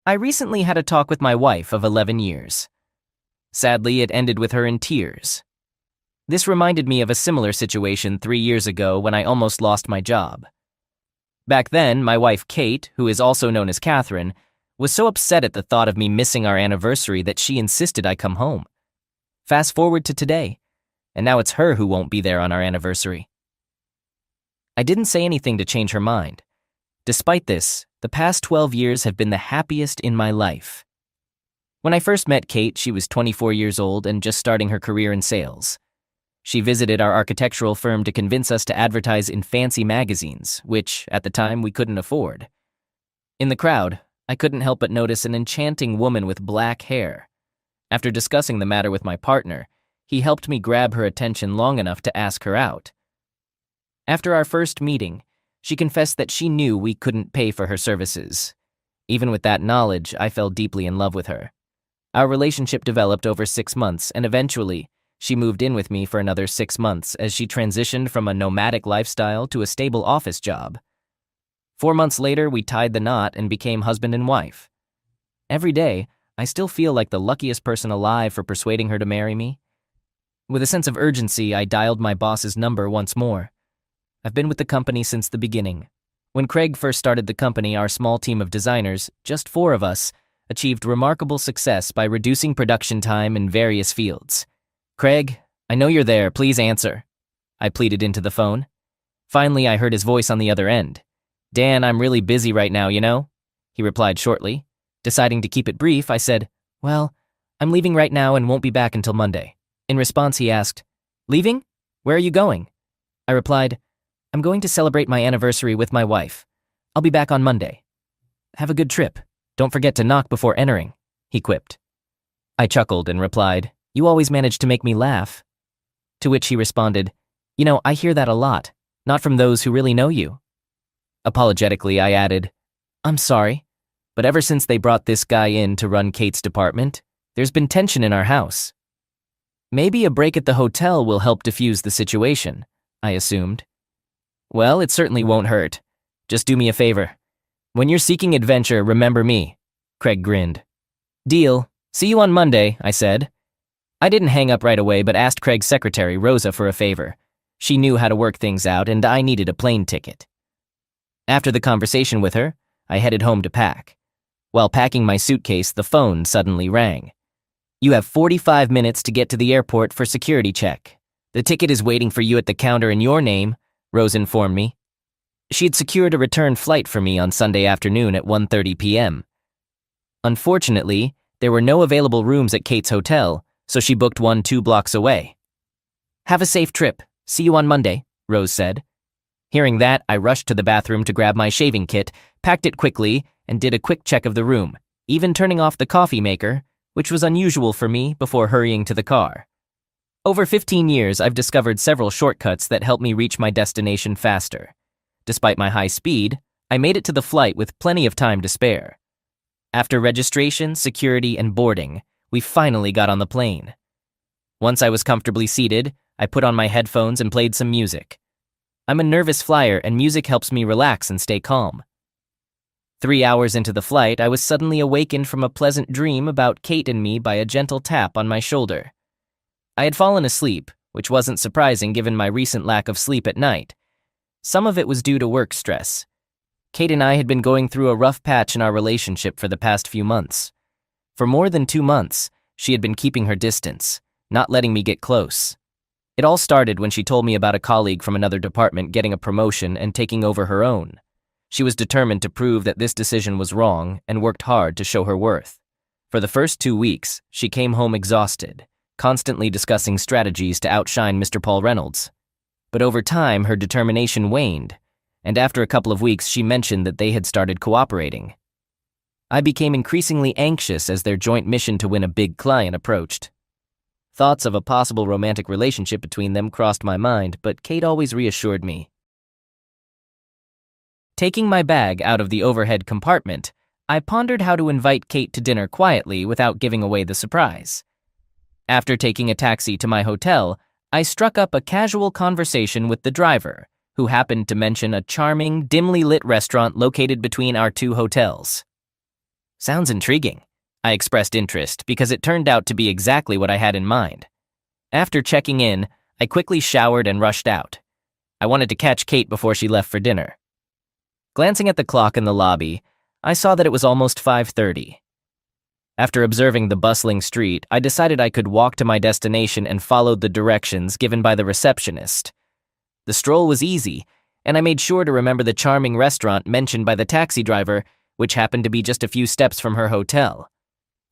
I recently had a talk with my wife of 11 years. Sadly, it ended with her in tears. This reminded me of a similar situation 3 years ago when I almost lost my job. Back then, my wife Kate, who is also known as Catherine, was so upset at the thought of me missing our anniversary that she insisted I come home. Fast forward to today, and now it's her who won't be there on our anniversary. I didn't say anything to change her mind. Despite this, the past 12 years have been the happiest in my life. When I first met Kate, she was 24 years old and just starting her career in sales. She visited our architectural firm to convince us to advertise in fancy magazines, which, at the time, we couldn't afford. In the crowd, I couldn't help but notice an enchanting woman with black hair. After discussing the matter with my partner, he helped me grab her attention long enough to ask her out. After our first meeting, she confessed that she knew we couldn't pay for her services. Even with that knowledge, I fell deeply in love with her. Our relationship developed over 6 months, and eventually, she moved in with me for another 6 months as she transitioned from a nomadic lifestyle to a stable office job. 4 months later, we tied the knot and became husband and wife. Every day, I still feel like the luckiest person alive for persuading her to marry me. With a sense of urgency, I dialed my boss's number once more. I've been with the company since the beginning. When Craig first started the company, our small team of designers, just 4 of us, achieved remarkable success by reducing production time in various fields. "Craig, I know you're there, please answer," I pleaded into the phone. Finally, I heard his voice on the other end. "Dan, I'm really busy right now, you know?" he replied shortly. Deciding to keep it brief, I said, "Well, I'm leaving right now and won't be back until Monday." In response, he asked, "Leaving? Where are you going?" I replied, "I'm going to celebrate my anniversary with my wife. I'll be back on Monday." "Have a good trip. Don't forget to knock before entering," he quipped. I chuckled and replied, "You always manage to make me laugh." To which he responded, "You know, I hear that a lot, not from those who really know you." Apologetically, I added, "I'm sorry, but ever since they brought this guy in to run Kate's department, there's been tension in our house." "Maybe a break at the hotel will help diffuse the situation," I assumed. "Well, it certainly won't hurt. Just do me a favor. When you're seeking adventure, remember me," Craig grinned. "Deal. See you on Monday," I said. I didn't hang up right away, but asked Craig's secretary, Rosa, for a favor. She knew how to work things out, and I needed a plane ticket. After the conversation with her, I headed home to pack. While packing my suitcase, the phone suddenly rang. "You have 45 minutes to get to the airport for security check. The ticket is waiting for you at the counter in your name," Rose informed me. She had secured a return flight for me on Sunday afternoon at 1:30 p.m. Unfortunately, there were no available rooms at Kate's hotel, so she booked one 2 blocks away. "Have a safe trip. See you on Monday," Rose said. Hearing that, I rushed to the bathroom to grab my shaving kit, packed it quickly, and did a quick check of the room, even turning off the coffee maker, which was unusual for me, before hurrying to the car. Over 15 years, I've discovered several shortcuts that help me reach my destination faster. Despite my high speed, I made it to the flight with plenty of time to spare. After registration, security, and boarding, we finally got on the plane. Once I was comfortably seated, I put on my headphones and played some music. I'm a nervous flyer, and music helps me relax and stay calm. 3 hours into the flight, I was suddenly awakened from a pleasant dream about Kate and me by a gentle tap on my shoulder. I had fallen asleep, which wasn't surprising given my recent lack of sleep at night. Some of it was due to work stress. Kate and I had been going through a rough patch in our relationship for the past few months. For more than 2 months, she had been keeping her distance, not letting me get close. It all started when she told me about a colleague from another department getting a promotion and taking over her own. She was determined to prove that this decision was wrong and worked hard to show her worth. For the first 2 weeks, she came home exhausted, constantly discussing strategies to outshine Mr. Paul Reynolds. But over time, her determination waned, and after a couple of weeks, she mentioned that they had started cooperating. I became increasingly anxious as their joint mission to win a big client approached. Thoughts of a possible romantic relationship between them crossed my mind, but Kate always reassured me. Taking my bag out of the overhead compartment, I pondered how to invite Kate to dinner quietly without giving away the surprise. After taking a taxi to my hotel, I struck up a casual conversation with the driver, who happened to mention a charming, dimly lit restaurant located between our 2 hotels. Sounds intriguing. I expressed interest because it turned out to be exactly what I had in mind. After checking in, I quickly showered and rushed out. I wanted to catch Kate before she left for dinner. Glancing at the clock in the lobby, I saw that it was almost 5:30. After observing the bustling street, I decided I could walk to my destination and followed the directions given by the receptionist. The stroll was easy, and I made sure to remember the charming restaurant mentioned by the taxi driver, which happened to be just a few steps from her hotel.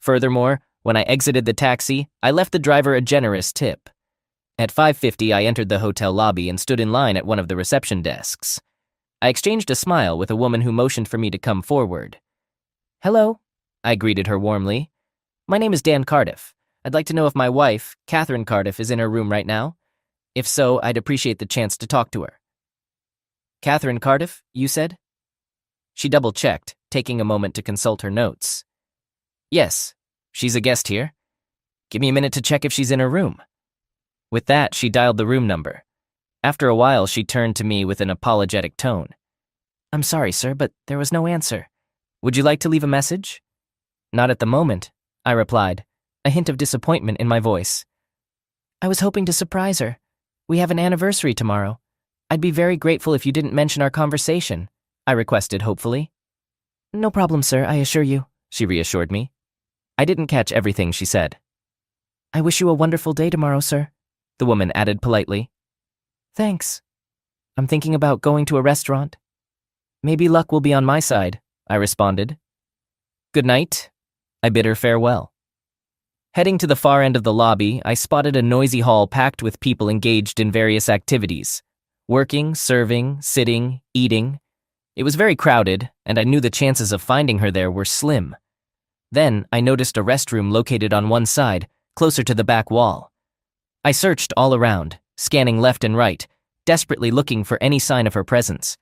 Furthermore, when I exited the taxi, I left the driver a generous tip. At 5:50, I entered the hotel lobby and stood in line at one of the reception desks. I exchanged a smile with a woman who motioned for me to come forward. "Hello," I greeted her warmly. "My name is Dan Cardiff. I'd like to know if my wife, Catherine Cardiff, is in her room right now. If so, I'd appreciate the chance to talk to her." "Catherine Cardiff, you said?" She double-checked, taking a moment to consult her notes. "Yes, she's a guest here. Give me a minute to check if she's in her room." With that, she dialed the room number. After a while, she turned to me with an apologetic tone. "I'm sorry, sir, but there was no answer. Would you like to leave a message?" "Not at the moment," I replied, a hint of disappointment in my voice. "I was hoping to surprise her. We have an anniversary tomorrow. I'd be very grateful if you didn't mention our conversation," I requested hopefully. "No problem, sir, I assure you," she reassured me. I didn't catch everything she said. "I wish you a wonderful day tomorrow, sir," the woman added politely. "Thanks. I'm thinking about going to a restaurant." "Maybe luck will be on my side," I responded. "Good night." I bid her farewell. Heading to the far end of the lobby, I spotted a noisy hall packed with people engaged in various activities. Working, serving, sitting, eating. It was very crowded, and I knew the chances of finding her there were slim. Then, I noticed a restroom located on one side, closer to the back wall. I searched all around, scanning left and right, desperately looking for any sign of her presence.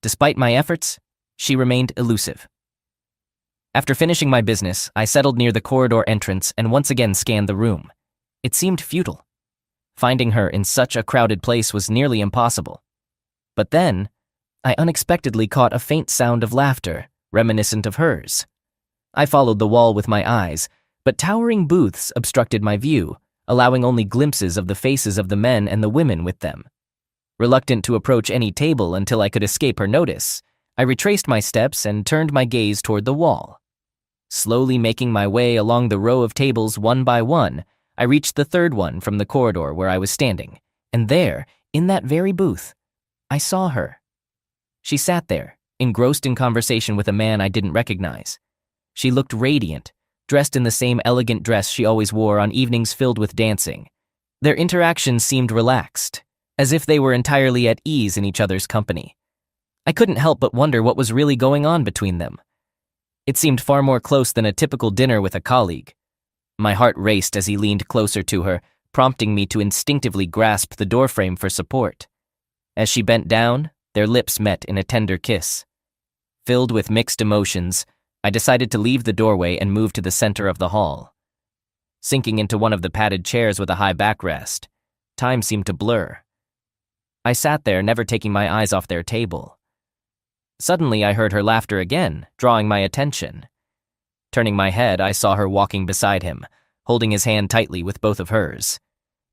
Despite my efforts, she remained elusive. After finishing my business, I settled near the corridor entrance and once again scanned the room. It seemed futile. Finding her in such a crowded place was nearly impossible. But then, I unexpectedly caught a faint sound of laughter, reminiscent of hers. I followed the wall with my eyes, but towering booths obstructed my view, allowing only glimpses of the faces of the men and the women with them. Reluctant to approach any table until I could escape her notice, I retraced my steps and turned my gaze toward the wall. Slowly making my way along the row of tables one by one, I reached the third one from the corridor where I was standing, and there, in that very booth, I saw her. She sat there, engrossed in conversation with a man I didn't recognize. She looked radiant, dressed in the same elegant dress she always wore on evenings filled with dancing. Their interactions seemed relaxed, as if they were entirely at ease in each other's company. I couldn't help but wonder what was really going on between them. It seemed far more close than a typical dinner with a colleague. My heart raced as he leaned closer to her, prompting me to instinctively grasp the doorframe for support. As she bent down, their lips met in a tender kiss. Filled with mixed emotions, I decided to leave the doorway and move to the center of the hall. Sinking into one of the padded chairs with a high backrest, time seemed to blur. I sat there, never taking my eyes off their table. Suddenly, I heard her laughter again, drawing my attention. Turning my head, I saw her walking beside him, holding his hand tightly with both of hers.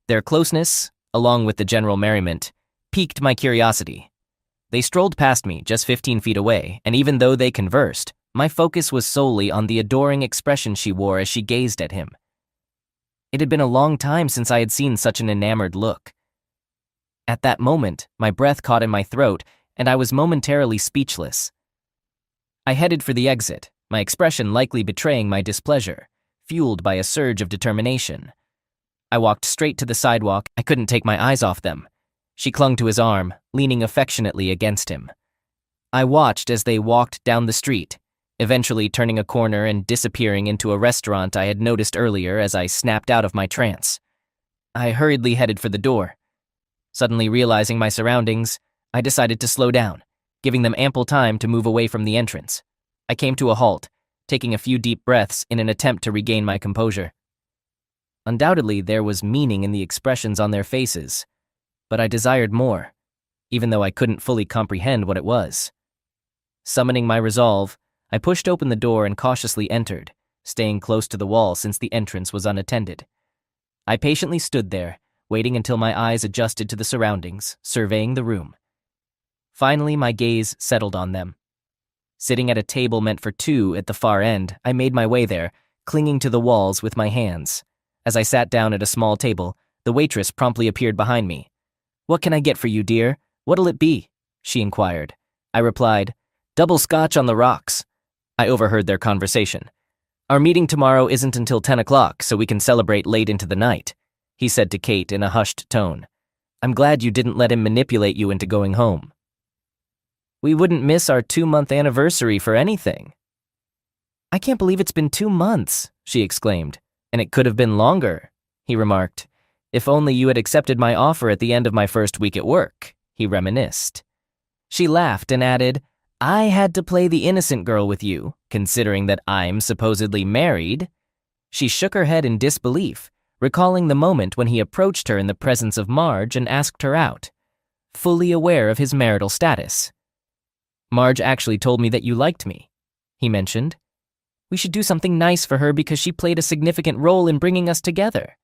Their closeness, along with the general merriment, piqued my curiosity. They strolled past me, just 15 feet away, and even though they conversed, my focus was solely on the adoring expression she wore as she gazed at him. It had been a long time since I had seen such an enamored look. At that moment, my breath caught in my throat, and I was momentarily speechless. I headed for the exit, my expression likely betraying my displeasure, fueled by a surge of determination. I walked straight to the sidewalk. I couldn't take my eyes off them. She clung to his arm, leaning affectionately against him. I watched as they walked down the street, eventually turning a corner and disappearing into a restaurant I had noticed earlier as I snapped out of my trance. I hurriedly headed for the door. Suddenly realizing my surroundings, I decided to slow down, giving them ample time to move away from the entrance. I came to a halt, taking a few deep breaths in an attempt to regain my composure. Undoubtedly, there was meaning in the expressions on their faces, but I desired more, even though I couldn't fully comprehend what it was. Summoning my resolve, I pushed open the door and cautiously entered, staying close to the wall since the entrance was unattended. I patiently stood there, waiting until my eyes adjusted to the surroundings, surveying the room. Finally, my gaze settled on them. Sitting at a table meant for two at the far end, I made my way there, clinging to the walls with my hands. As I sat down at a small table, the waitress promptly appeared behind me. "What can I get for you, dear? What'll it be?" she inquired. I replied, "Double scotch on the rocks." I overheard their conversation. "Our meeting tomorrow isn't until 10 o'clock, so we can celebrate late into the night," he said to Kate in a hushed tone. "I'm glad you didn't let him manipulate you into going home." "We wouldn't miss our 2-month anniversary for anything." "I can't believe it's been 2 months," she exclaimed. "And it could have been longer," he remarked. "If only you had accepted my offer at the end of my first week at work," he reminisced. She laughed and added, "I had to play the innocent girl with you, considering that I'm supposedly married." She shook her head in disbelief, recalling the moment when he approached her in the presence of Marge and asked her out, fully aware of his marital status. "Marge actually told me that you liked me," he mentioned. "We should do something nice for her because she played a significant role in bringing us together,"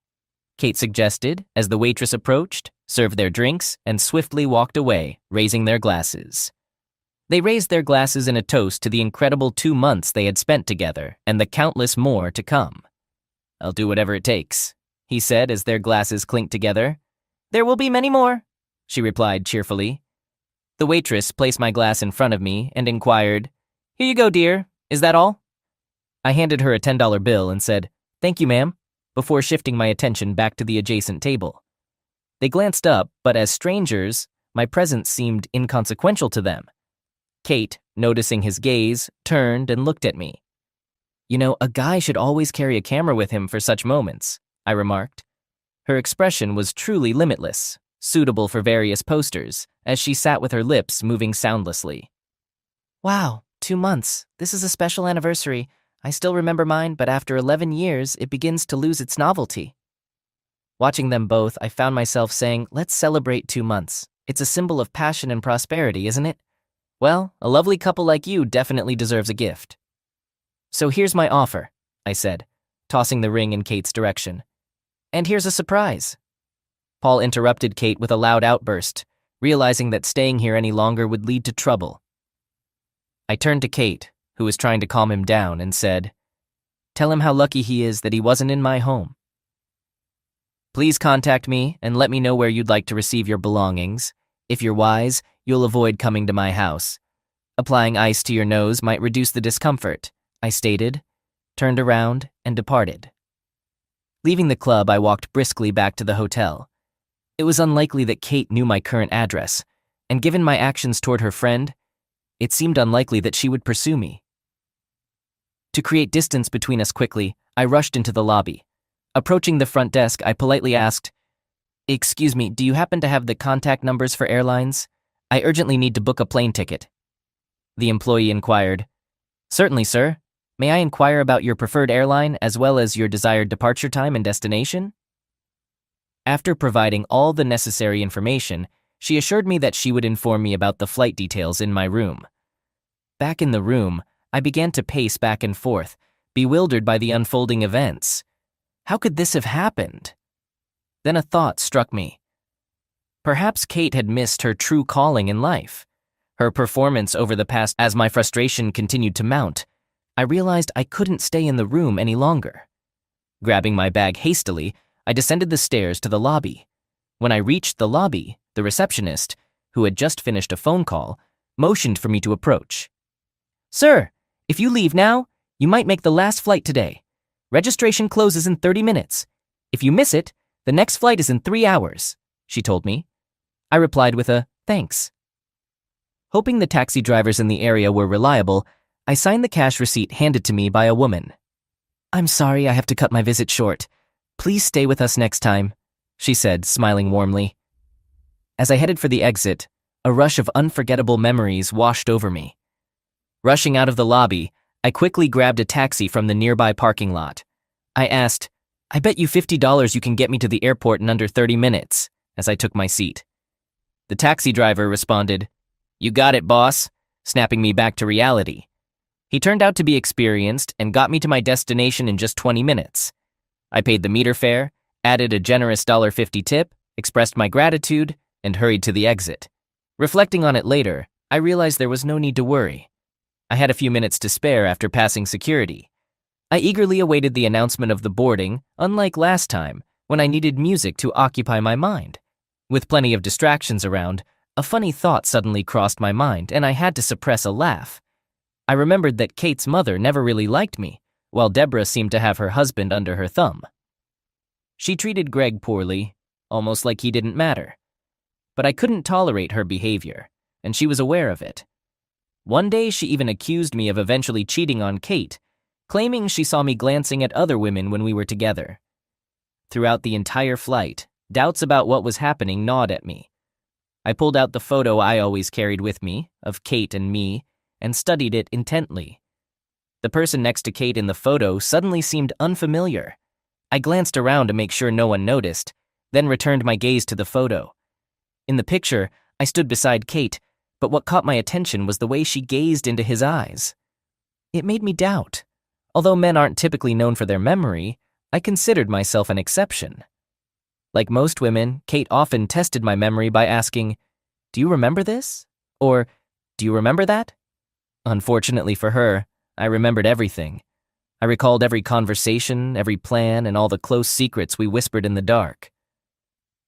Kate suggested as the waitress approached, served their drinks, and swiftly walked away, raising their glasses. They raised their glasses in a toast to the incredible 2 months they had spent together and the countless more to come. "I'll do whatever it takes," he said as their glasses clinked together. "There will be many more," she replied cheerfully. The waitress placed my glass in front of me and inquired, "Here you go, dear. Is that all?" I handed her a $10 bill and said, "Thank you, ma'am," before shifting my attention back to the adjacent table. They glanced up, but as strangers, my presence seemed inconsequential to them. Kate, noticing his gaze, turned and looked at me. "You know, a guy should always carry a camera with him for such moments," I remarked. Her expression was truly limitless, suitable for various posters, as she sat with her lips moving soundlessly. "Wow, 2 months. This is a special anniversary. I still remember mine, but after 11 years, it begins to lose its novelty." Watching them both, I found myself saying, "Let's celebrate 2 months. It's a symbol of passion and prosperity, isn't it? Well, a lovely couple like you definitely deserves a gift." "So here's my offer," I said, tossing the ring in Kate's direction. "And here's a surprise." Paul interrupted Kate with a loud outburst, realizing that staying here any longer would lead to trouble. I turned to Kate, who was trying to calm him down, and said, "Tell him how lucky he is that he wasn't in my home. Please contact me and let me know where you'd like to receive your belongings. If you're wise, you'll avoid coming to my house. Applying ice to your nose might reduce the discomfort," I stated, turned around, and departed. Leaving the club, I walked briskly back to the hotel. It was unlikely that Kate knew my current address, and given my actions toward her friend, it seemed unlikely that she would pursue me. To create distance between us quickly, I rushed into the lobby. Approaching the front desk, I politely asked, "Excuse me, do you happen to have the contact numbers for airlines? I urgently need to book a plane ticket." The employee inquired, "Certainly, sir. May I inquire about your preferred airline as well as your desired departure time and destination?" After providing all the necessary information, she assured me that she would inform me about the flight details in my room. Back in the room, I began to pace back and forth, bewildered by the unfolding events. How could this have happened? Then a thought struck me. Perhaps Kate had missed her true calling in life. Her performance over the past, as my frustration continued to mount, I realized I couldn't stay in the room any longer. Grabbing my bag hastily, I descended the stairs to the lobby. When I reached the lobby, the receptionist, who had just finished a phone call, motioned for me to approach. "Sir, if you leave now, you might make the last flight today. Registration closes in 30 minutes. If you miss it, the next flight is in 3 hours, she told me. I replied with a thanks. Hoping the taxi drivers in the area were reliable, I signed the cash receipt handed to me by a woman. "I'm sorry I have to cut my visit short. Please stay with us next time," she said, smiling warmly. As I headed for the exit, a rush of unforgettable memories washed over me. Rushing out of the lobby, I quickly grabbed a taxi from the nearby parking lot. I asked, "I bet you $50 you can get me to the airport in under 30 minutes, as I took my seat. The taxi driver responded, "You got it, boss," snapping me back to reality. He turned out to be experienced and got me to my destination in just 20 minutes. I paid the meter fare, added a generous $1.50 tip, expressed my gratitude, and hurried to the exit. Reflecting on it later, I realized there was no need to worry. I had a few minutes to spare after passing security. I eagerly awaited the announcement of the boarding, unlike last time, when I needed music to occupy my mind. With plenty of distractions around, a funny thought suddenly crossed my mind, and I had to suppress a laugh. I remembered that Kate's mother never really liked me, while Deborah seemed to have her husband under her thumb. She treated Greg poorly, almost like he didn't matter. But I couldn't tolerate her behavior, and she was aware of it. One day she even accused me of eventually cheating on Kate, claiming she saw me glancing at other women when we were together. Throughout the entire flight, doubts about what was happening gnawed at me. I pulled out the photo I always carried with me, of Kate and me, and studied it intently. The person next to Kate in the photo suddenly seemed unfamiliar. I glanced around to make sure no one noticed, then returned my gaze to the photo. In the picture, I stood beside Kate, but what caught my attention was the way she gazed into his eyes. It made me doubt. Although men aren't typically known for their memory, I considered myself an exception. Like most women, Kate often tested my memory by asking, "Do you remember this?" Or, "Do you remember that?" Unfortunately for her, I remembered everything. I recalled every conversation, every plan, and all the close secrets we whispered in the dark.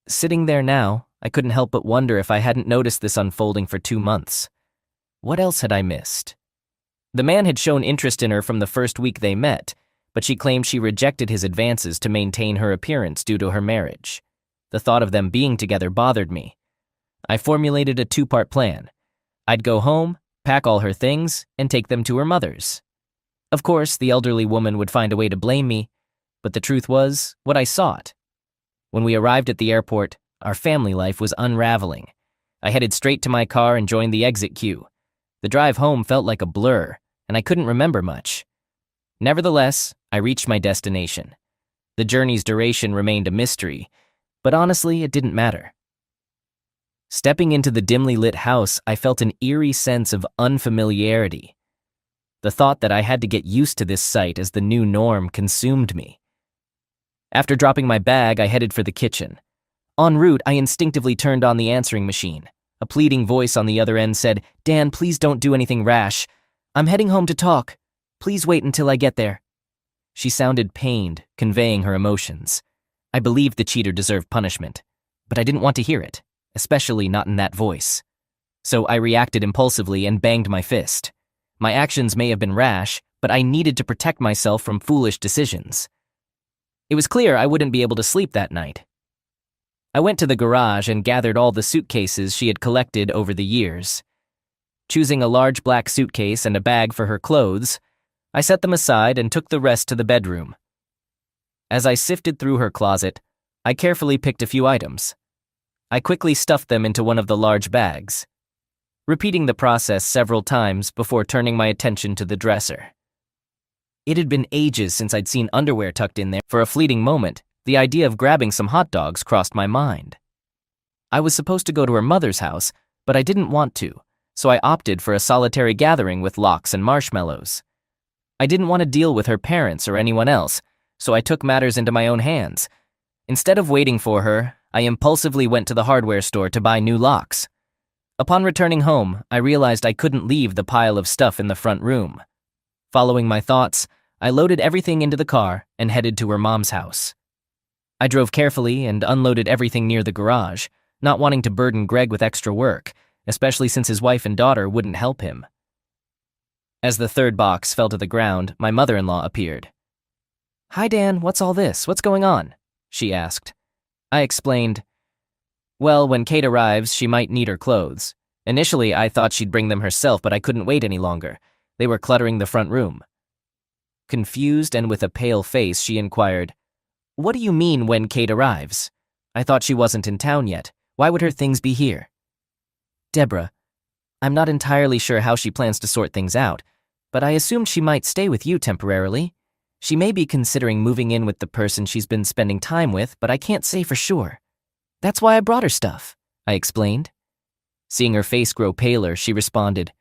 Sitting there now, I couldn't help but wonder if I hadn't noticed this unfolding for 2 months. What else had I missed? The man had shown interest in her from the first week they met, but she claimed she rejected his advances to maintain her appearance due to her marriage. The thought of them being together bothered me. I formulated a 2-part plan. I'd go home, pack all her things, and take them to her mother's. Of course, the elderly woman would find a way to blame me, but the truth was what I sought. When we arrived at the airport, our family life was unraveling. I headed straight to my car and joined the exit queue. The drive home felt like a blur, and I couldn't remember much. Nevertheless, I reached my destination. The journey's duration remained a mystery, but honestly, it didn't matter. Stepping into the dimly lit house, I felt an eerie sense of unfamiliarity. The thought that I had to get used to this sight as the new norm consumed me. After dropping my bag, I headed for the kitchen. En route, I instinctively turned on the answering machine. A pleading voice on the other end said, "Dan, please don't do anything rash. I'm heading home to talk. Please wait until I get there." She sounded pained, conveying her emotions. I believed the cheater deserved punishment, but I didn't want to hear it, especially not in that voice. So I reacted impulsively and banged my fist. My actions may have been rash, but I needed to protect myself from foolish decisions. It was clear I wouldn't be able to sleep that night. I went to the garage and gathered all the suitcases she had collected over the years. Choosing a large black suitcase and a bag for her clothes, I set them aside and took the rest to the bedroom. As I sifted through her closet, I carefully picked a few items. I quickly stuffed them into one of the large bags, repeating the process several times before turning my attention to the dresser. It had been ages since I'd seen underwear tucked in there. For a fleeting moment, the idea of grabbing some hot dogs crossed my mind. I was supposed to go to her mother's house, but I didn't want to, so I opted for a solitary gathering with lox and marshmallows. I didn't want to deal with her parents or anyone else, so I took matters into my own hands. Instead of waiting for her, I impulsively went to the hardware store to buy new locks. Upon returning home, I realized I couldn't leave the pile of stuff in the front room. Following my thoughts, I loaded everything into the car and headed to her mom's house. I drove carefully and unloaded everything near the garage, not wanting to burden Greg with extra work, especially since his wife and daughter wouldn't help him. As the third box fell to the ground, my mother-in-law appeared. "Hi, Dan, what's all this? What's going on?" she asked. I explained, "Well, when Kate arrives, she might need her clothes. Initially, I thought she'd bring them herself, but I couldn't wait any longer. They were cluttering the front room." Confused and with a pale face, she inquired, "What do you mean when Kate arrives? I thought she wasn't in town yet. Why would her things be here?" "Deborah, I'm not entirely sure how she plans to sort things out, but I assumed she might stay with you temporarily. She may be considering moving in with the person she's been spending time with, but I can't say for sure. That's why I brought her stuff," I explained. Seeing her face grow paler, she responded,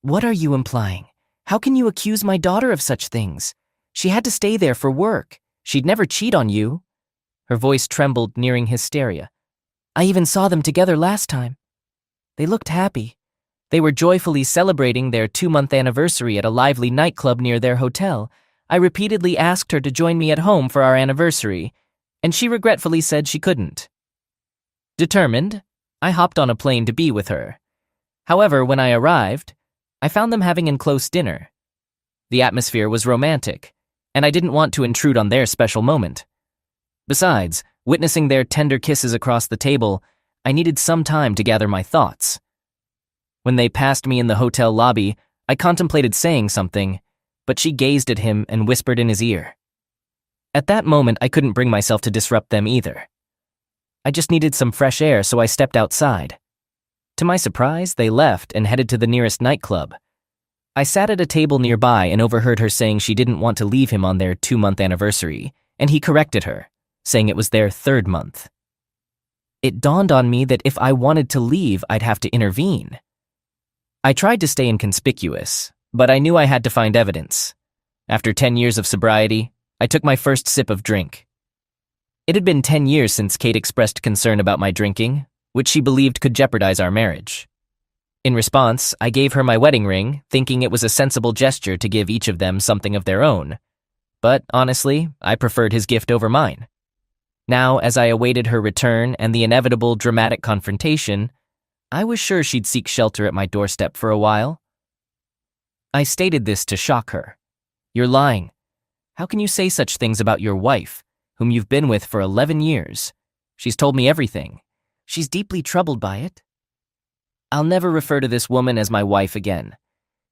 "What are you implying? How can you accuse my daughter of such things? She had to stay there for work. She'd never cheat on you." Her voice trembled, nearing hysteria. "I even saw them together last time. They looked happy. They were joyfully celebrating their 2-month anniversary at a lively nightclub near their hotel. I repeatedly asked her to join me at home for our anniversary, and she regretfully said she couldn't." Determined, I hopped on a plane to be with her. However, when I arrived, I found them having a close dinner. The atmosphere was romantic, and I didn't want to intrude on their special moment. Besides, witnessing their tender kisses across the table, I needed some time to gather my thoughts. When they passed me in the hotel lobby, I contemplated saying something, but she gazed at him and whispered in his ear. At that moment, I couldn't bring myself to disrupt them either. I just needed some fresh air, so I stepped outside. To my surprise, they left and headed to the nearest nightclub. I sat at a table nearby and overheard her saying she didn't want to leave him on their 2-month anniversary, and he corrected her, saying it was their 3rd month. It dawned on me that if I wanted to leave, I'd have to intervene. I tried to stay inconspicuous, but I knew I had to find evidence. After 10 years of sobriety, I took my first sip of drink. It had been 10 years since Kate expressed concern about my drinking, which she believed could jeopardize our marriage. In response, I gave her my wedding ring, thinking it was a sensible gesture to give each of them something of their own. But honestly, I preferred his gift over mine. Now, as I awaited her return and the inevitable dramatic confrontation, I was sure she'd seek shelter at my doorstep for a while. I stated this to shock her. "You're lying. How can you say such things about your wife, whom you've been with for 11 years? She's told me everything. She's deeply troubled by it. I'll never refer to this woman as my wife again.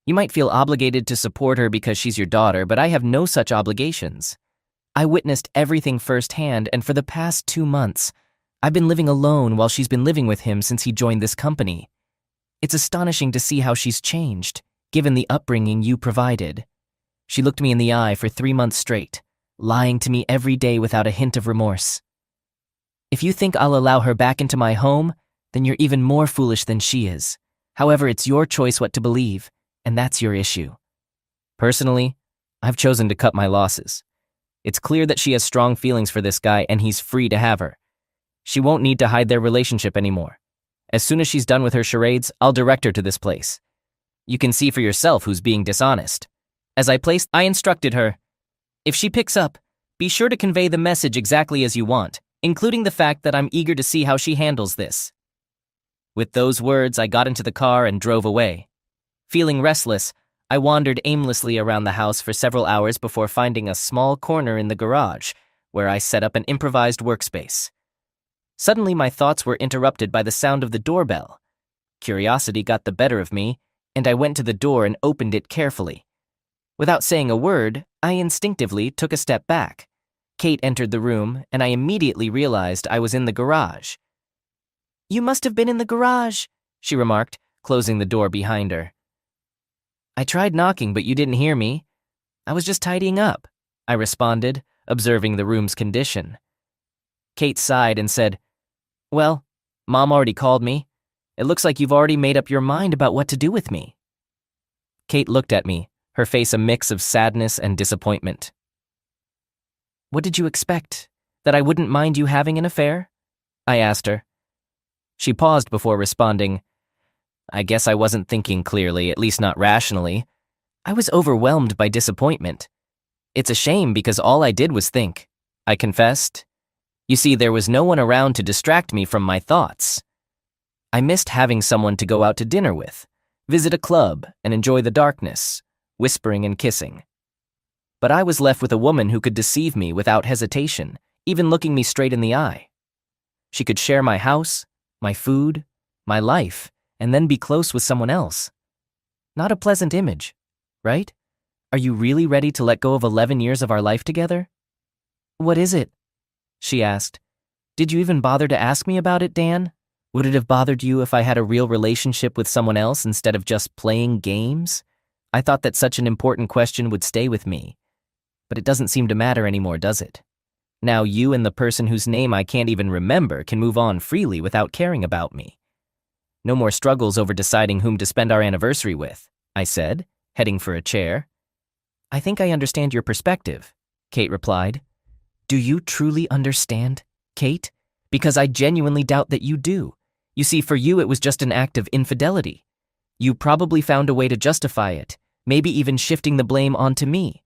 You might feel obligated to support her because she's your daughter, but I have no such obligations. I witnessed everything firsthand, and for the past 2 months, I've been living alone while she's been living with him since he joined this company. It's astonishing to see how she's changed, given the upbringing you provided. She looked me in the eye for 3 months straight, lying to me every day without a hint of remorse. If you think I'll allow her back into my home, then you're even more foolish than she is. However, it's your choice what to believe, and that's your issue. Personally, I've chosen to cut my losses. It's clear that she has strong feelings for this guy, and he's free to have her. She won't need to hide their relationship anymore. As soon as she's done with her charades, I'll direct her to this place. You can see for yourself who's being dishonest. As I instructed her, if she picks up, be sure to convey the message exactly as you want, including the fact that I'm eager to see how she handles this." With those words, I got into the car and drove away. Feeling restless, I wandered aimlessly around the house for several hours before finding a small corner in the garage, where I set up an improvised workspace. Suddenly, my thoughts were interrupted by the sound of the doorbell. Curiosity got the better of me, and I went to the door and opened it carefully. Without saying a word, I instinctively took a step back. Kate entered the room, and I immediately realized I was in the garage. "You must have been in the garage," she remarked, closing the door behind her. "I tried knocking, but you didn't hear me. I was just tidying up," I responded, observing the room's condition. Kate sighed and said, "Well, Mom already called me. It looks like you've already made up your mind about what to do with me." Kate looked at me, her face a mix of sadness and disappointment. "What did you expect? That I wouldn't mind you having an affair?" I asked her. She paused before responding, "I guess I wasn't thinking clearly, at least not rationally. I was overwhelmed by disappointment. It's a shame because all I did was think," I confessed. "You see, there was no one around to distract me from my thoughts. I missed having someone to go out to dinner with, visit a club, and enjoy the darkness, whispering and kissing. But I was left with a woman who could deceive me without hesitation, even looking me straight in the eye. She could share my house, my food, my life, and then be close with someone else. Not a pleasant image, right? Are you really ready to let go of 11 years of our life together?" "What is it?" she asked. "Did you even bother to ask me about it, Dan? Would it have bothered you if I had a real relationship with someone else instead of just playing games? I thought that such an important question would stay with me. But it doesn't seem to matter anymore, does it? Now you and the person whose name I can't even remember can move on freely without caring about me. No more struggles over deciding whom to spend our anniversary with," I said, heading for a chair. "I think I understand your perspective," Kate replied. "Do you truly understand, Kate? Because I genuinely doubt that you do. You see, for you it was just an act of infidelity. You probably found a way to justify it, maybe even shifting the blame onto me.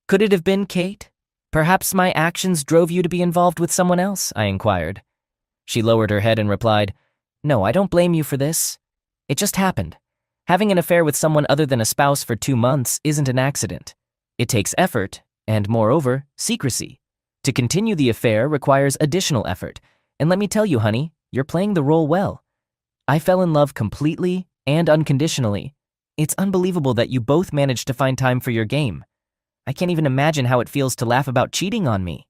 Could it have been, Kate? Perhaps my actions drove you to be involved with someone else?" I inquired. She lowered her head and replied, "No, I don't blame you for this. It just happened. Having an affair with someone other than a spouse for 2 months isn't an accident. It takes effort, and moreover, secrecy. To continue the affair requires additional effort, and let me tell you, honey, you're playing the role well. I fell in love completely and unconditionally. It's unbelievable that you both managed to find time for your game. I can't even imagine how it feels to laugh about cheating on me.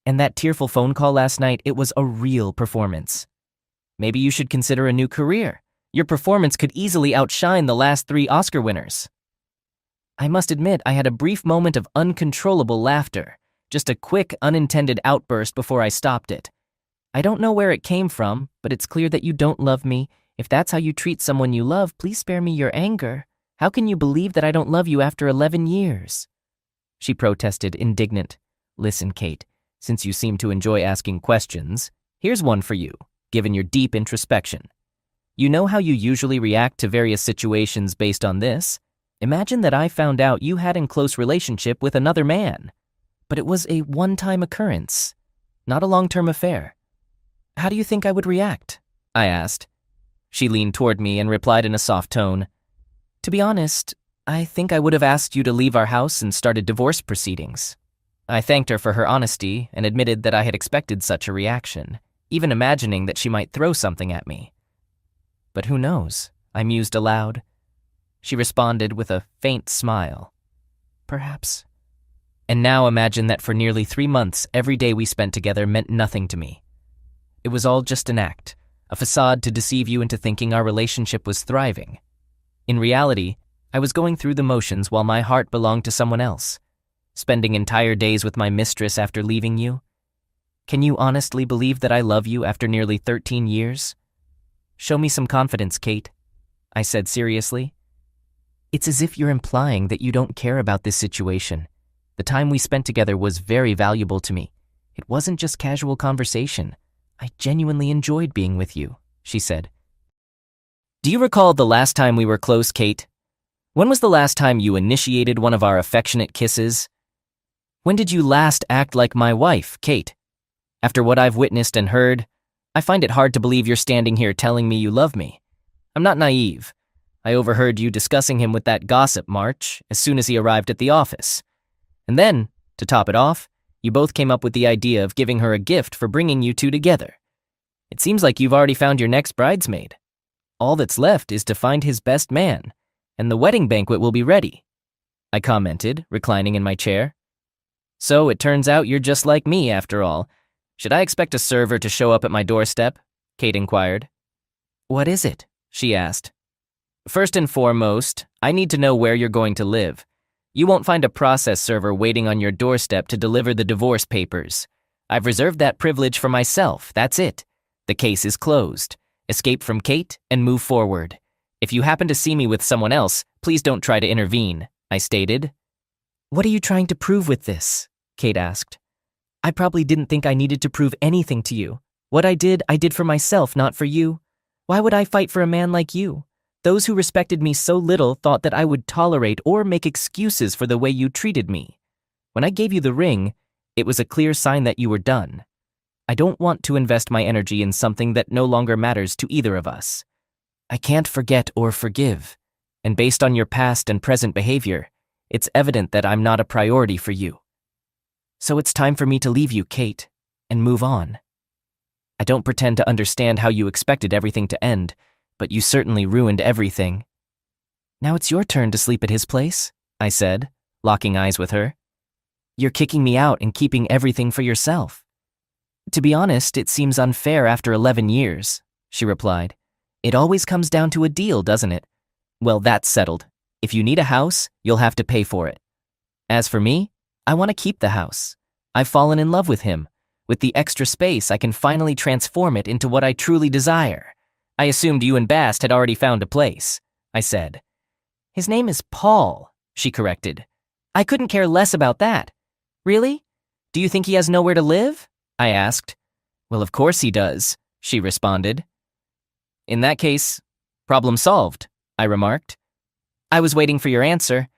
And that tearful phone call last night, it was a real performance. Maybe you should consider a new career. Your performance could easily outshine the last 3 Oscar winners." I must admit I had a brief moment of uncontrollable laughter, just a quick, unintended outburst before I stopped it. "I don't know where it came from, but it's clear that you don't love me. If that's how you treat someone you love, please spare me your anger. How can you believe that I don't love you after 11 years? She protested, indignant. "Listen, Kate, since you seem to enjoy asking questions, here's one for you, given your deep introspection. You know how you usually react to various situations based on this? Imagine that I found out you had a close relationship with another man, but it was a one-time occurrence, not a long-term affair. How do you think I would react?" I asked. She leaned toward me and replied in a soft tone, "To be honest, I think I would have asked you to leave our house and started divorce proceedings." I thanked her for her honesty and admitted that I had expected such a reaction, even imagining that she might throw something at me. "But who knows?" I mused aloud. She responded with a faint smile. "Perhaps." And now imagine that for nearly 3 months, every day we spent together meant nothing to me. It was all just an act, a facade to deceive you into thinking our relationship was thriving. In reality, I was going through the motions while my heart belonged to someone else, spending entire days with my mistress after leaving you. Can you honestly believe that I love you after nearly 13 years? Show me some confidence, Kate, I said seriously. It's as if you're implying that you don't care about this situation. The time we spent together was very valuable to me. It wasn't just casual conversation. I genuinely enjoyed being with you, she said. Do you recall the last time we were close, Kate? When was the last time you initiated one of our affectionate kisses? When did you last act like my wife, Kate? After what I've witnessed and heard, I find it hard to believe you're standing here telling me you love me. I'm not naive. I overheard you discussing him with that gossip March as soon as he arrived at the office. And then, to top it off, you both came up with the idea of giving her a gift for bringing you two together. It seems like you've already found your next bridesmaid. All that's left is to find his best man, and the wedding banquet will be ready, I commented, reclining in my chair. So it turns out you're just like me, after all. Should I expect a server to show up at my doorstep? Kate inquired. What is it? She asked. First and foremost, I need to know where you're going to live. You won't find a process server waiting on your doorstep to deliver the divorce papers. I've reserved that privilege for myself, that's it. The case is closed. Escape from Kate and move forward. If you happen to see me with someone else, please don't try to intervene, I stated. What are you trying to prove with this? Kate asked. I probably didn't think I needed to prove anything to you. What I did for myself, not for you. Why would I fight for a man like you? Those who respected me so little thought that I would tolerate or make excuses for the way you treated me. When I gave you the ring, it was a clear sign that you were done. I don't want to invest my energy in something that no longer matters to either of us. I can't forget or forgive, and based on your past and present behavior, it's evident that I'm not a priority for you. So it's time for me to leave you, Kate, and move on. I don't pretend to understand how you expected everything to end, but you certainly ruined everything. Now it's your turn to sleep at his place, I said, locking eyes with her. You're kicking me out and keeping everything for yourself. To be honest, it seems unfair after 11 years, she replied. It always comes down to a deal, doesn't it? Well, that's settled. If you need a house, you'll have to pay for it. As for me, I want to keep the house. I've fallen in love with him. With the extra space, I can finally transform it into what I truly desire. I assumed you and Bast had already found a place, I said. His name is Paul, she corrected. I couldn't care less about that. Really? Do you think he has nowhere to live? I asked. Well, of course he does, she responded. In that case, problem solved, I remarked. I was waiting for your answer,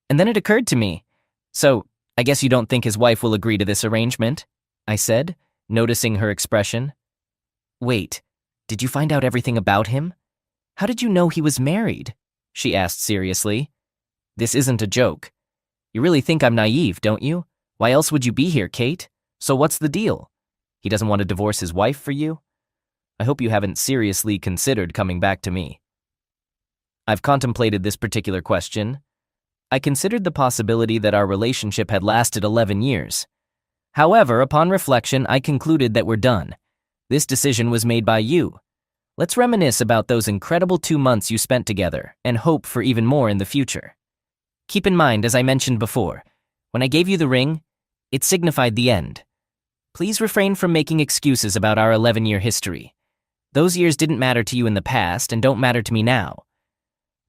and then it occurred to me. So, I guess you don't think his wife will agree to this arrangement, I said, noticing her expression. Wait, did you find out everything about him? How did you know he was married? She asked seriously. This isn't a joke. You really think I'm naive, don't you? Why else would you be here, Kate? So what's the deal? He doesn't want to divorce his wife for you? I hope you haven't seriously considered coming back to me. I've contemplated this particular question. I considered the possibility that our relationship had lasted 11 years. However, upon reflection, I concluded that we're done. This decision was made by you. Let's reminisce about those incredible 2 months you spent together and hope for even more in the future. Keep in mind, as I mentioned before, when I gave you the ring, it signified the end. Please refrain from making excuses about our 11-year history. Those years didn't matter to you in the past and don't matter to me now.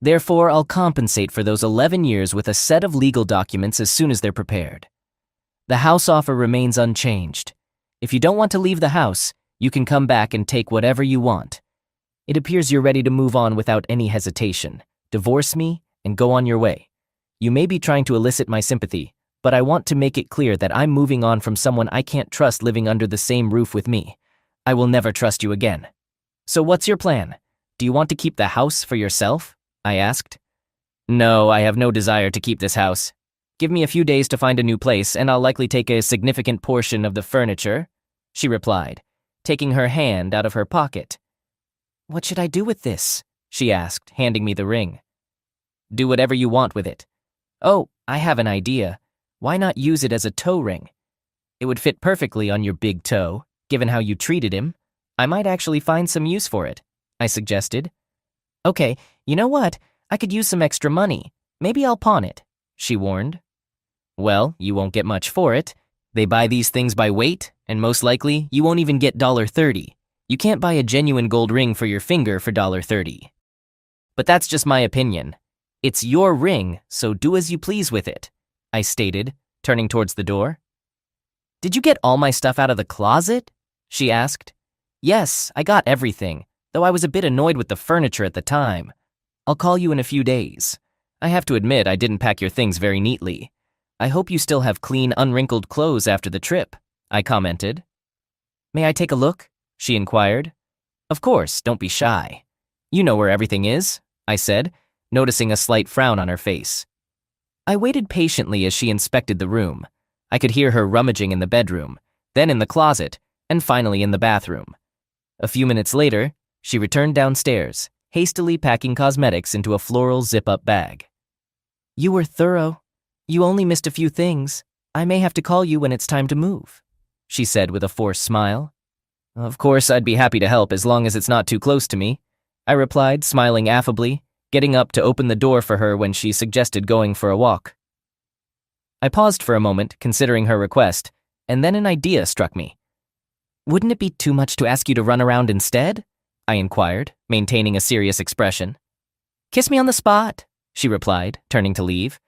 Therefore, I'll compensate for those 11 years with a set of legal documents as soon as they're prepared. The house offer remains unchanged. If you don't want to leave the house, you can come back and take whatever you want. It appears you're ready to move on without any hesitation. Divorce me and go on your way. You may be trying to elicit my sympathy, but I want to make it clear that I'm moving on from someone I can't trust living under the same roof with me. I will never trust you again. So what's your plan? Do you want to keep the house for yourself? I asked. No, I have no desire to keep this house. Give me a few days to find a new place, and I'll likely take a significant portion of the furniture, she replied, taking her hand out of her pocket. What should I do with this? She asked, handing me the ring. Do whatever you want with it. Oh, I have an idea. Why not use it as a toe ring? It would fit perfectly on your big toe, given how you treated him. I might actually find some use for it, I suggested. Okay, you know what? I could use some extra money. Maybe I'll pawn it, she warned. Well, you won't get much for it. They buy these things by weight, and most likely, you won't even get $30. You can't buy a genuine gold ring for your finger for $30. But that's just my opinion. It's your ring, so do as you please with it, I stated, turning towards the door. Did you get all my stuff out of the closet? She asked. Yes, I got everything, though I was a bit annoyed with the furniture at the time. I'll call you in a few days. I have to admit I didn't pack your things very neatly. I hope you still have clean, unwrinkled clothes after the trip, I commented. May I take a look? She inquired. Of course, don't be shy. You know where everything is, I said, noticing a slight frown on her face. I waited patiently as she inspected the room. I could hear her rummaging in the bedroom, then in the closet, and finally in the bathroom. A few minutes later, she returned downstairs, hastily packing cosmetics into a floral zip-up bag. You were thorough. You only missed a few things. I may have to call you when it's time to move, she said with a forced smile. Of course, I'd be happy to help as long as it's not too close to me, I replied, smiling affably, getting up to open the door for her when she suggested going for a walk. I paused for a moment, considering her request, and then an idea struck me. Wouldn't it be too much to ask you to run around instead? I inquired, maintaining a serious expression. Kiss me on the spot, she replied, turning to leave.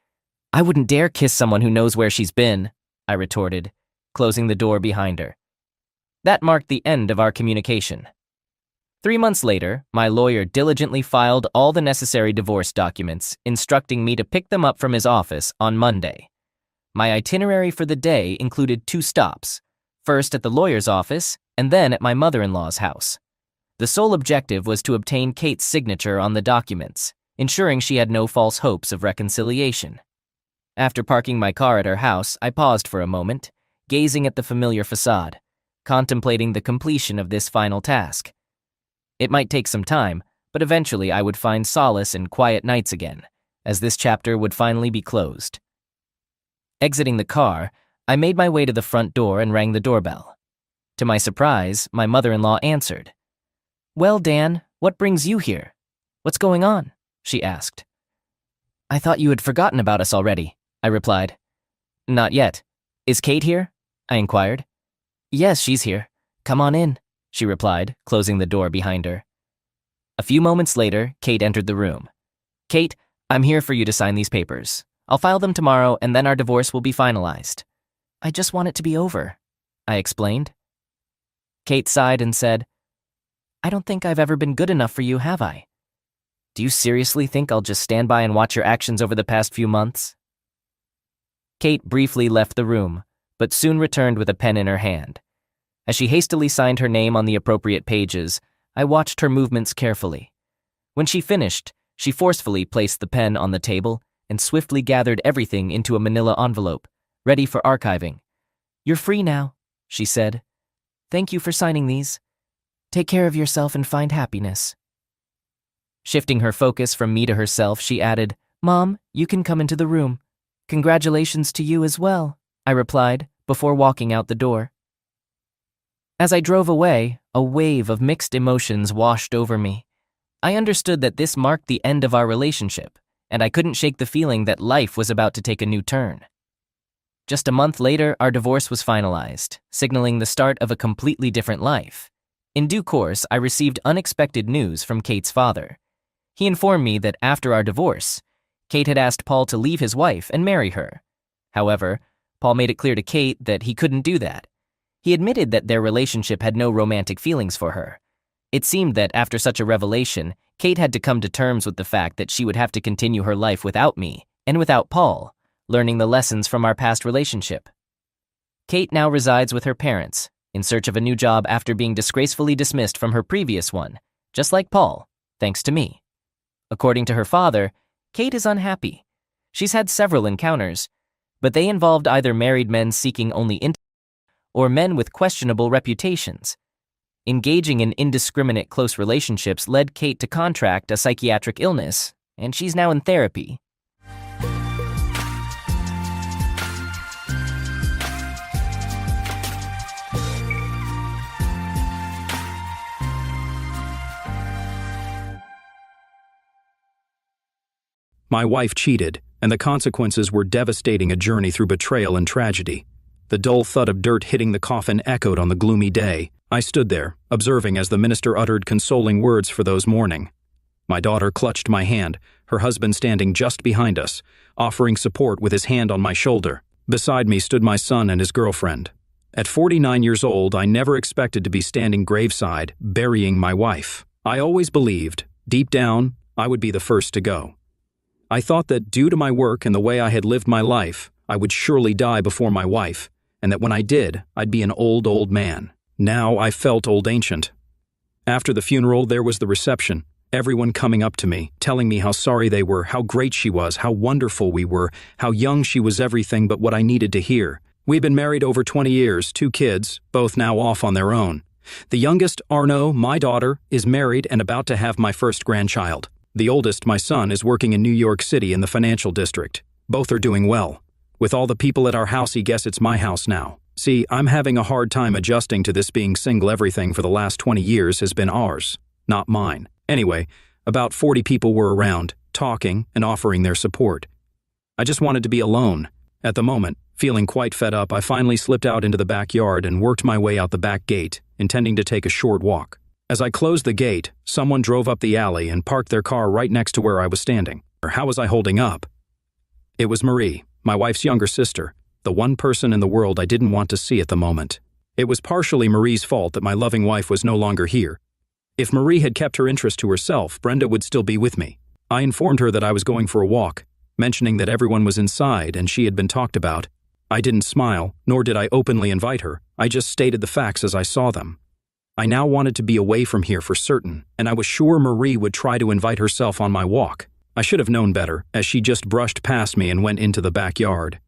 I wouldn't dare kiss someone who knows where she's been, I retorted, closing the door behind her. That marked the end of our communication. 3 months later, my lawyer diligently filed all the necessary divorce documents, instructing me to pick them up from his office on Monday. My itinerary for the day included 2 stops, first at the lawyer's office and then at my mother-in-law's house. The sole objective was to obtain Kate's signature on the documents, ensuring she had no false hopes of reconciliation. After parking my car at her house, I paused for a moment, gazing at the familiar facade, contemplating the completion of this final task. It might take some time, but eventually I would find solace in quiet nights again, as this chapter would finally be closed. Exiting the car, I made my way to the front door and rang the doorbell. To my surprise, my mother-in-law answered. Well, Dan, what brings you here? What's going on? She asked. I thought you had forgotten about us already, I replied. Not yet. Is Kate here? I inquired. Yes, she's here. Come on in, she replied, closing the door behind her. A few moments later, Kate entered the room. Kate, I'm here for you to sign these papers. I'll file them tomorrow and then our divorce will be finalized. I just want it to be over, I explained. Kate sighed and said, I don't think I've ever been good enough for you, have I? Do you seriously think I'll just stand by and watch your actions over the past few months? Kate briefly left the room, but soon returned with a pen in her hand. As she hastily signed her name on the appropriate pages, I watched her movements carefully. When she finished, she forcefully placed the pen on the table and swiftly gathered everything into a manila envelope, ready for archiving. You're free now, she said. Thank you for signing these. Take care of yourself and find happiness. Shifting her focus from me to herself, she added, Mom, you can come into the room. Congratulations to you as well, I replied, before walking out the door. As I drove away, a wave of mixed emotions washed over me. I understood that this marked the end of our relationship, and I couldn't shake the feeling that life was about to take a new turn. Just a month later, our divorce was finalized, signaling the start of a completely different life. In due course, I received unexpected news from Kate's father. He informed me that after our divorce, Kate had asked Paul to leave his wife and marry her. However, Paul made it clear to Kate that he couldn't do that. He admitted that their relationship had no romantic feelings for her. It seemed that after such a revelation, Kate had to come to terms with the fact that she would have to continue her life without me and without Paul, learning the lessons from our past relationship. Kate now resides with her parents, in search of a new job after being disgracefully dismissed from her previous one, just like Paul, thanks to me. According to her father, Kate is unhappy. She's had several encounters, but they involved either married men seeking only intimacy or men with questionable reputations. Engaging in indiscriminate close relationships led Kate to contract a psychiatric illness, and she's now in therapy. My wife cheated, and the consequences were devastating, a journey through betrayal and tragedy. The dull thud of dirt hitting the coffin echoed on the gloomy day. I stood there, observing as the minister uttered consoling words for those mourning. My daughter clutched my hand, her husband standing just behind us, offering support with his hand on my shoulder. Beside me stood my son and his girlfriend. At 49 years old, I never expected to be standing graveside, burying my wife. I always believed, deep down, I would be the first to go. I thought that due to my work and the way I had lived my life, I would surely die before my wife, and that when I did, I'd be an old man. Now I felt old ancient. After the funeral, there was the reception, everyone coming up to me, telling me how sorry they were, how great she was, how wonderful we were, how young she was, everything but what I needed to hear. We've been married over 20 years, 2 kids, both now off on their own. The youngest, Arno, my daughter, is married and about to have my first grandchild. The oldest, my son, is working in New York City in the financial district. Both are doing well. With all the people at our house, he guess it's my house now. See, I'm having a hard time adjusting to this being single. Everything for the last 20 years has been ours, not mine. Anyway, about 40 people were around, talking and offering their support. I just wanted to be alone. At the moment, feeling quite fed up, I finally slipped out into the backyard and worked my way out the back gate, intending to take a short walk. As I closed the gate, someone drove up the alley and parked their car right next to where I was standing. How was I holding up? It was Marie, my wife's younger sister, the one person in the world I didn't want to see at the moment. It was partially Marie's fault that my loving wife was no longer here. If Marie had kept her interest to herself, Brenda would still be with me. I informed her that I was going for a walk, mentioning that everyone was inside and she had been talked about. I didn't smile, nor did I openly invite her. I just stated the facts as I saw them. I now wanted to be away from here for certain, and I was sure Marie would try to invite herself on my walk. I should have known better, as she just brushed past me and went into the backyard.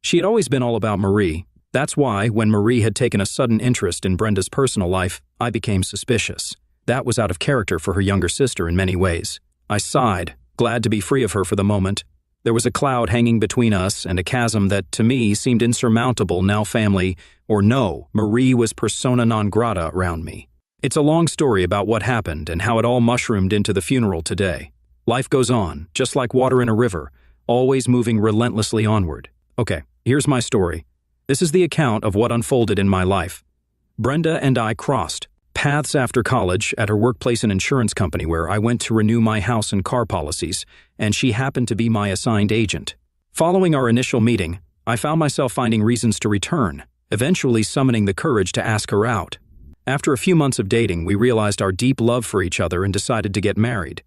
She had always been all about Marie. That's why, when Marie had taken a sudden interest in Brenda's personal life, I became suspicious. That was out of character for her younger sister in many ways. I sighed, glad to be free of her for the moment. There was a cloud hanging between us and a chasm that, to me, seemed insurmountable. Now family, or no, Marie was persona non grata around me. It's a long story about what happened and how it all mushroomed into the funeral today. Life goes on, just like water in a river, always moving relentlessly onward. Okay, here's my story. This is the account of what unfolded in my life. Brenda and I crossed paths after college at her workplace and insurance company where I went to renew my house and car policies, and she happened to be my assigned agent. Following our initial meeting, I found myself finding reasons to return, eventually summoning the courage to ask her out. After a few months of dating, we realized our deep love for each other and decided to get married.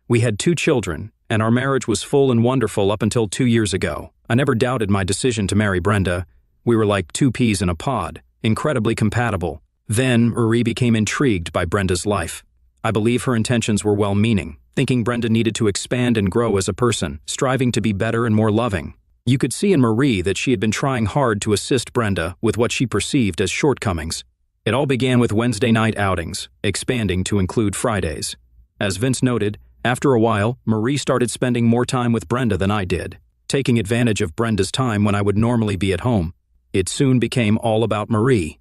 We had 2 children, and our marriage was full and wonderful up until 2 years ago. I never doubted my decision to marry Brenda. We were like 2 peas in a pod, incredibly compatible. Then, Marie became intrigued by Brenda's life. I believe her intentions were well-meaning, thinking Brenda needed to expand and grow as a person, striving to be better and more loving. You could see in Marie that she had been trying hard to assist Brenda with what she perceived as shortcomings. It all began with Wednesday night outings, expanding to include Fridays. As Vince noted, after a while, Marie started spending more time with Brenda than I did, taking advantage of Brenda's time when I would normally be at home. It soon became all about Marie.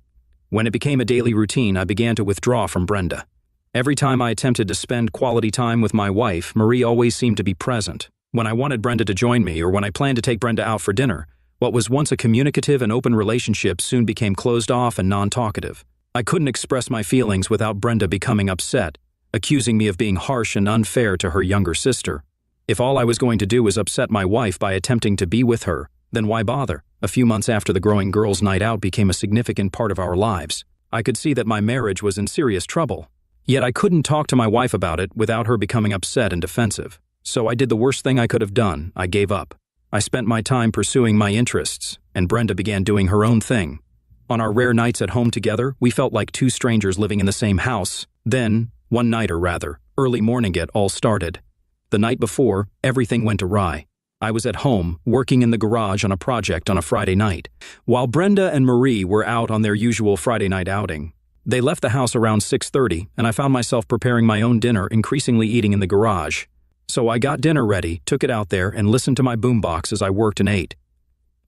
When it became a daily routine, I began to withdraw from Brenda. Every time I attempted to spend quality time with my wife, Marie always seemed to be present. When I wanted Brenda to join me or when I planned to take Brenda out for dinner, what was once a communicative and open relationship soon became closed off and non-talkative. I couldn't express my feelings without Brenda becoming upset, accusing me of being harsh and unfair to her younger sister. If all I was going to do was upset my wife by attempting to be with her, then why bother? A few months after the growing girls' night out became a significant part of our lives, I could see that my marriage was in serious trouble. Yet I couldn't talk to my wife about it without her becoming upset and defensive. So I did the worst thing I could have done. I gave up. I spent my time pursuing my interests, and Brenda began doing her own thing. On our rare nights at home together, we felt like 2 strangers living in the same house. Then, one night or rather, early morning it all started. The night before, everything went awry. I was at home, working in the garage on a project on a Friday night, while Brenda and Marie were out on their usual Friday night outing. They left the house around 6:30, and I found myself preparing my own dinner, increasingly eating in the garage. So I got dinner ready, took it out there, and listened to my boombox as I worked and ate.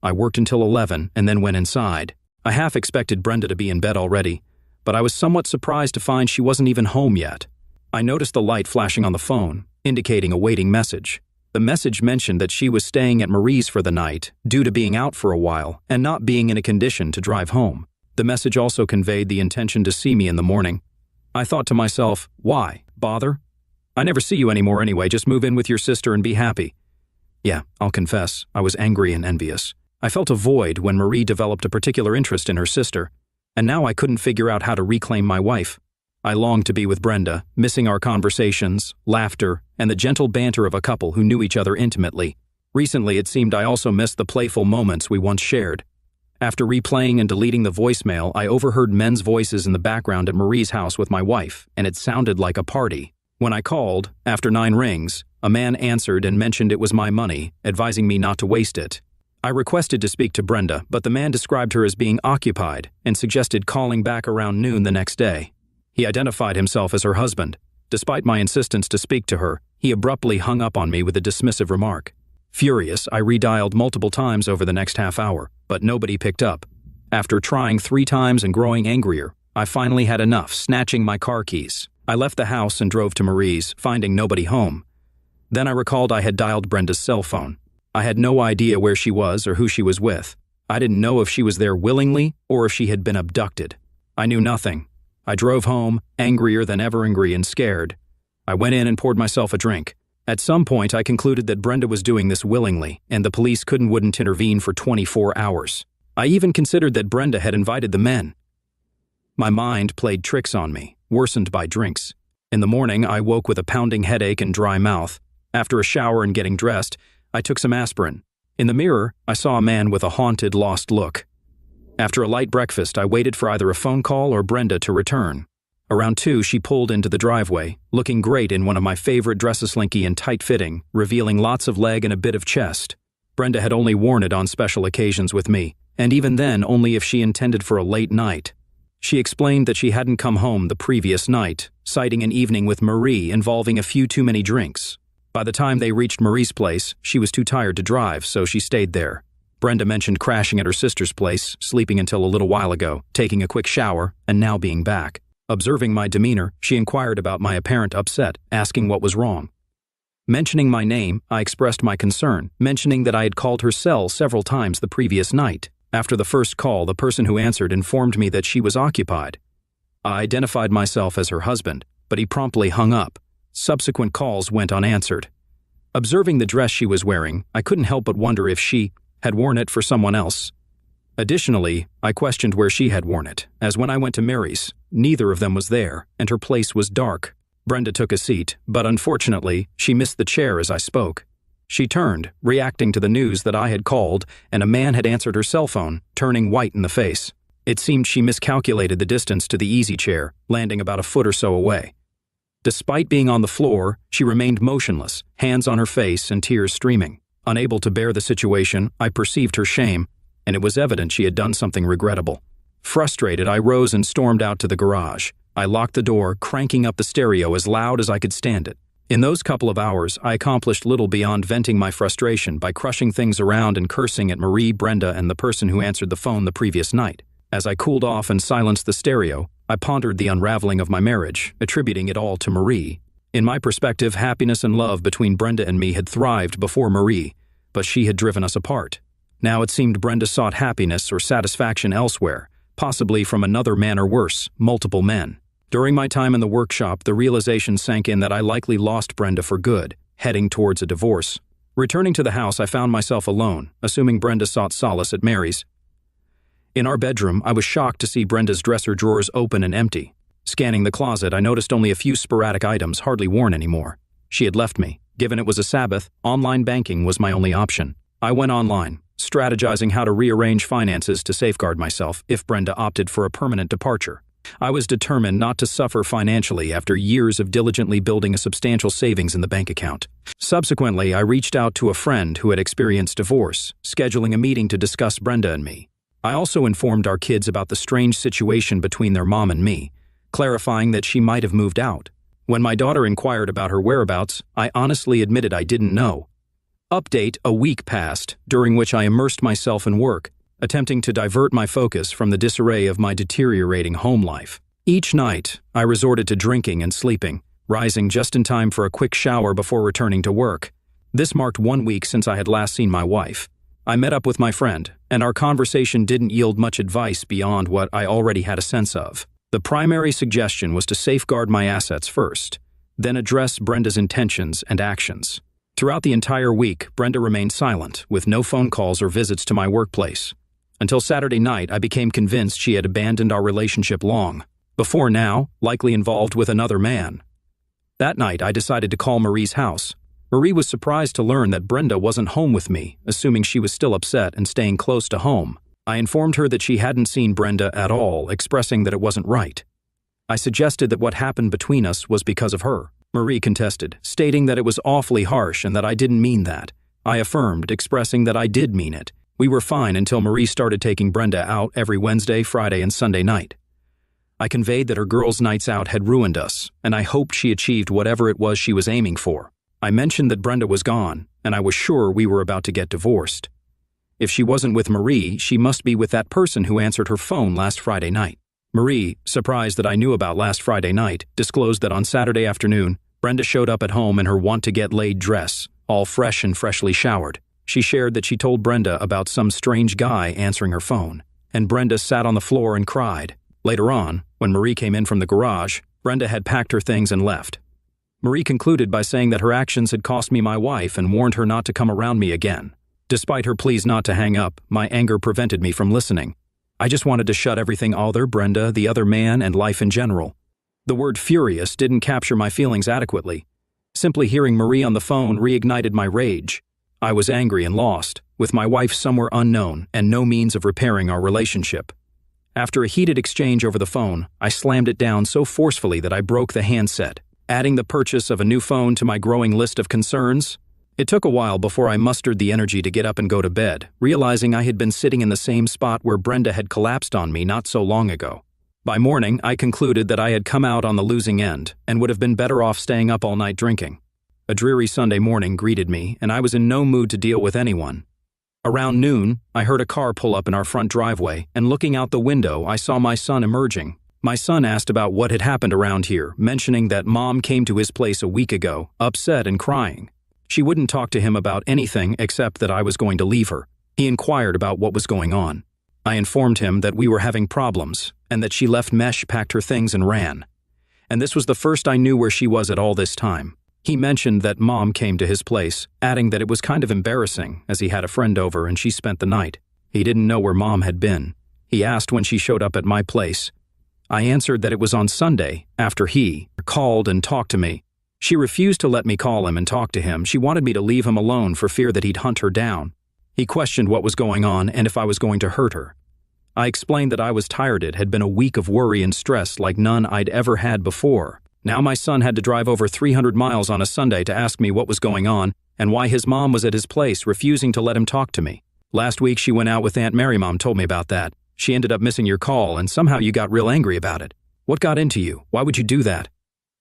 I worked until 11 and then went inside. I half expected Brenda to be in bed already, but I was somewhat surprised to find she wasn't even home yet. I noticed the light flashing on the phone, indicating a waiting message. The message mentioned that she was staying at Marie's for the night, due to being out for a while and not being in a condition to drive home. The message also conveyed the intention to see me in the morning. I thought to myself, why bother? I never see you anymore anyway, just move in with your sister and be happy. Yeah, I'll confess, I was angry and envious. I felt a void when Marie developed a particular interest in her sister, and now I couldn't figure out how to reclaim my wife. I longed to be with Brenda, missing our conversations, laughter, and the gentle banter of a couple who knew each other intimately. Recently, it seemed I also missed the playful moments we once shared. After replaying and deleting the voicemail, I overheard men's voices in the background at Marie's house with my wife, and it sounded like a party. When I called, after 9 rings, a man answered and mentioned it was my money, advising me not to waste it. I requested to speak to Brenda, but the man described her as being occupied and suggested calling back around noon the next day. He identified himself as her husband. Despite my insistence to speak to her, he abruptly hung up on me with a dismissive remark. Furious, I redialed multiple times over the next half hour, but nobody picked up. After trying 3 times and growing angrier, I finally had enough, snatching my car keys. I left the house and drove to Marie's, finding nobody home. Then I recalled I had dialed Brenda's cell phone. I had no idea where she was or who she was with. I didn't know if she was there willingly or if she had been abducted. I knew nothing. I drove home, angrier than ever angry and scared. I went in and poured myself a drink. At some point, I concluded that Brenda was doing this willingly, and the police wouldn't intervene for 24 hours. I even considered that Brenda had invited the men. My mind played tricks on me, worsened by drinks. In the morning, I woke with a pounding headache and dry mouth. After a shower and getting dressed, I took some aspirin. In the mirror, I saw a man with a haunted, lost look. After a light breakfast, I waited for either a phone call or Brenda to return. Around 2, she pulled into the driveway, looking great in one of my favorite dresses, slinky and tight-fitting, revealing lots of leg and a bit of chest. Brenda had only worn it on special occasions with me, and even then only if she intended for a late night. She explained that she hadn't come home the previous night, citing an evening with Marie involving a few too many drinks. By the time they reached Marie's place, she was too tired to drive, so she stayed there. Brenda mentioned crashing at her sister's place, sleeping until a little while ago, taking a quick shower, and now being back. Observing my demeanor, she inquired about my apparent upset, asking what was wrong. Mentioning my name, I expressed my concern, mentioning that I had called her cell several times the previous night. After the first call, the person who answered informed me that she was occupied. I identified myself as her husband, but he promptly hung up. Subsequent calls went unanswered. Observing the dress she was wearing, I couldn't help but wonder if she had worn it for someone else. Additionally, I questioned where she had worn it, as when I went to Mary's, neither of them was there, and her place was dark. Brenda took a seat, but unfortunately, she missed the chair as I spoke. She turned, reacting to the news that I had called, and a man had answered her cell phone, turning white in the face. It seemed she miscalculated the distance to the easy chair, landing about a foot or so away. Despite being on the floor, she remained motionless, hands on her face and tears streaming. Unable to bear the situation, I perceived her shame, and it was evident she had done something regrettable. Frustrated, I rose and stormed out to the garage. I locked the door, cranking up the stereo as loud as I could stand it. In those couple of hours, I accomplished little beyond venting my frustration by crushing things around and cursing at Marie, Brenda, and the person who answered the phone the previous night. As I cooled off and silenced the stereo, I pondered the unraveling of my marriage, attributing it all to Marie. In my perspective, happiness and love between Brenda and me had thrived before Marie, but she had driven us apart. Now it seemed Brenda sought happiness or satisfaction elsewhere, possibly from another man or worse, multiple men. During my time in the workshop, the realization sank in that I likely lost Brenda for good, heading towards a divorce. Returning to the house, I found myself alone, assuming Brenda sought solace at Mary's. In our bedroom, I was shocked to see Brenda's dresser drawers open and empty. Scanning the closet, I noticed only a few sporadic items hardly worn anymore. She had left me. Given it was a Sabbath, online banking was my only option. I went online, strategizing how to rearrange finances to safeguard myself if Brenda opted for a permanent departure. I was determined not to suffer financially after years of diligently building a substantial savings in the bank account. Subsequently, I reached out to a friend who had experienced divorce, scheduling a meeting to discuss Brenda and me. I also informed our kids about the strange situation between their mom and me, clarifying that she might have moved out. When my daughter inquired about her whereabouts, I honestly admitted I didn't know. Update: a week passed, during which I immersed myself in work, attempting to divert my focus from the disarray of my deteriorating home life. Each night, I resorted to drinking and sleeping, rising just in time for a quick shower before returning to work. This marked 1 week since I had last seen my wife. I met up with my friend, and our conversation didn't yield much advice beyond what I already had a sense of. The primary suggestion was to safeguard my assets first, then address Brenda's intentions and actions. Throughout the entire week, Brenda remained silent, with no phone calls or visits to my workplace. Until Saturday night, I became convinced she had abandoned our relationship long before now, likely involved with another man. That night, I decided to call Marie's house. Marie was surprised to learn that Brenda wasn't home with me, assuming she was still upset and staying close to home. I informed her that she hadn't seen Brenda at all, expressing that it wasn't right. I suggested that what happened between us was because of her. Marie contested, stating that it was awfully harsh and that I didn't mean that. I affirmed, expressing that I did mean it. We were fine until Marie started taking Brenda out every Wednesday, Friday, and Sunday night. I conveyed that her girls' nights out had ruined us, and I hoped she achieved whatever it was she was aiming for. I mentioned that Brenda was gone, and I was sure we were about to get divorced. If she wasn't with Marie, she must be with that person who answered her phone last Friday night. Marie, surprised that I knew about last Friday night, disclosed that on Saturday afternoon, Brenda showed up at home in her want-to-get-laid dress, all fresh and freshly showered. She shared that she told Brenda about some strange guy answering her phone, and Brenda sat on the floor and cried. Later on, when Marie came in from the garage, Brenda had packed her things and left. Marie concluded by saying that her actions had cost me my wife and warned her not to come around me again. Despite her pleas not to hang up, my anger prevented me from listening. I just wanted to shut everything other, Brenda, the other man, and life in general. The word furious didn't capture my feelings adequately. Simply hearing Marie on the phone reignited my rage. I was angry and lost, with my wife somewhere unknown and no means of repairing our relationship. After a heated exchange over the phone, I slammed it down so forcefully that I broke the handset, adding the purchase of a new phone to my growing list of concerns. It took a while before I mustered the energy to get up and go to bed, realizing I had been sitting in the same spot where Brenda had collapsed on me not so long ago. By morning, I concluded that I had come out on the losing end and would have been better off staying up all night drinking. A dreary Sunday morning greeted me, and I was in no mood to deal with anyone. Around noon, I heard a car pull up in our front driveway, and looking out the window, I saw my son emerging. My son asked about what had happened around here, mentioning that Mom came to his place a week ago, upset and crying. She wouldn't talk to him about anything except that I was going to leave her. He inquired about what was going on. I informed him that we were having problems and that she left Mesh, packed her things, and ran. And this was the first I knew where she was at all this time. He mentioned that Mom came to his place, adding that it was kind of embarrassing as he had a friend over and she spent the night. He didn't know where Mom had been. He asked when she showed up at my place. I answered that it was on Sunday, after he called and talked to me. She refused to let me call him and talk to him. She wanted me to leave him alone for fear that he'd hunt her down. He questioned what was going on and if I was going to hurt her. I explained that I was tired. It had been a week of worry and stress like none I'd ever had before. Now my son had to drive over 300 miles on a Sunday to ask me what was going on and why his mom was at his place, refusing to let him talk to me. Last week she went out with Aunt Mary. Mom told me about that. She ended up missing your call and somehow you got real angry about it. What got into you? Why would you do that?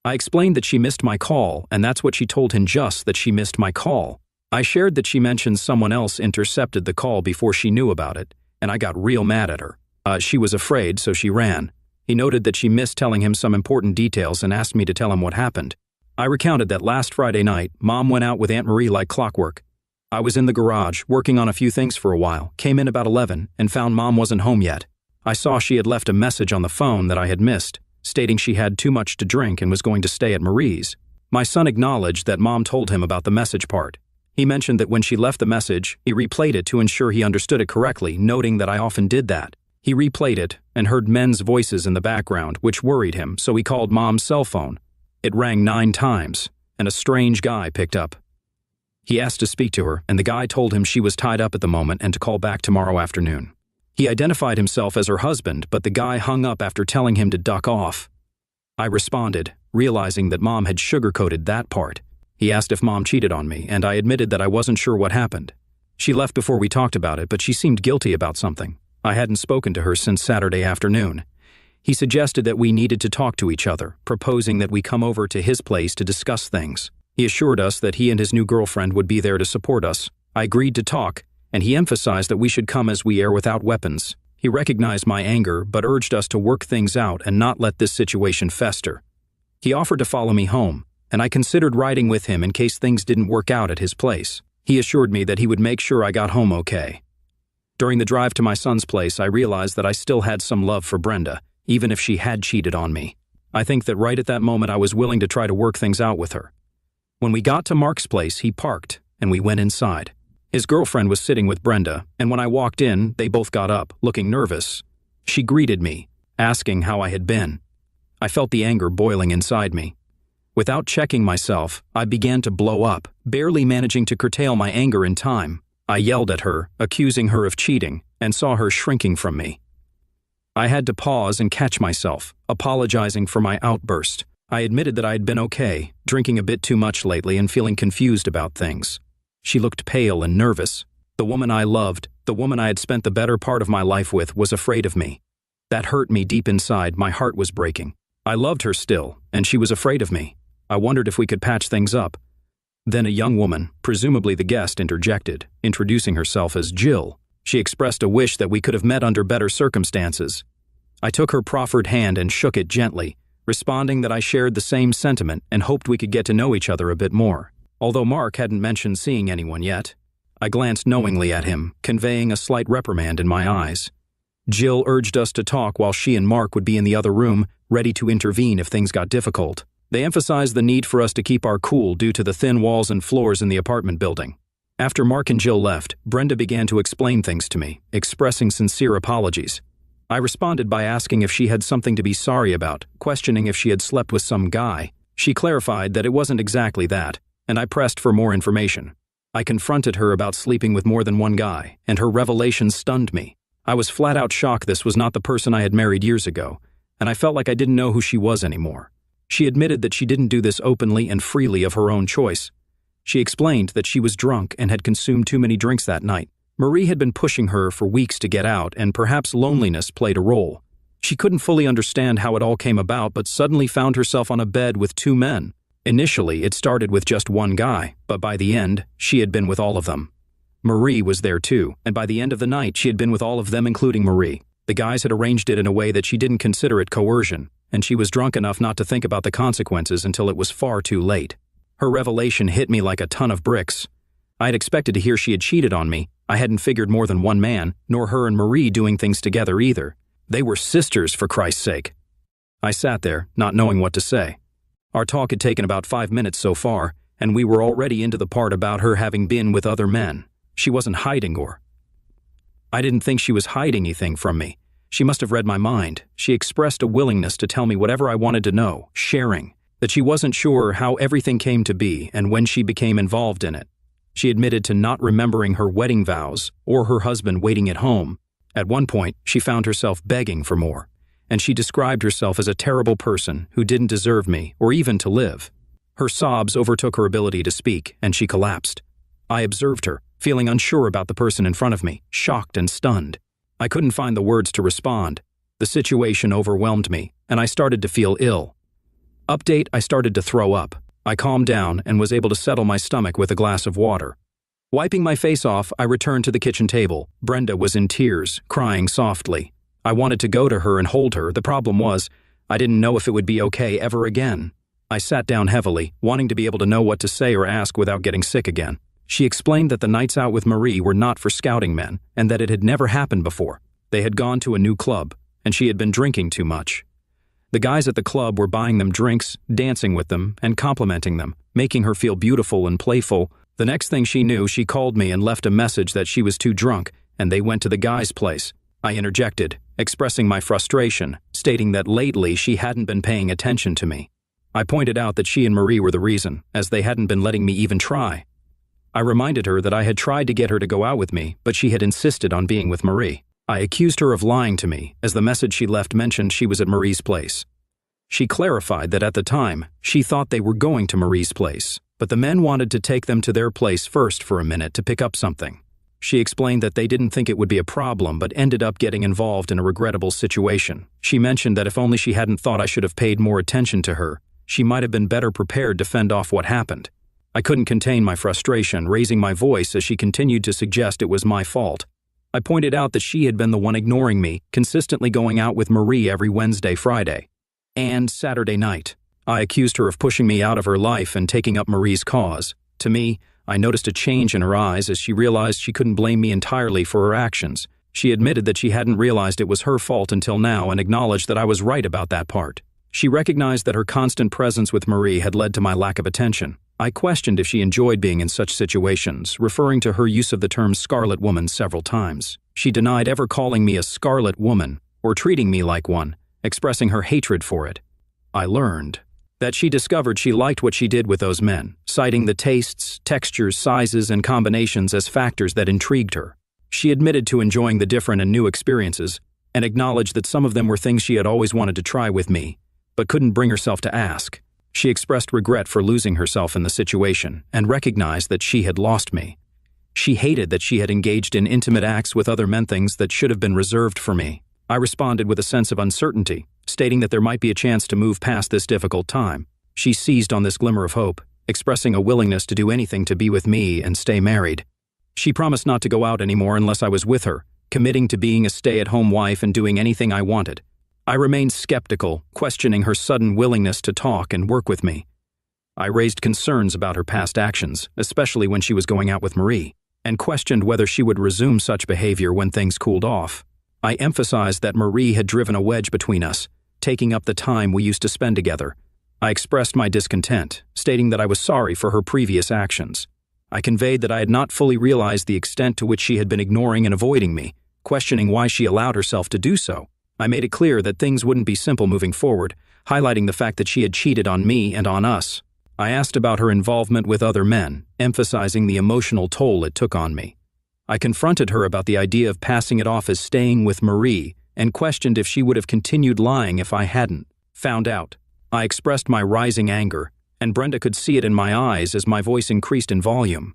I explained that she missed my call, and that's what she told him, just that she missed my call. I shared that she mentioned someone else intercepted the call before she knew about it, and I got real mad at her. She was afraid, so she ran. He noted that she missed telling him some important details and asked me to tell him what happened. I recounted that last Friday night, Mom went out with Aunt Marie like clockwork. I was in the garage, working on a few things for a while, came in about 11, and found Mom wasn't home yet. I saw she had left a message on the phone that I had missed, stating she had too much to drink and was going to stay at Marie's. My son acknowledged that Mom told him about the message part. He mentioned that when she left the message, he replayed it to ensure he understood it correctly, noting that I often did that. He replayed it and heard men's voices in the background, which worried him, so he called Mom's cell phone. It rang 9 times, and a strange guy picked up. He asked to speak to her, and the guy told him she was tied up at the moment and to call back tomorrow afternoon. He identified himself as her husband, but the guy hung up after telling him to duck off. I responded, realizing that Mom had sugarcoated that part. He asked if Mom cheated on me, and I admitted that I wasn't sure what happened. She left before we talked about it, but she seemed guilty about something. I hadn't spoken to her since Saturday afternoon. He suggested that we needed to talk to each other, proposing that we come over to his place to discuss things. He assured us that he and his new girlfriend would be there to support us. I agreed to talk, and he emphasized that we should come as we are without weapons. He recognized my anger, but urged us to work things out and not let this situation fester. He offered to follow me home, and I considered riding with him in case things didn't work out at his place. He assured me that he would make sure I got home okay. During the drive to my son's place, I realized that I still had some love for Brenda, even if she had cheated on me. I think that right at that moment I was willing to try to work things out with her. When we got to Mark's place, he parked, and we went inside. His girlfriend was sitting with Brenda, and when I walked in, they both got up, looking nervous. She greeted me, asking how I had been. I felt the anger boiling inside me. Without checking myself, I began to blow up, barely managing to curtail my anger in time. I yelled at her, accusing her of cheating, and saw her shrinking from me. I had to pause and catch myself, apologizing for my outburst. I admitted that I had been okay, drinking a bit too much lately and feeling confused about things. She looked pale and nervous. The woman I loved, the woman I had spent the better part of my life with, was afraid of me. That hurt me deep inside. My heart was breaking. I loved her still, and she was afraid of me. I wondered if we could patch things up. Then a young woman, presumably the guest, interjected, introducing herself as Jill. She expressed a wish that we could have met under better circumstances. I took her proffered hand and shook it gently, responding that I shared the same sentiment and hoped we could get to know each other a bit more. Although Mark hadn't mentioned seeing anyone yet, I glanced knowingly at him, conveying a slight reprimand in my eyes. Jill urged us to talk while she and Mark would be in the other room, ready to intervene if things got difficult. They emphasized the need for us to keep our cool due to the thin walls and floors in the apartment building. After Mark and Jill left, Brenda began to explain things to me, expressing sincere apologies. I responded by asking if she had something to be sorry about, questioning if she had slept with some guy. She clarified that it wasn't exactly that, and I pressed for more information. I confronted her about sleeping with more than one guy, and her revelation stunned me. I was flat out shocked this was not the person I had married years ago, and I felt like I didn't know who she was anymore. She admitted that she didn't do this openly and freely of her own choice. She explained that she was drunk and had consumed too many drinks that night. Marie had been pushing her for weeks to get out, and perhaps loneliness played a role. She couldn't fully understand how it all came about, but suddenly found herself on a bed with 2 men. Initially, it started with just one guy, but by the end, she had been with all of them. Marie was there too, and by the end of the night, she had been with all of them, including Marie. The guys had arranged it in a way that she didn't consider it coercion, and she was drunk enough not to think about the consequences until it was far too late. Her revelation hit me like a ton of bricks. I had expected to hear she had cheated on me, I hadn't figured more than one man, nor her and Marie doing things together either. They were sisters, for Christ's sake. I sat there, not knowing what to say. Our talk had taken about 5 minutes so far, and we were already into the part about her having been with other men. She wasn't hiding or... I didn't think she was hiding anything from me. She must have read my mind. She expressed a willingness to tell me whatever I wanted to know, sharing, that she wasn't sure how everything came to be and when she became involved in it. She admitted to not remembering her wedding vows or her husband waiting at home. At one point, she found herself begging for more, and she described herself as a terrible person who didn't deserve me or even to live. Her sobs overtook her ability to speak, and she collapsed. I observed her, feeling unsure about the person in front of me, shocked and stunned. I couldn't find the words to respond. The situation overwhelmed me, and I started to feel ill. Update, I started to throw up. I calmed down and was able to settle my stomach with a glass of water. Wiping my face off, I returned to the kitchen table. Brenda was in tears, crying softly. I wanted to go to her and hold her. The problem was, I didn't know if it would be okay ever again. I sat down heavily, wanting to be able to know what to say or ask without getting sick again. She explained that the nights out with Marie were not for scouting men, and that it had never happened before. They had gone to a new club, and she had been drinking too much. The guys at the club were buying them drinks, dancing with them, and complimenting them, making her feel beautiful and playful. The next thing she knew, she called me and left a message that she was too drunk, and they went to the guy's place. I interjected, expressing my frustration, stating that lately she hadn't been paying attention to me. I pointed out that she and Marie were the reason, as they hadn't been letting me even try. I reminded her that I had tried to get her to go out with me, but she had insisted on being with Marie. I accused her of lying to me, as the message she left mentioned she was at Marie's place. She clarified that at the time, she thought they were going to Marie's place, but the men wanted to take them to their place first for a minute to pick up something. She explained that they didn't think it would be a problem, but ended up getting involved in a regrettable situation. She mentioned that if only she hadn't thought I should have paid more attention to her, she might have been better prepared to fend off what happened. I couldn't contain my frustration, raising my voice as she continued to suggest it was my fault. I pointed out that she had been the one ignoring me, consistently going out with Marie every Wednesday, Friday, and Saturday night. I accused her of pushing me out of her life and taking up Marie's cause. To me, I noticed a change in her eyes as she realized she couldn't blame me entirely for her actions. She admitted that she hadn't realized it was her fault until now and acknowledged that I was right about that part. She recognized that her constant presence with Marie had led to my lack of attention. I questioned if she enjoyed being in such situations, referring to her use of the term scarlet woman several times. She denied ever calling me a scarlet woman or treating me like one, expressing her hatred for it. I learned that she discovered she liked what she did with those men, citing the tastes, textures, sizes, and combinations as factors that intrigued her. She admitted to enjoying the different and new experiences, and acknowledged that some of them were things she had always wanted to try with me, but couldn't bring herself to ask. She expressed regret for losing herself in the situation, and recognized that she had lost me. She hated that she had engaged in intimate acts with other men, things that should have been reserved for me. I responded with a sense of uncertainty, stating that there might be a chance to move past this difficult time. She seized on this glimmer of hope, expressing a willingness to do anything to be with me and stay married. She promised not to go out anymore unless I was with her, committing to being a stay-at-home wife and doing anything I wanted. I remained skeptical, questioning her sudden willingness to talk and work with me. I raised concerns about her past actions, especially when she was going out with Marie, and questioned whether she would resume such behavior when things cooled off. I emphasized that Marie had driven a wedge between us, taking up the time we used to spend together. I expressed my discontent, stating that I was sorry for her previous actions. I conveyed that I had not fully realized the extent to which she had been ignoring and avoiding me, questioning why she allowed herself to do so. I made it clear that things wouldn't be simple moving forward, highlighting the fact that she had cheated on me and on us. I asked about her involvement with other men, emphasizing the emotional toll it took on me. I confronted her about the idea of passing it off as staying with Marie and questioned if she would have continued lying if I hadn't found out. I expressed my rising anger, and Brenda could see it in my eyes as my voice increased in volume.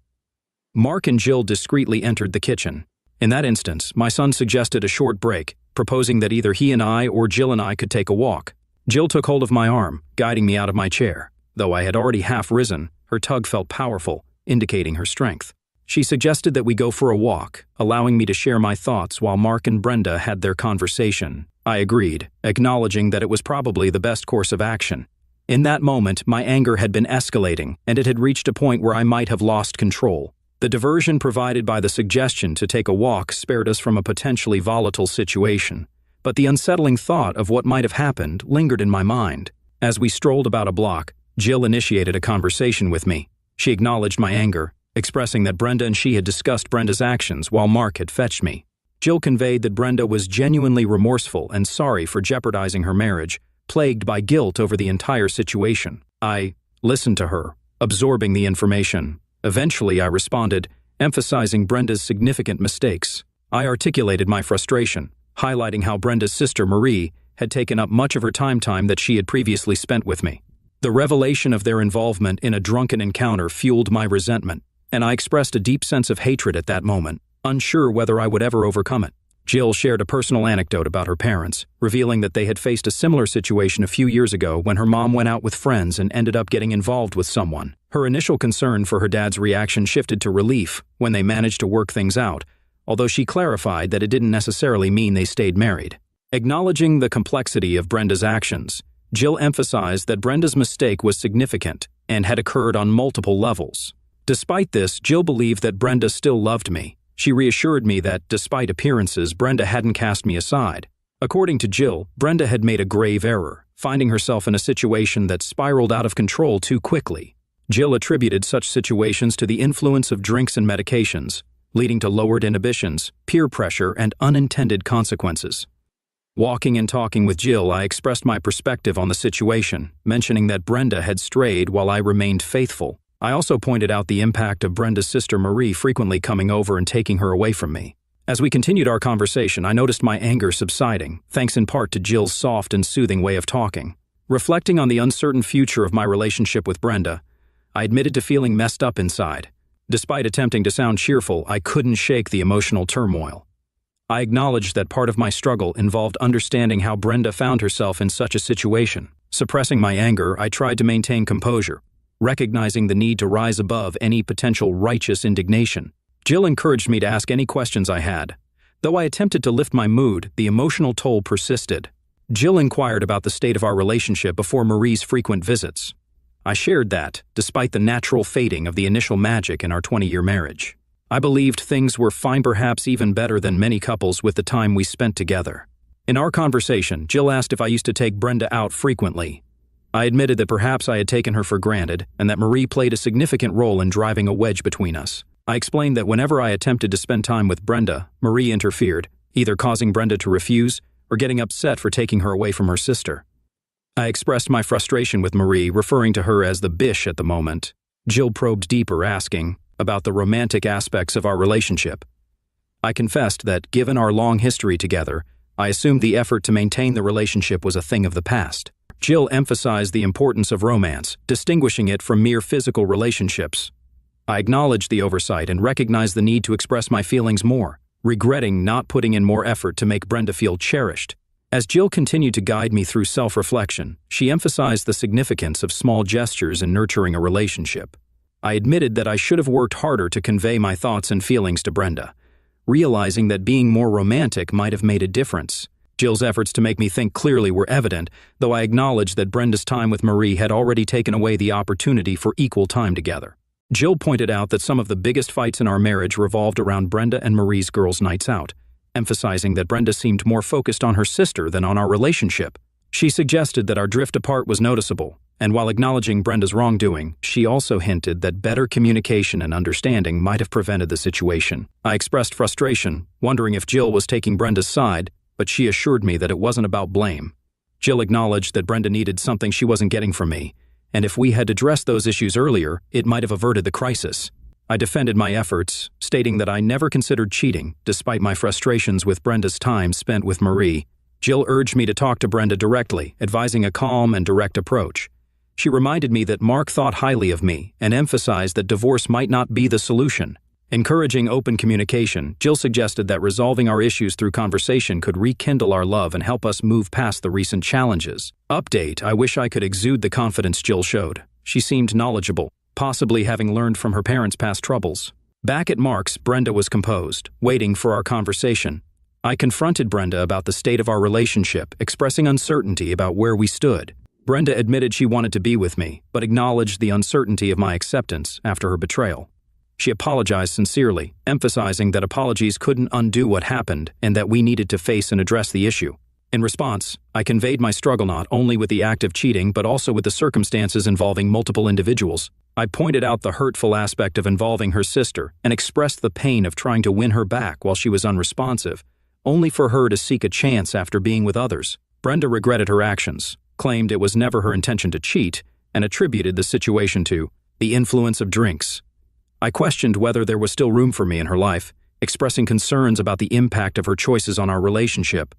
Mark and Jill discreetly entered the kitchen. In that instance, my son suggested a short break, proposing that either he and I or Jill and I could take a walk. Jill took hold of my arm, guiding me out of my chair. Though I had already half risen, her tug felt powerful, indicating her strength. She suggested that we go for a walk, allowing me to share my thoughts while Mark and Brenda had their conversation. I agreed, acknowledging that it was probably the best course of action. In that moment, my anger had been escalating, and it had reached a point where I might have lost control. The diversion provided by the suggestion to take a walk spared us from a potentially volatile situation, but the unsettling thought of what might have happened lingered in my mind. As we strolled about a block, Jill initiated a conversation with me. She acknowledged my anger, expressing that Brenda and she had discussed Brenda's actions while Mark had fetched me. Jill conveyed that Brenda was genuinely remorseful and sorry for jeopardizing her marriage, plagued by guilt over the entire situation. I listened to her, absorbing the information. Eventually, I responded, emphasizing Brenda's significant mistakes. I articulated my frustration, highlighting how Brenda's sister Marie had taken up much of her time that she had previously spent with me. The revelation of their involvement in a drunken encounter fueled my resentment, and I expressed a deep sense of hatred at that moment, unsure whether I would ever overcome it. Jill shared a personal anecdote about her parents, revealing that they had faced a similar situation a few years ago when her mom went out with friends and ended up getting involved with someone. Her initial concern for her dad's reaction shifted to relief when they managed to work things out, although she clarified that it didn't necessarily mean they stayed married. Acknowledging the complexity of Brenda's actions, Jill emphasized that Brenda's mistake was significant and had occurred on multiple levels. Despite this, Jill believed that Brenda still loved me. She reassured me that, despite appearances, Brenda hadn't cast me aside. According to Jill, Brenda had made a grave error, finding herself in a situation that spiraled out of control too quickly. Jill attributed such situations to the influence of drinks and medications, leading to lowered inhibitions, peer pressure, and unintended consequences. Walking and talking with Jill, I expressed my perspective on the situation, mentioning that Brenda had strayed while I remained faithful. I also pointed out the impact of Brenda's sister Marie frequently coming over and taking her away from me. As we continued our conversation, I noticed my anger subsiding, thanks in part to Jill's soft and soothing way of talking. Reflecting on the uncertain future of my relationship with Brenda, I admitted to feeling messed up inside. Despite attempting to sound cheerful, I couldn't shake the emotional turmoil. I acknowledged that part of my struggle involved understanding how Brenda found herself in such a situation. Suppressing my anger, I tried to maintain composure, recognizing the need to rise above any potential righteous indignation. Jill encouraged me to ask any questions I had. Though I attempted to lift my mood, the emotional toll persisted. Jill inquired about the state of our relationship before Marie's frequent visits. I shared that, despite the natural fading of the initial magic in our 20-year marriage, I believed things were fine, perhaps even better than many couples with the time we spent together. In our conversation, Jill asked if I used to take Brenda out frequently. I admitted that perhaps I had taken her for granted and that Marie played a significant role in driving a wedge between us. I explained that whenever I attempted to spend time with Brenda, Marie interfered, either causing Brenda to refuse or getting upset for taking her away from her sister. I expressed my frustration with Marie, referring to her as the bish at the moment. Jill probed deeper, asking about the romantic aspects of our relationship. I confessed that, given our long history together, I assumed the effort to maintain the relationship was a thing of the past. Jill emphasized the importance of romance, distinguishing it from mere physical relationships. I acknowledged the oversight and recognized the need to express my feelings more, regretting not putting in more effort to make Brenda feel cherished. As Jill continued to guide me through self-reflection, she emphasized the significance of small gestures in nurturing a relationship. I admitted that I should have worked harder to convey my thoughts and feelings to Brenda, realizing that being more romantic might have made a difference. Jill's efforts to make me think clearly were evident, though I acknowledged that Brenda's time with Marie had already taken away the opportunity for equal time together. Jill pointed out that some of the biggest fights in our marriage revolved around Brenda and Marie's girls' nights out, emphasizing that Brenda seemed more focused on her sister than on our relationship. She suggested that our drift apart was noticeable, and while acknowledging Brenda's wrongdoing, she also hinted that better communication and understanding might have prevented the situation. I expressed frustration, wondering if Jill was taking Brenda's side, but she assured me that it wasn't about blame. Jill acknowledged that Brenda needed something she wasn't getting from me, and if we had addressed those issues earlier, it might have averted the crisis. I defended my efforts, stating that I never considered cheating, despite my frustrations with Brenda's time spent with Marie. Jill urged me to talk to Brenda directly, advising a calm and direct approach. She reminded me that Mark thought highly of me and emphasized that divorce might not be the solution. Encouraging open communication, Jill suggested that resolving our issues through conversation could rekindle our love and help us move past the recent challenges. Update: I wish I could exude the confidence Jill showed. She seemed knowledgeable, possibly having learned from her parents' past troubles. Back at Mark's, Brenda was composed, waiting for our conversation. I confronted Brenda about the state of our relationship, expressing uncertainty about where we stood. Brenda admitted she wanted to be with me, but acknowledged the uncertainty of my acceptance after her betrayal. She apologized sincerely, emphasizing that apologies couldn't undo what happened and that we needed to face and address the issue. In response, I conveyed my struggle not only with the act of cheating but also with the circumstances involving multiple individuals. I pointed out the hurtful aspect of involving her sister and expressed the pain of trying to win her back while she was unresponsive, only for her to seek a chance after being with others. Brenda regretted her actions, claimed it was never her intention to cheat, and attributed the situation to the influence of drinks. I questioned whether there was still room for me in her life, expressing concerns about the impact of her choices on our relationship.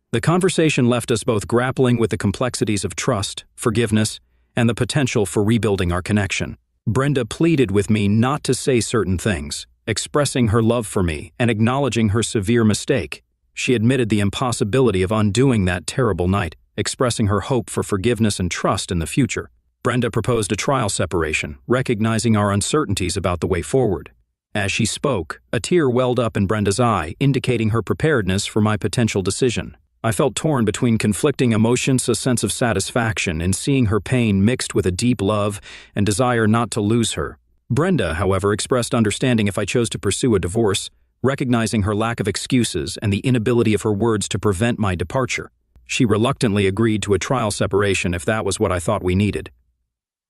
The conversation left us both grappling with the complexities of trust, forgiveness, and the potential for rebuilding our connection. Brenda pleaded with me not to say certain things, expressing her love for me and acknowledging her severe mistake. She admitted the impossibility of undoing that terrible night, expressing her hope for forgiveness and trust in the future. Brenda proposed a trial separation, recognizing our uncertainties about the way forward. As she spoke, a tear welled up in Brenda's eye, indicating her preparedness for my potential decision. I felt torn between conflicting emotions, a sense of satisfaction in seeing her pain mixed with a deep love and desire not to lose her. Brenda, however, expressed understanding if I chose to pursue a divorce, recognizing her lack of excuses and the inability of her words to prevent my departure. She reluctantly agreed to a trial separation if that was what I thought we needed.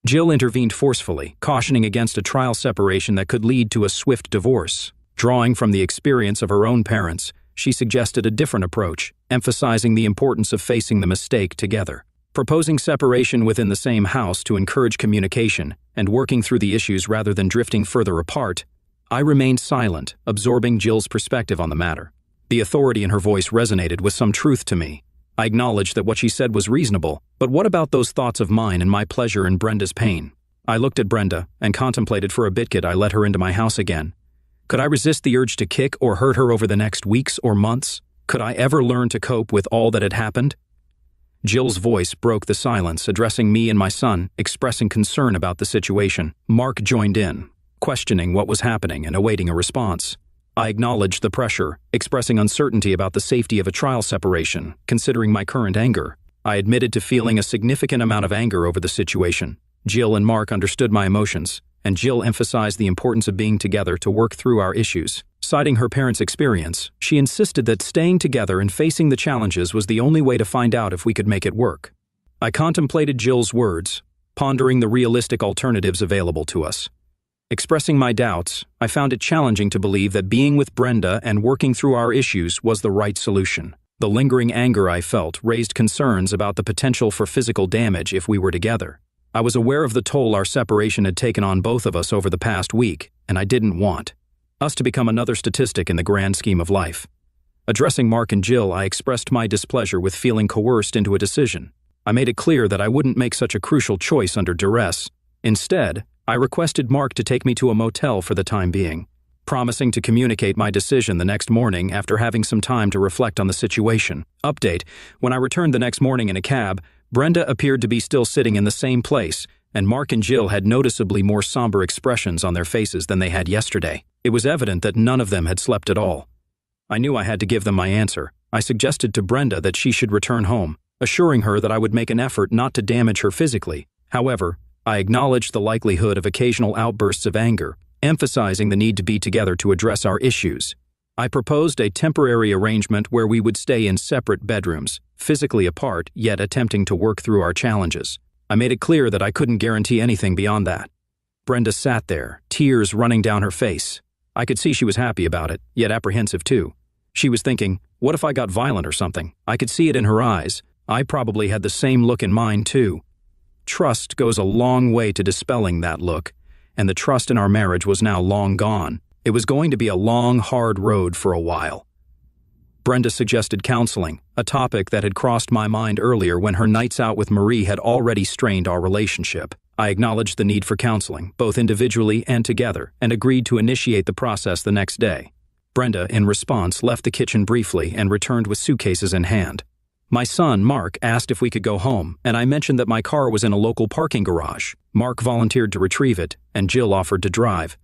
Jill intervened forcefully, cautioning against a trial separation that could lead to a swift divorce. Drawing from the experience of her own parents, she suggested a different approach, emphasizing the importance of facing the mistake together. Proposing separation within the same house to encourage communication and working through the issues rather than drifting further apart, I remained silent, absorbing Jill's perspective on the matter. The authority in her voice resonated with some truth to me. I acknowledged that what she said was reasonable, but what about those thoughts of mine and my pleasure in Brenda's pain? I looked at Brenda and contemplated for a bit could I let her into my house again. Could I resist the urge to kick or hurt her over the next weeks or months? Could I ever learn to cope with all that had happened? Jill's voice broke the silence, addressing me and my son, expressing concern about the situation. Mark joined in, questioning what was happening and awaiting a response. I acknowledged the pressure, expressing uncertainty about the safety of a trial separation, considering my current anger. I admitted to feeling a significant amount of anger over the situation. Jill and Mark understood my emotions, and Jill emphasized the importance of being together to work through our issues. Citing her parents' experience, she insisted that staying together and facing the challenges was the only way to find out if we could make it work. I contemplated Jill's words, pondering the realistic alternatives available to us. Expressing my doubts, I found it challenging to believe that being with Brenda and working through our issues was the right solution. The lingering anger I felt raised concerns about the potential for physical damage if we were together. I was aware of the toll our separation had taken on both of us over the past week, and I didn't want us to become another statistic in the grand scheme of life. Addressing Mark and Jill, I expressed my displeasure with feeling coerced into a decision. I made it clear that I wouldn't make such a crucial choice under duress. Instead, I requested Mark to take me to a motel for the time being, promising to communicate my decision the next morning after having some time to reflect on the situation. Update: when I returned the next morning in a cab, Brenda appeared to be still sitting in the same place, and Mark and Jill had noticeably more somber expressions on their faces than they had yesterday. It was evident that none of them had slept at all. I knew I had to give them my answer. I suggested to Brenda that she should return home, assuring her that I would make an effort not to damage her physically. However, I acknowledged the likelihood of occasional outbursts of anger, emphasizing the need to be together to address our issues. I proposed a temporary arrangement where we would stay in separate bedrooms, physically apart, yet attempting to work through our challenges. I made it clear that I couldn't guarantee anything beyond that. Brenda sat there, tears running down her face. I could see she was happy about it, yet apprehensive too. She was thinking, what if I got violent or something? I could see it in her eyes. I probably had the same look in mine too. Trust goes a long way to dispelling that look, and the trust in our marriage was now long gone. It was going to be a long, hard road for a while. Brenda suggested counseling, a topic that had crossed my mind earlier when her nights out with Marie had already strained our relationship. I acknowledged the need for counseling, both individually and together, and agreed to initiate the process the next day. Brenda, in response, left the kitchen briefly and returned with suitcases in hand. My son, Mark, asked if we could go home, and I mentioned that my car was in a local parking garage. Mark volunteered to retrieve it, and Jill offered to drive.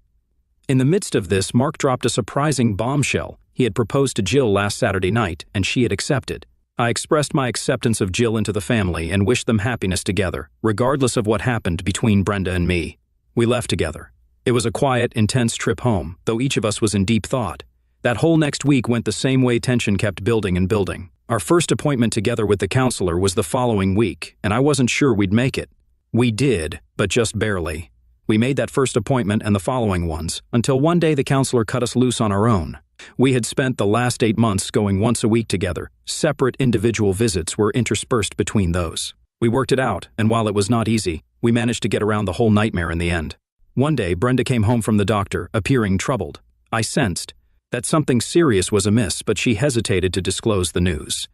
In the midst of this, Mark dropped a surprising bombshell. He had proposed to Jill last Saturday night, and she had accepted. I expressed my acceptance of Jill into the family and wished them happiness together, regardless of what happened between Brenda and me. We left together. It was a quiet, intense trip home, though each of us was in deep thought. That whole next week went the same way, tension kept building and building. Our first appointment together with the counselor was the following week, and I wasn't sure we'd make it. We did, but just barely. We made that first appointment and the following ones, until one day the counselor cut us loose on our own. We had spent the last 8 months going once a week together. Separate individual visits were interspersed between those. We worked it out, and while it was not easy, we managed to get around the whole nightmare in the end. One day, Brenda came home from the doctor, appearing troubled. I sensed that something serious was amiss, but she hesitated to disclose the news.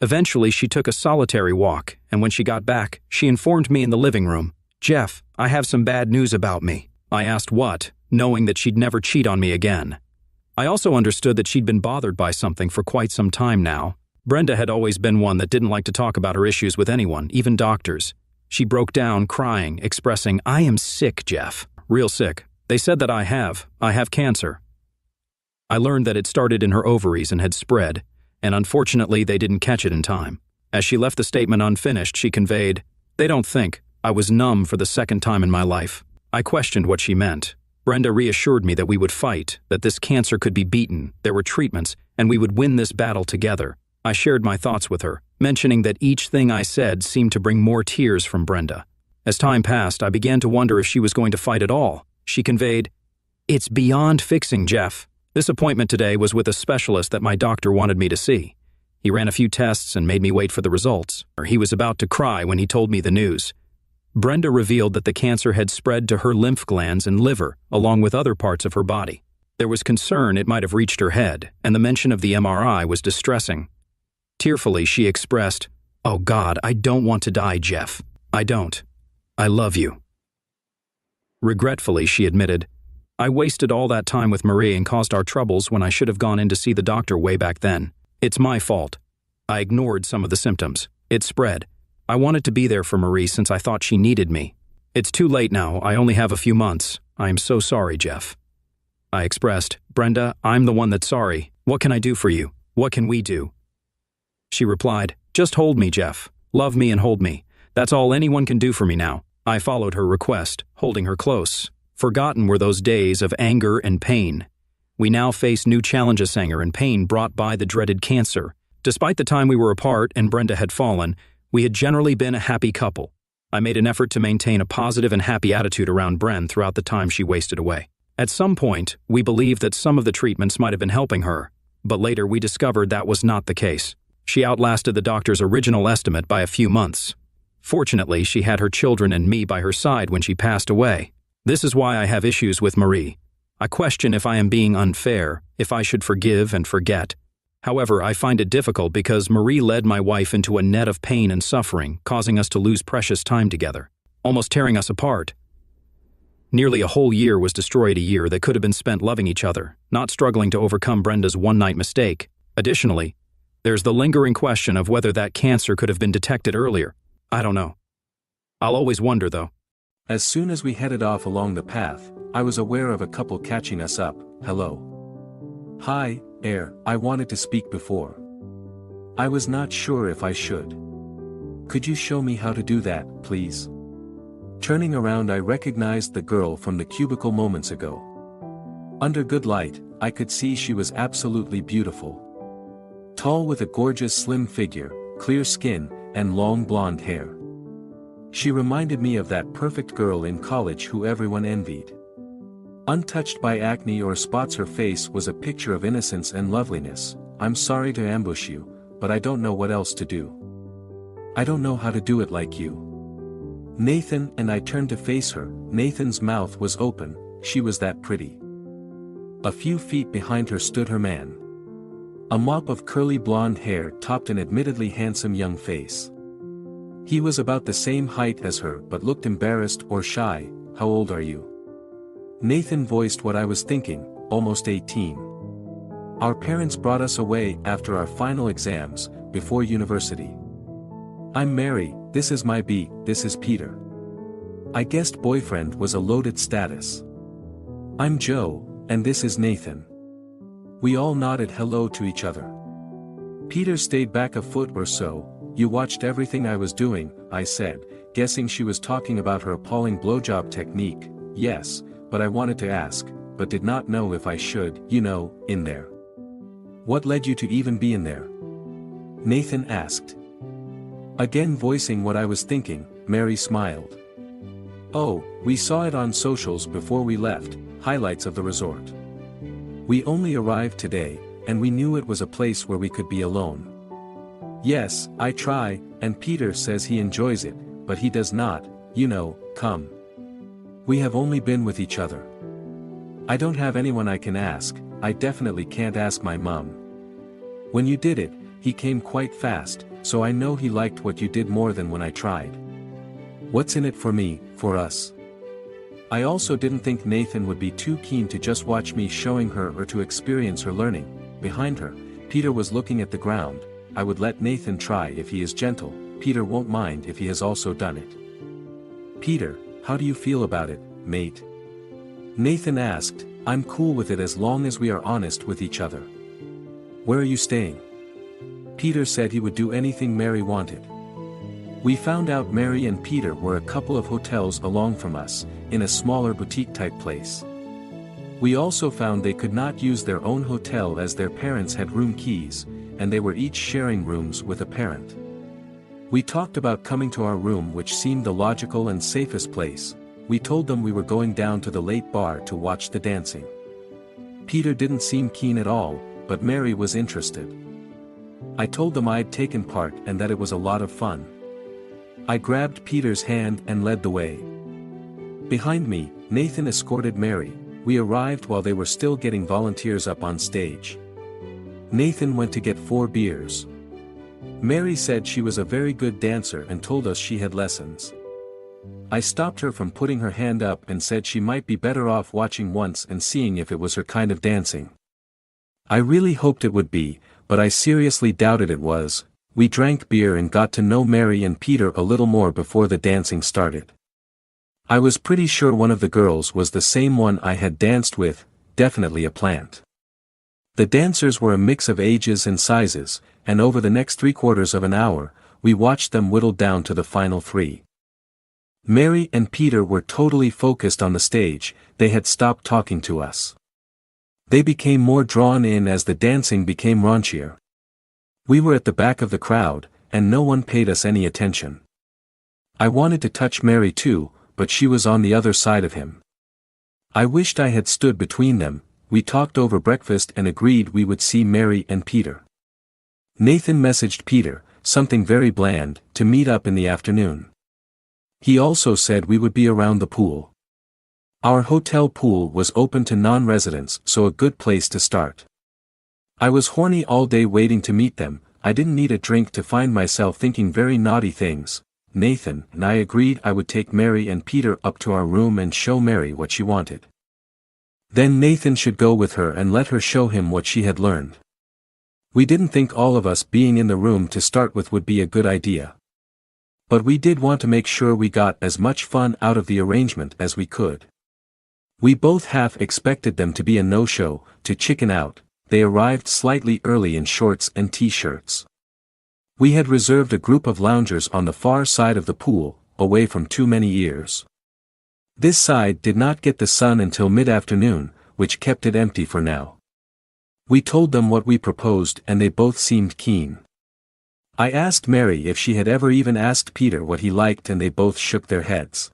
Eventually, she took a solitary walk, and when she got back, she informed me in the living room, "Jeff, I have some bad news about me." I asked what, knowing that she'd never cheat on me again. I also understood that she'd been bothered by something for quite some time now. Brenda had always been one that didn't like to talk about her issues with anyone, even doctors. She broke down, crying, expressing, "I am sick, Jeff. Real sick. They said that I have cancer." I learned that it started in her ovaries and had spread, and unfortunately they didn't catch it in time. As she left the statement unfinished, she conveyed, "They don't think." I was numb for the second time in my life. I questioned what she meant. Brenda reassured me that we would fight, that this cancer could be beaten, there were treatments, and we would win this battle together. I shared my thoughts with her, mentioning that each thing I said seemed to bring more tears from Brenda. As time passed, I began to wonder if she was going to fight at all. She conveyed, "It's beyond fixing, Jeff." This appointment today was with a specialist that my doctor wanted me to see. He ran a few tests and made me wait for the results. He was about to cry when he told me the news. Brenda revealed that the cancer had spread to her lymph glands and liver, along with other parts of her body. There was concern it might have reached her head, and the mention of the MRI was distressing. Tearfully, she expressed, "Oh God, I don't want to die, Jeff. I don't. I love you." Regretfully, she admitted, "I wasted all that time with Marie and caused our troubles when I should have gone in to see the doctor way back then. It's my fault. I ignored some of the symptoms. It spread. I wanted to be there for Marie since I thought she needed me. It's too late now. I only have a few months. I am so sorry, Jeff." I expressed, "Brenda, I'm the one that's sorry. What can I do for you? What can we do?" She replied, "Just hold me, Jeff. Love me and hold me. That's all anyone can do for me now." I followed her request, holding her close. Forgotten were those days of anger and pain. We now face new challenges, anger and pain brought by the dreaded cancer. Despite the time we were apart and Brenda had fallen, we had generally been a happy couple. I made an effort to maintain a positive and happy attitude around Bren throughout the time she wasted away. At some point, we believed that some of the treatments might have been helping her, but later we discovered that was not the case. She outlasted the doctor's original estimate by a few months. Fortunately, she had her children and me by her side when she passed away. This is why I have issues with Marie. I question if I am being unfair, if I should forgive and forget. However, I find it difficult because Marie led my wife into a net of pain and suffering, causing us to lose precious time together, almost tearing us apart. Nearly a whole year was destroyed, a year that could have been spent loving each other, not struggling to overcome Brenda's one-night mistake. Additionally, there's the lingering question of whether that cancer could have been detected earlier. I don't know. I'll always wonder, though. As soon as we headed off along the path, I was aware of a couple catching us up. "Hello. Hi, Air, I wanted to speak before. I was not sure if I should. Could you show me how to do that, please?" Turning around, I recognized the girl from the cubicle moments ago. Under good light, I could see she was absolutely beautiful. Tall with a gorgeous slim figure, clear skin, and long blonde hair. She reminded me of that perfect girl in college who everyone envied. Untouched by acne or spots, her face was a picture of innocence and loveliness. "I'm sorry to ambush you, but I don't know what else to do. I don't know how to do it like you." Nathan, and I turned to face her. Nathan's mouth was open, she was that pretty. A few feet behind her stood her man. A mop of curly blonde hair topped an admittedly handsome young face. He was about the same height as her but looked embarrassed or shy. "How old are you?" Nathan voiced what I was thinking, almost 18. "Our parents brought us away after our final exams, before university. I'm Mary, this is my B, this is Peter." I guessed boyfriend was a loaded status. "I'm Joe, and this is Nathan." We all nodded hello to each other. Peter stayed back a foot or so. "You watched everything I was doing," I said, guessing she was talking about her appalling blowjob technique. "Yes, but I wanted to ask, but did not know if I should, in there. What led you to even be in there? Nathan asked. Again voicing what I was thinking, Mary smiled. Oh, we saw it on socials before we left, highlights of the resort. We only arrived today, and we knew it was a place where we could be alone. Yes, I try, and Peter says he enjoys it, but he does not, come. We have only been with each other. I don't have anyone I can ask, I definitely can't ask my mum. When you did it, he came quite fast, so I know he liked what you did more than when I tried. What's in it for me, for us? I also didn't think Nathan would be too keen to just watch me showing her or to experience her learning. Behind her, Peter was looking at the ground. I would let Nathan try if he is gentle, Peter won't mind if he has also done it. Peter, how do you feel about it, mate? Nathan asked. I'm cool with it as long as we are honest with each other. Where are you staying? Peter said he would do anything Mary wanted. We found out Mary and Peter were a couple of hotels along from us, in a smaller boutique-type place. We also found they could not use their own hotel as their parents had room keys, and they were each sharing rooms with a parent. We talked about coming to our room, which seemed the logical and safest place. We told them we were going down to the late bar to watch the dancing. Peter didn't seem keen at all, but Mary was interested. I told them I'd taken part and that it was a lot of fun. I grabbed Peter's hand and led the way. Behind me, Nathan escorted Mary. We arrived while they were still getting volunteers up on stage. Nathan went to get 4 beers. Mary said she was a very good dancer and told us she had lessons. I stopped her from putting her hand up and said she might be better off watching once and seeing if it was her kind of dancing. I really hoped it would be, but I seriously doubted it was. We drank beer and got to know Mary and Peter a little more before the dancing started. I was pretty sure one of the girls was the same one I had danced with, definitely a plant. The dancers were a mix of ages and sizes, and over the next 3/4 of an hour, we watched them whittle down to the final 3. Mary and Peter were totally focused on the stage, they had stopped talking to us. They became more drawn in as the dancing became raunchier. We were at the back of the crowd, and no one paid us any attention. I wanted to touch Mary too, but she was on the other side of him. I wished I had stood between them. We talked over breakfast and agreed we would see Mary and Peter. Nathan messaged Peter, something very bland, to meet up in the afternoon. He also said we would be around the pool. Our hotel pool was open to non-residents, so a good place to start. I was horny all day waiting to meet them. I didn't need a drink to find myself thinking very naughty things. Nathan and I agreed I would take Mary and Peter up to our room and show Mary what she wanted. Then Nathan should go with her and let her show him what she had learned. We didn't think all of us being in the room to start with would be a good idea. But we did want to make sure we got as much fun out of the arrangement as we could. We both half expected them to be a no-show, to chicken out. They arrived slightly early in shorts and t-shirts. We had reserved a group of loungers on the far side of the pool, away from too many ears. This side did not get the sun until mid-afternoon, which kept it empty for now. We told them what we proposed and they both seemed keen. I asked Mary if she had ever even asked Peter what he liked and they both shook their heads.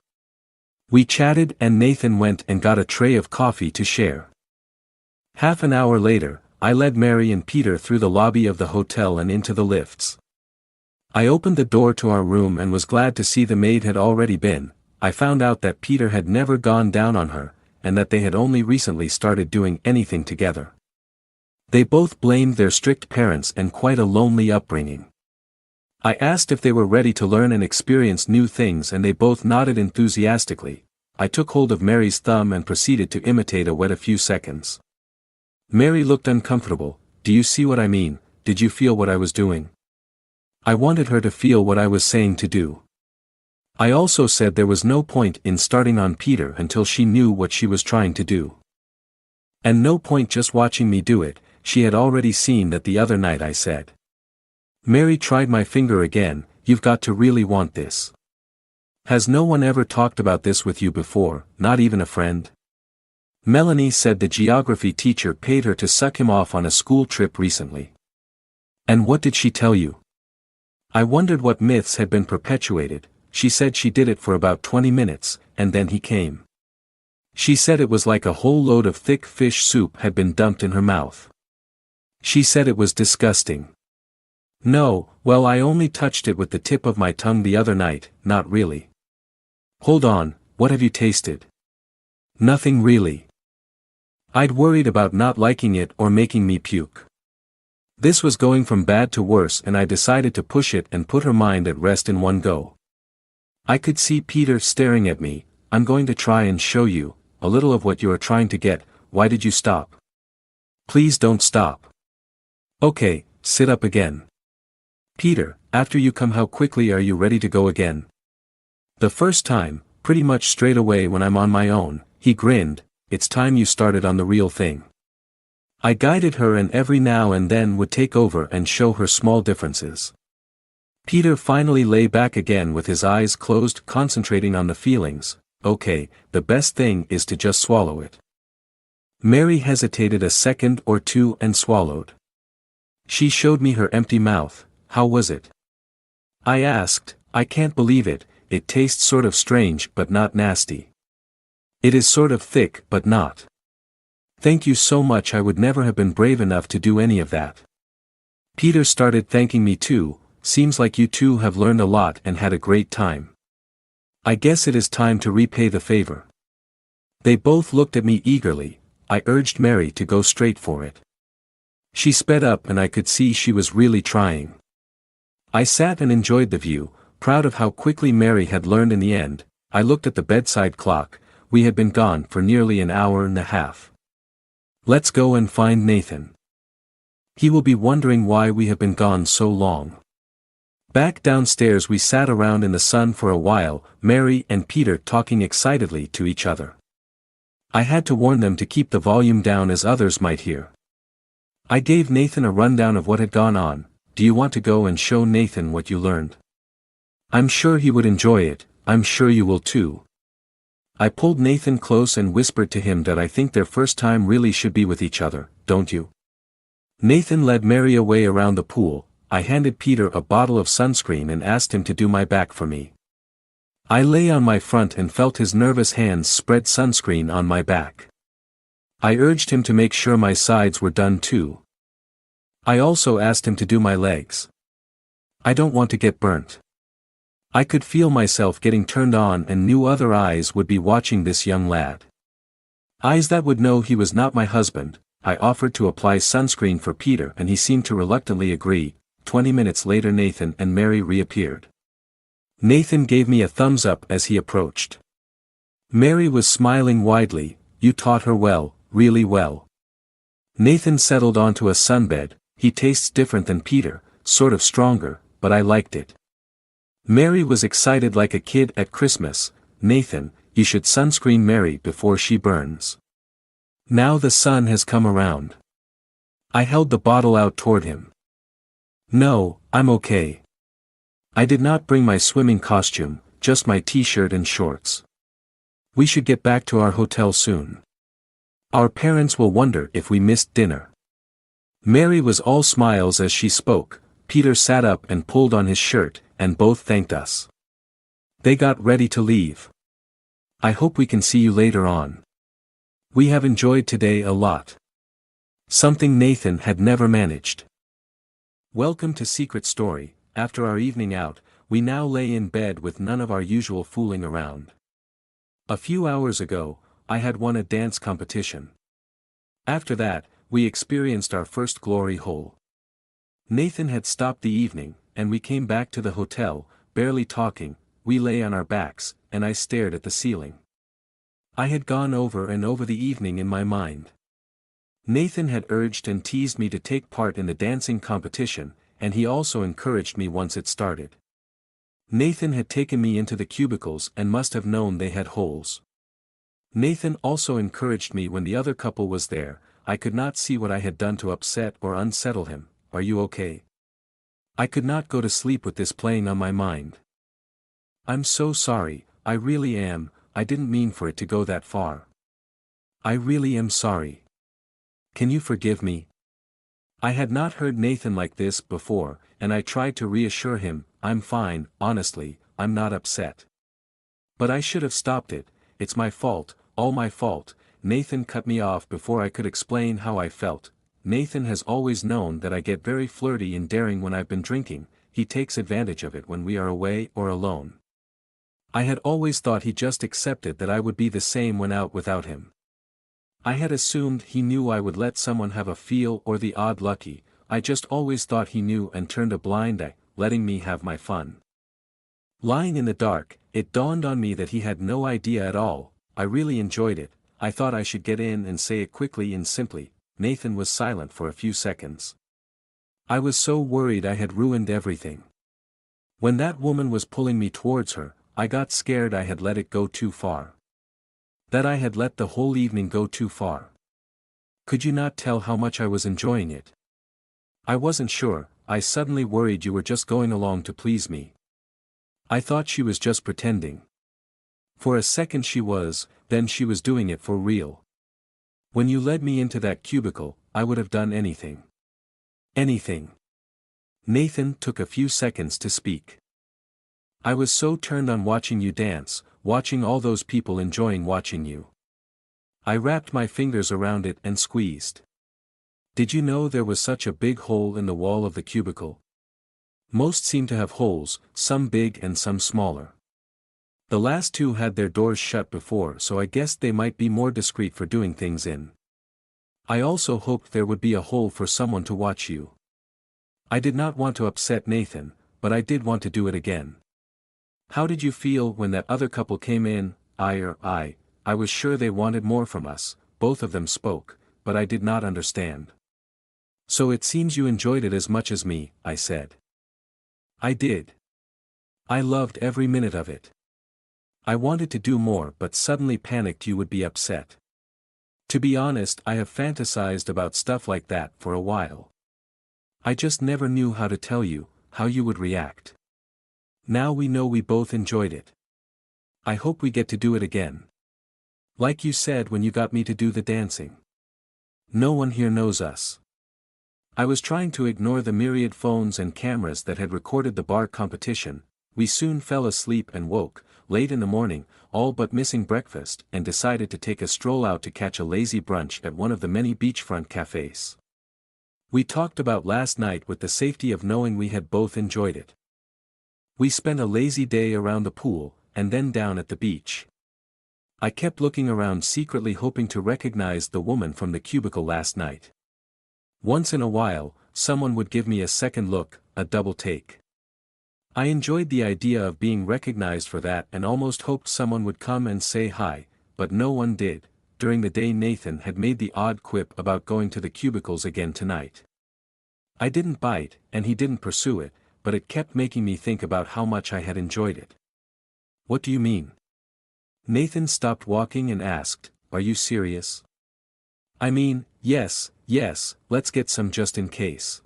We chatted and Nathan went and got a tray of coffee to share. Half an hour later, I led Mary and Peter through the lobby of the hotel and into the lifts. I opened the door to our room and was glad to see the maid had already been. I found out that Peter had never gone down on her, and that they had only recently started doing anything together. They both blamed their strict parents and quite a lonely upbringing. I asked if they were ready to learn and experience new things and they both nodded enthusiastically. I took hold of Mary's thumb and proceeded to imitate a wet a few seconds. Mary looked uncomfortable. Do you see what I mean? Did you feel what I was doing? I wanted her to feel what I was saying to do. I also said there was no point in starting on Peter until she knew what she was trying to do. And no point just watching me do it, she had already seen that the other night I said. Mary tried my finger again. You've got to really want this. Has no one ever talked about this with you before, not even a friend? Melanie said the geography teacher paid her to suck him off on a school trip recently. And what did she tell you? I wondered what myths had been perpetuated. She said she did it for about 20 minutes, and then he came. She said it was like a whole load of thick fish soup had been dumped in her mouth. She said it was disgusting. No, well, I only touched it with the tip of my tongue the other night, not really. Hold on, what have you tasted? Nothing really. I'd worried about not liking it or making me puke. This was going from bad to worse, and I decided to push it and put her mind at rest in one go. I could see Peter staring at me. I'm going to try and show you a little of what you are trying to get. Why did you stop? Please don't stop. Okay, sit up again. Peter, after you come, how quickly are you ready to go again? The first time, pretty much straight away when I'm on my own. He grinned. It's time you started on the real thing. I guided her and every now and then would take over and show her small differences. Peter finally lay back again with his eyes closed, concentrating on the feelings. Okay, the best thing is to just swallow it. Mary hesitated a second or two and swallowed. She showed me her empty mouth. How was it? I asked. I can't believe it. It tastes sort of strange but not nasty. It is sort of thick but not. Thank you so much. I would never have been brave enough to do any of that. Peter started thanking me too. Seems like you two have learned a lot and had a great time. I guess it is time to repay the favor. They both looked at me eagerly. I urged Mary to go straight for it. She sped up and I could see she was really trying. I sat and enjoyed the view, proud of how quickly Mary had learned in the end. I looked at the bedside clock. We had been gone for nearly an hour and a half. Let's go and find Nathan. He will be wondering why we have been gone so long. Back downstairs we sat around in the sun for a while, Mary and Peter talking excitedly to each other. I had to warn them to keep the volume down as others might hear. I gave Nathan a rundown of what had gone on. Do you want to go and show Nathan what you learned? I'm sure he would enjoy it. I'm sure you will too. I pulled Nathan close and whispered to him that I think their first time really should be with each other, don't you? Nathan led Mary away around the pool. I handed Peter a bottle of sunscreen and asked him to do my back for me. I lay on my front and felt his nervous hands spread sunscreen on my back. I urged him to make sure my sides were done too. I also asked him to do my legs. I don't want to get burnt. I could feel myself getting turned on and knew other eyes would be watching this young lad. Eyes that would know he was not my husband. I offered to apply sunscreen for Peter and he seemed to reluctantly agree. 20 minutes later Nathan and Mary reappeared. Nathan gave me a thumbs up as he approached. Mary was smiling widely. You taught her well, really well. Nathan settled onto a sunbed. He tastes different than Peter, sort of stronger, but I liked it. Mary was excited like a kid at Christmas. Nathan, you should sunscreen Mary before she burns. Now the sun has come around. I held the bottle out toward him. No, I'm okay. I did not bring my swimming costume, just my t-shirt and shorts. We should get back to our hotel soon. Our parents will wonder if we missed dinner. Mary was all smiles as she spoke. Peter sat up and pulled on his shirt, and both thanked us. They got ready to leave. I hope we can see you later on. We have enjoyed today a lot. Something Nathan had never managed. Welcome to Secret Story. After our evening out, we now lay in bed with none of our usual fooling around. A few hours ago, I had won a dance competition. After that, we experienced our first glory hole. Nathan had stopped the evening, and we came back to the hotel, barely talking. We lay on our backs, and I stared at the ceiling. I had gone over and over the evening in my mind. Nathan had urged and teased me to take part in the dancing competition, and he also encouraged me once it started. Nathan had taken me into the cubicles and must have known they had holes. Nathan also encouraged me when the other couple was there. I could not see what I had done to upset or unsettle him. Are you okay? I could not go to sleep with this playing on my mind. I'm so sorry, I really am. I didn't mean for it to go that far. I really am sorry. Can you forgive me? I had not heard Nathan like this before, and I tried to reassure him, I'm fine, honestly, I'm not upset. But I should have stopped it, it's my fault, all my fault. Nathan cut me off before I could explain how I felt. Nathan has always known that I get very flirty and daring when I've been drinking, he takes advantage of it when we are away or alone. I had always thought he just accepted that I would be the same when out without him. I had assumed he knew I would let someone have a feel or the odd lucky, I just always thought he knew and turned a blind eye, letting me have my fun. Lying in the dark, it dawned on me that he had no idea at all. I really enjoyed it. I thought I should get in and say it quickly and simply. Nathan was silent for a few seconds. I was so worried I had ruined everything. When that woman was pulling me towards her, I got scared I had let it go too far. That I had let the whole evening go too far. Could you not tell how much I was enjoying it? I wasn't sure, I suddenly worried you were just going along to please me. I thought she was just pretending. For a second she was, then she was doing it for real. When you led me into that cubicle, I would have done anything. Anything. Nathan took a few seconds to speak. I was so turned on watching you dance, watching all those people enjoying watching you. I wrapped my fingers around it and squeezed. Did you know there was such a big hole in the wall of the cubicle? Most seem to have holes, some big and some smaller. The last two had their doors shut before, so I guessed they might be more discreet for doing things in. I also hoped there would be a hole for someone to watch you. I did not want to upset Nathan, but I did want to do it again. How did you feel when that other couple came in? I was sure they wanted more from us, both of them spoke, but I did not understand. So it seems you enjoyed it as much as me, I said. I did. I loved every minute of it. I wanted to do more but suddenly panicked you would be upset. To be honest, I have fantasized about stuff like that for a while. I just never knew how to tell you, how you would react. Now we know we both enjoyed it. I hope we get to do it again. Like you said when you got me to do the dancing. No one here knows us. I was trying to ignore the myriad phones and cameras that had recorded the bar competition. We soon fell asleep and woke, late in the morning, all but missing breakfast, and decided to take a stroll out to catch a lazy brunch at one of the many beachfront cafes. We talked about last night with the safety of knowing we had both enjoyed it. We spent a lazy day around the pool, and then down at the beach. I kept looking around secretly hoping to recognize the woman from the cubicle last night. Once in a while, someone would give me a second look, a double take. I enjoyed the idea of being recognized for that and almost hoped someone would come and say hi, but no one did. During the day Nathan had made the odd quip about going to the cubicles again tonight. I didn't bite, and he didn't pursue it, but it kept making me think about how much I had enjoyed it. What do you mean? Nathan stopped walking and asked, are you serious? I mean, yes, let's get some just in case.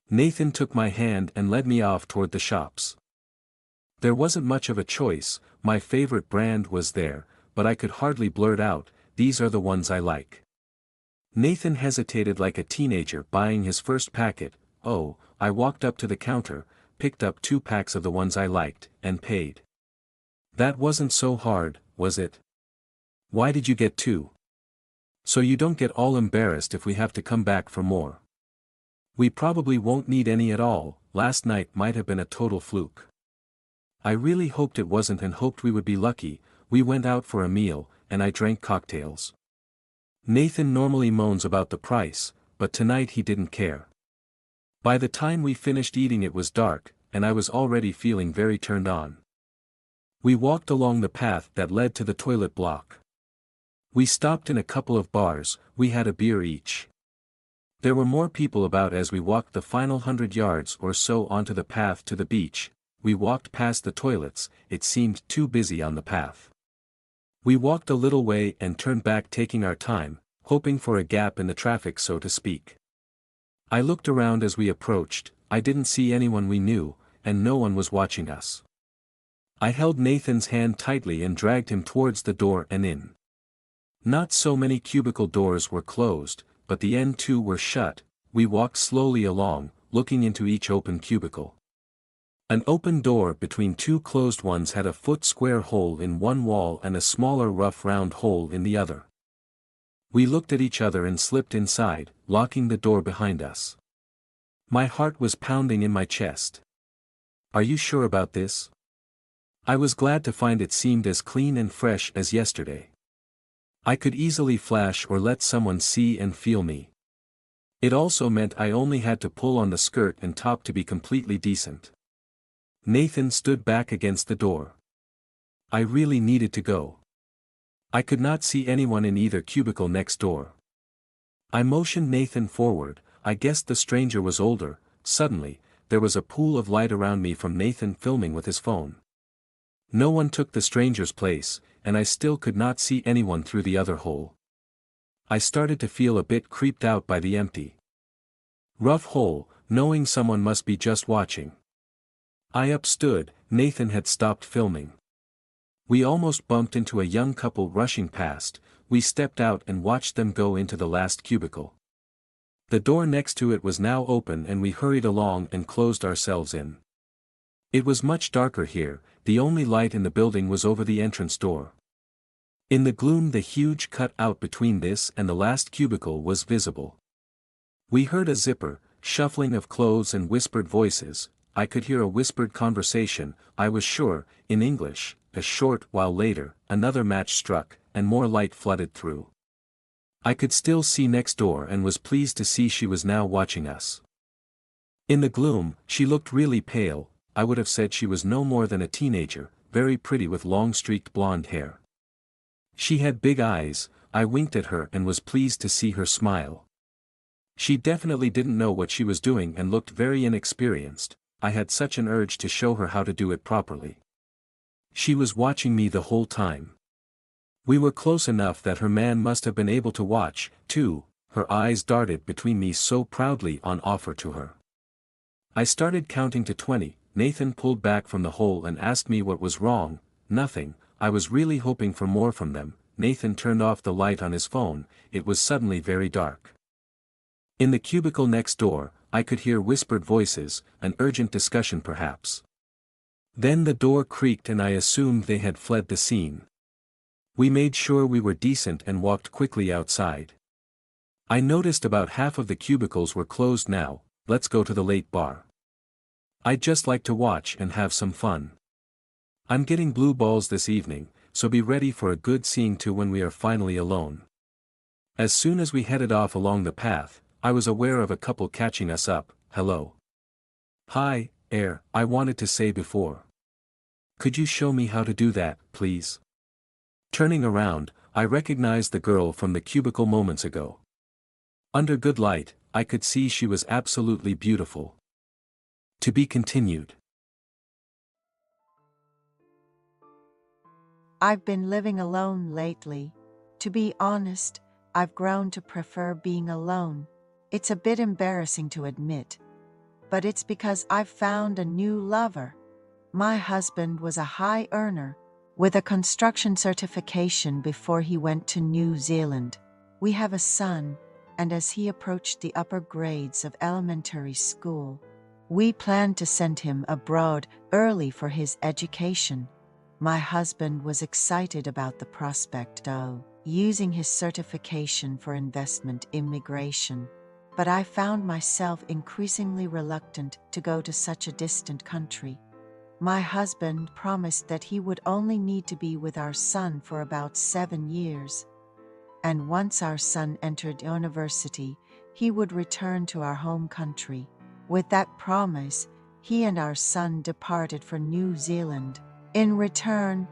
Nathan took my hand and led me off toward the shops. There wasn't much of a choice, my favorite brand was there, but I could hardly blurt out, these are the ones I like. Nathan hesitated like a teenager buying his first packet. Oh, I walked up to the counter, picked up 2 packs of the ones I liked, and paid. That wasn't so hard, was it? Why did you get 2? So you don't get all embarrassed if we have to come back for more. We probably won't need any at all, last night might have been a total fluke. I really hoped it wasn't and hoped we would be lucky. We went out for a meal, and I drank cocktails. Nathan normally moans about the price, but tonight he didn't care. By the time we finished eating it was dark, and I was already feeling very turned on. We walked along the path that led to the toilet block. We stopped in a couple of bars, we had a beer each. There were more people about as we walked the final 100 yards or so onto the path to the beach. We walked past the toilets, it seemed too busy on the path. We walked a little way and turned back taking our time, hoping for a gap in the traffic so to speak. I looked around as we approached, I didn't see anyone we knew, and no one was watching us. I held Nathan's hand tightly and dragged him towards the door and in. Not so many cubicle doors were closed, but the end two were shut. We walked slowly along, looking into each open cubicle. An open door between two closed ones had a foot-square hole in one wall and a smaller rough round hole in the other. We looked at each other and slipped inside, locking the door behind us. My heart was pounding in my chest. "Are you sure about this?" I was glad to find it seemed as clean and fresh as yesterday. I could easily flash or let someone see and feel me. It also meant I only had to pull on the skirt and top to be completely decent. Nathan stood back against the door. I really needed to go. I could not see anyone in either cubicle next door. I motioned Nathan forward. I guessed the stranger was older. Suddenly, there was a pool of light around me from Nathan filming with his phone. No one took the stranger's place, and I still could not see anyone through the other hole. I started to feel a bit creeped out by the empty, rough hole, knowing someone must be just watching. I upstood. Nathan had stopped filming. We almost bumped into a young couple rushing past. We stepped out and watched them go into the last cubicle. The door next to it was now open and we hurried along and closed ourselves in. It was much darker here. The only light in the building was over the entrance door. In the gloom, the huge cut out between this and the last cubicle was visible. We heard a zipper, shuffling of clothes and whispered voices. I could hear a whispered conversation, I was sure, in English. A short while later, another match struck, and more light flooded through. I could still see next door and was pleased to see she was now watching us. In the gloom, she looked really pale. I would have said she was no more than a teenager, very pretty with long streaked blonde hair. She had big eyes. I winked at her and was pleased to see her smile. She definitely didn't know what she was doing and looked very inexperienced. I had such an urge to show her how to do it properly. She was watching me the whole time. We were close enough that her man must have been able to watch, too. Her eyes darted between me so proudly on offer to her. I started counting to 20. Nathan pulled back from the hole and asked me what was wrong. Nothing. I was really hoping for more from them. Nathan turned off the light on his phone. It was suddenly very dark. In the cubicle next door, I could hear whispered voices, an urgent discussion perhaps. Then the door creaked and I assumed they had fled the scene. We made sure we were decent and walked quickly outside. I noticed about half of the cubicles were closed now. Let's go to the late bar. I'd just like to watch and have some fun. I'm getting blue balls this evening, so be ready for a good seeing to when we are finally alone. As soon as we headed off along the path, I was aware of a couple catching us up. Hello. Hi, I wanted to say before. Could you show me how to do that, please? Turning around, I recognized the girl from the cubicle moments ago. Under good light, I could see she was absolutely beautiful. To be continued. I've been living alone lately. To be honest, I've grown to prefer being alone. It's a bit embarrassing to admit, but it's because I've found a new lover. My husband was a high earner, with a construction certification before he went to New Zealand. We have a son, and as he approached the upper grades of elementary school, we planned to send him abroad early for his education. My husband was excited about the prospect of using his certification for investment immigration, but I found myself increasingly reluctant to go to such a distant country. My husband promised that he would only need to be with our son for about 7 years, and once our son entered university, he would return to our home country. With that promise, he and our son departed for New Zealand. In return,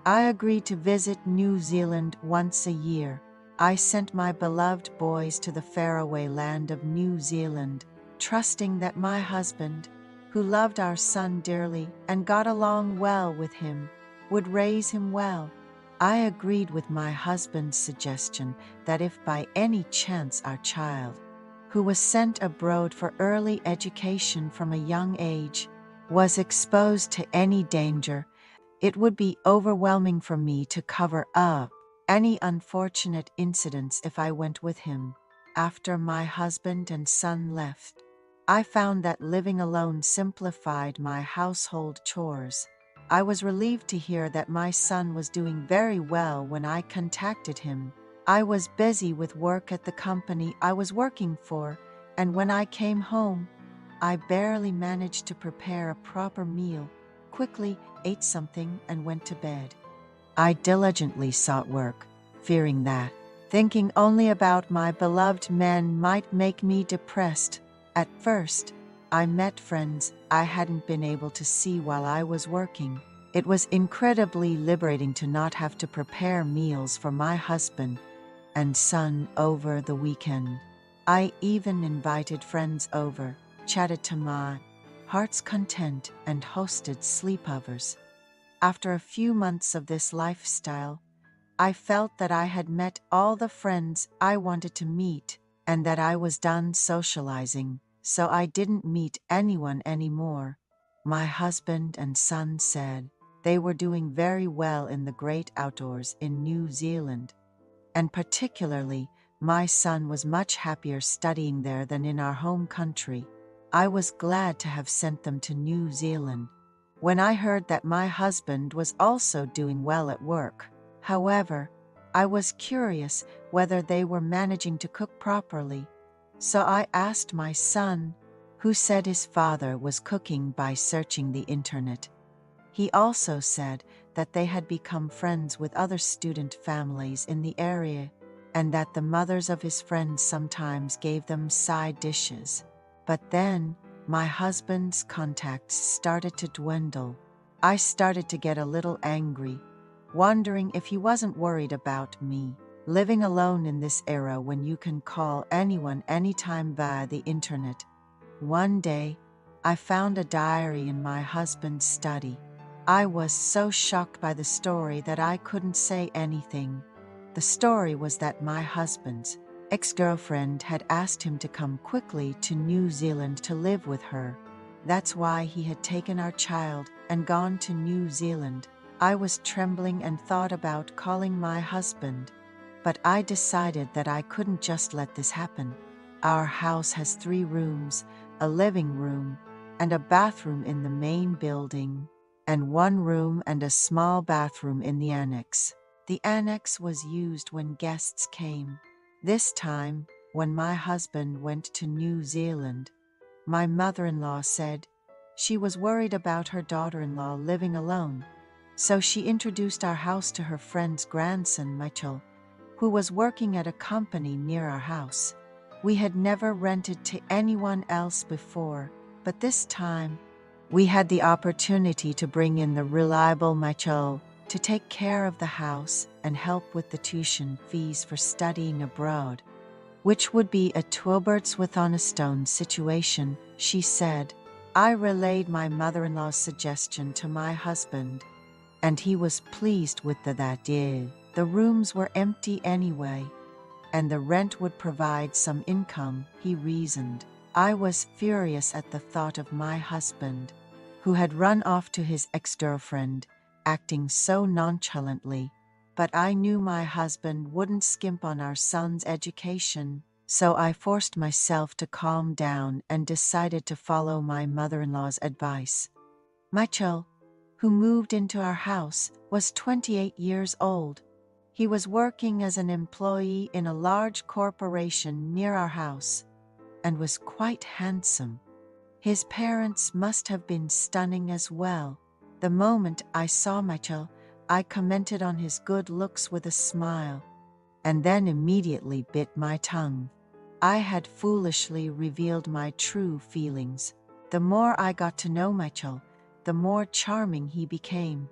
I agreed to visit New Zealand once a year. I sent my beloved boys to the faraway land of New Zealand, trusting that my husband, who loved our son dearly and got along well with him, would raise him well. I agreed with my husband's suggestion that if by any chance our child, who was sent abroad for early education from a young age, was exposed to any danger, it would be overwhelming for me to cover up any unfortunate incidents if I went with him. After my husband and son left, I found that living alone simplified my household chores. I was relieved to hear that my son was doing very well when I contacted him. I was busy with work at the company I was working for, and when I came home, I barely managed to prepare a proper meal, quickly ate something, and went to bed. I diligently sought work, fearing that thinking only about my beloved men might make me depressed. At first, I met friends I hadn't been able to see while I was working. It was incredibly liberating to not have to prepare meals for my husband and son over the weekend. I even invited friends over, chatted to my heart's content, and hosted sleepovers. After a few months of this lifestyle, I felt that I had met all the friends I wanted to meet and that I was done socializing, so I didn't meet anyone anymore. My husband and son said they were doing very well in the great outdoors in New Zealand, and particularly, my son was much happier studying there than in our home country. I was glad to have sent them to New Zealand when I heard that my husband was also doing well at work. However, I was curious whether they were managing to cook properly, so I asked my son, who said his father was cooking by searching the internet. He also said that they had become friends with other student families in the area and that the mothers of his friends sometimes gave them side dishes. But then, my husband's contacts started to dwindle. I started to get a little angry, wondering if he wasn't worried about me. Living alone in this era when you can call anyone anytime via the internet. One day, I found a diary in my husband's study. I was so shocked by the story that I couldn't say anything. The story was that my husband's ex-girlfriend had asked him to come quickly to New Zealand to live with her. That's why he had taken our child and gone to New Zealand. I was trembling and thought about calling my husband, but I decided that I couldn't just let this happen. Our house has 3 rooms, a living room, and a bathroom in the main building, and 1 room and a small bathroom in the annex. The annex was used when guests came. This time, when my husband went to New Zealand, my mother-in-law said she was worried about her daughter-in-law living alone, so she introduced our house to her friend's grandson, Michael, who was working at a company near our house. We had never rented to anyone else before, but this time, we had the opportunity to bring in the reliable Michael to take care of the house and help with the tuition fees for studying abroad, which would be a two birds with on a stone situation, she said. I relayed my mother-in-law's suggestion to my husband, and he was pleased with that idea. The rooms were empty anyway, and the rent would provide some income, he reasoned. I was furious at the thought of my husband, who had run off to his ex-girlfriend, acting so nonchalantly. But I knew my husband wouldn't skimp on our son's education, so I forced myself to calm down and decided to follow my mother-in-law's advice. Michael, who moved into our house, was 28 years old. He was working as an employee in a large corporation near our house and was quite handsome. His parents must have been stunning as well. The moment I saw Michael, I commented on his good looks with a smile, and then immediately bit my tongue. I had foolishly revealed my true feelings. The more I got to know Michael, the more charming he became.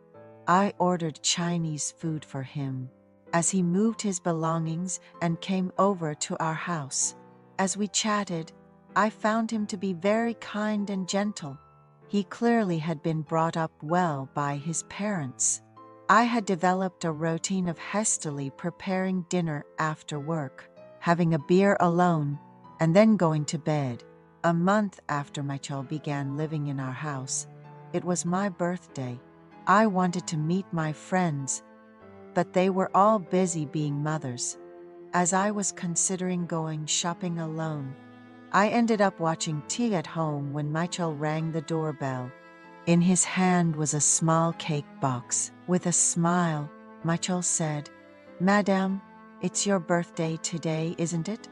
I ordered Chinese food for him as he moved his belongings and came over to our house. As we chatted, I found him to be very kind and gentle. He clearly had been brought up well by his parents. I had developed a routine of hastily preparing dinner after work, having a beer alone, and then going to bed. A month after Michael began living in our house, it was my birthday. I wanted to meet my friends, but they were all busy being mothers. As I was considering going shopping alone, I ended up watching tea at home when Michael rang the doorbell. In his hand was a small cake box. With a smile, Michael said, "Madame, it's your birthday today, isn't it?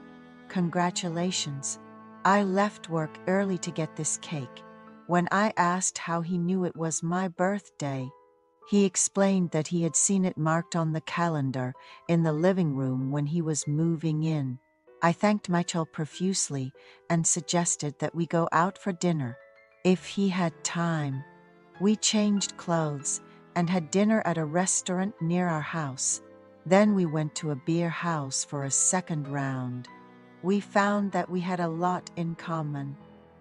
Congratulations." I left work early to get this cake. When I asked how he knew it was my birthday, he explained that he had seen it marked on the calendar in the living room when he was moving in. I thanked Michael profusely and suggested that we go out for dinner if he had time. We changed clothes and had dinner at a restaurant near our house. Then we went to a beer house for a second round. We found that we had a lot in common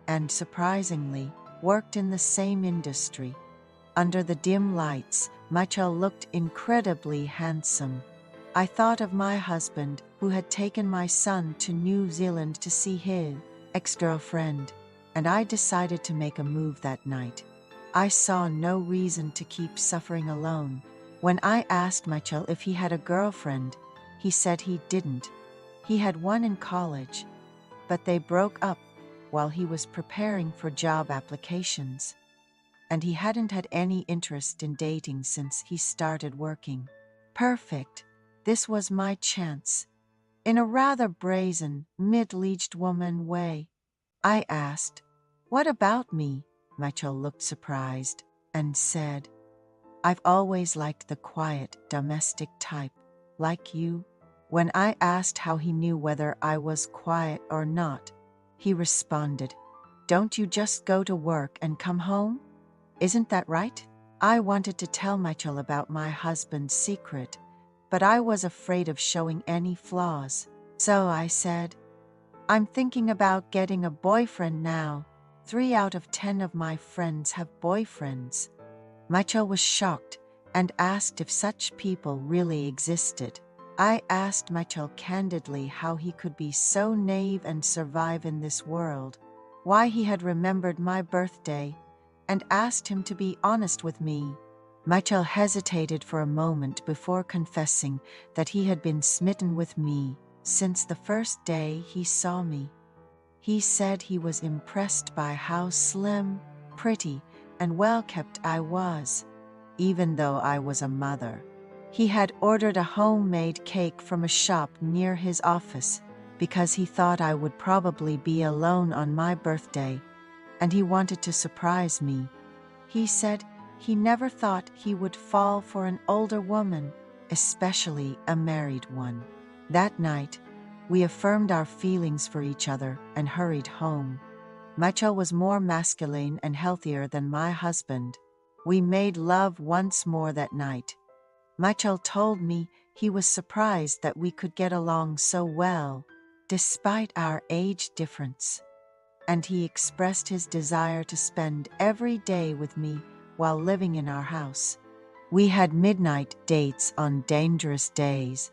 and, surprisingly, worked in the same industry. Under the dim lights, Michael looked incredibly handsome. I thought of my husband, who had taken my son to New Zealand to see his ex-girlfriend, and I decided to make a move that night. I saw no reason to keep suffering alone. When I asked Michael if he had a girlfriend, he said he didn't. He had one in college, but they broke up while he was preparing for job applications, and he hadn't had any interest in dating since he started working. Perfect. This was my chance. In a rather brazen, middle-aged woman way, I asked, "What about me?" Michael looked surprised and said, "I've always liked the quiet, domestic type, like you." When I asked how he knew whether I was quiet or not, he responded, "Don't you just go to work and come home? Isn't that right?" I wanted to tell Michael about my husband's secret, but I was afraid of showing any flaws. So I said, "I'm thinking about getting a boyfriend now. 3 out of 10 of my friends have boyfriends." Michael was shocked and asked if such people really existed. I asked Michael candidly how he could be so naive and survive in this world, why he had remembered my birthday, and asked him to be honest with me. Michael hesitated for a moment before confessing that he had been smitten with me since the first day he saw me. He said he was impressed by how slim, pretty, and well-kept I was, even though I was a mother. He had ordered a homemade cake from a shop near his office because he thought I would probably be alone on my birthday, and he wanted to surprise me. He said he never thought he would fall for an older woman, especially a married one. That night, we affirmed our feelings for each other and hurried home. Michael was more masculine and healthier than my husband. We made love once more that night. Michael told me he was surprised that we could get along so well, despite our age difference, and he expressed his desire to spend every day with me while living in our house. We had midnight dates on dangerous days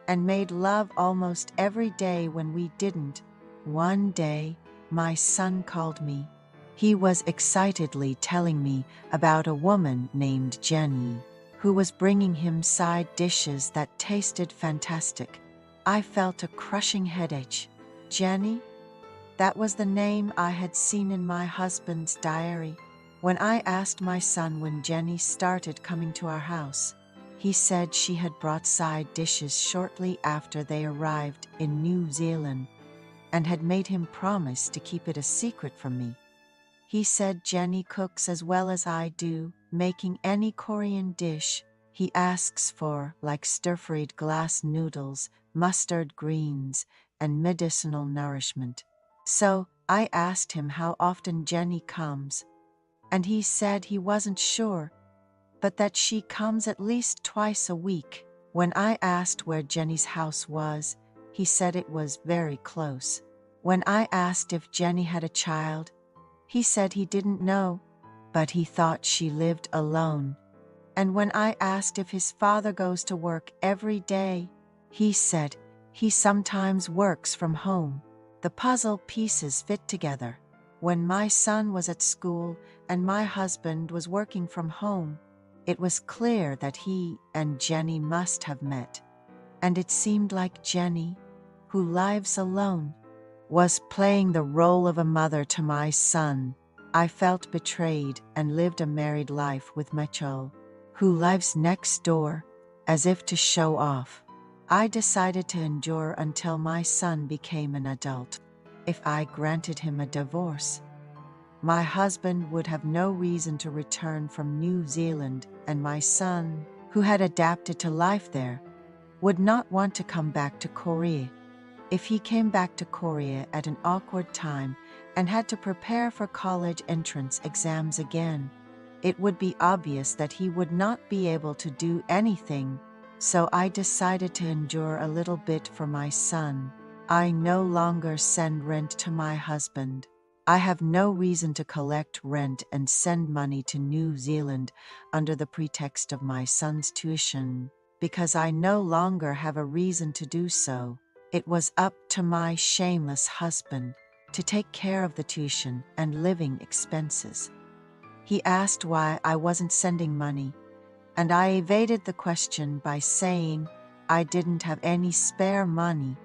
and made love almost every day when we didn't. One day, my son called me. He was excitedly telling me about a woman named Jenny, who was bringing him side dishes that tasted fantastic. I felt a crushing headache. Jenny? That was the name I had seen in my husband's diary. When I asked my son when Jenny started coming to our house, he said she had brought side dishes shortly after they arrived in New Zealand and had made him promise to keep it a secret from me. He said Jenny cooks as well as I do, making any Korean dish he asks for, like stir-fried glass noodles, mustard greens, and medicinal nourishment. So I asked him how often Jenny comes, and he said he wasn't sure, but that she comes at least twice a week. When I asked where Jenny's house was, he said it was very close. When I asked if Jenny had a child, he said he didn't know, but he thought she lived alone. And when I asked if his father goes to work every day, he said he sometimes works from home. The puzzle pieces fit together. When my son was at school and my husband was working from home, It was clear that he and Jenny must have met, and it seemed like Jenny, who lives alone, was playing the role of a mother to my son. I felt betrayed and lived a married life with Mitchell, who lives next door, as if to show off. I decided to endure until my son became an adult. If I granted him a divorce, my husband would have no reason to return from New Zealand, and my son, who had adapted to life there, would not want to come back to Korea. If he came back to Korea at an awkward time and had to prepare for college entrance exams again, it would be obvious that he would not be able to do anything, so I decided to endure a little bit for my son. I no longer send rent to my husband. I have no reason to collect rent and send money to New Zealand under the pretext of my son's tuition, because I no longer have a reason to do so. It was up to my shameless husband to take care of the tuition and living expenses. He asked why I wasn't sending money, and I evaded the question by saying I didn't have any spare money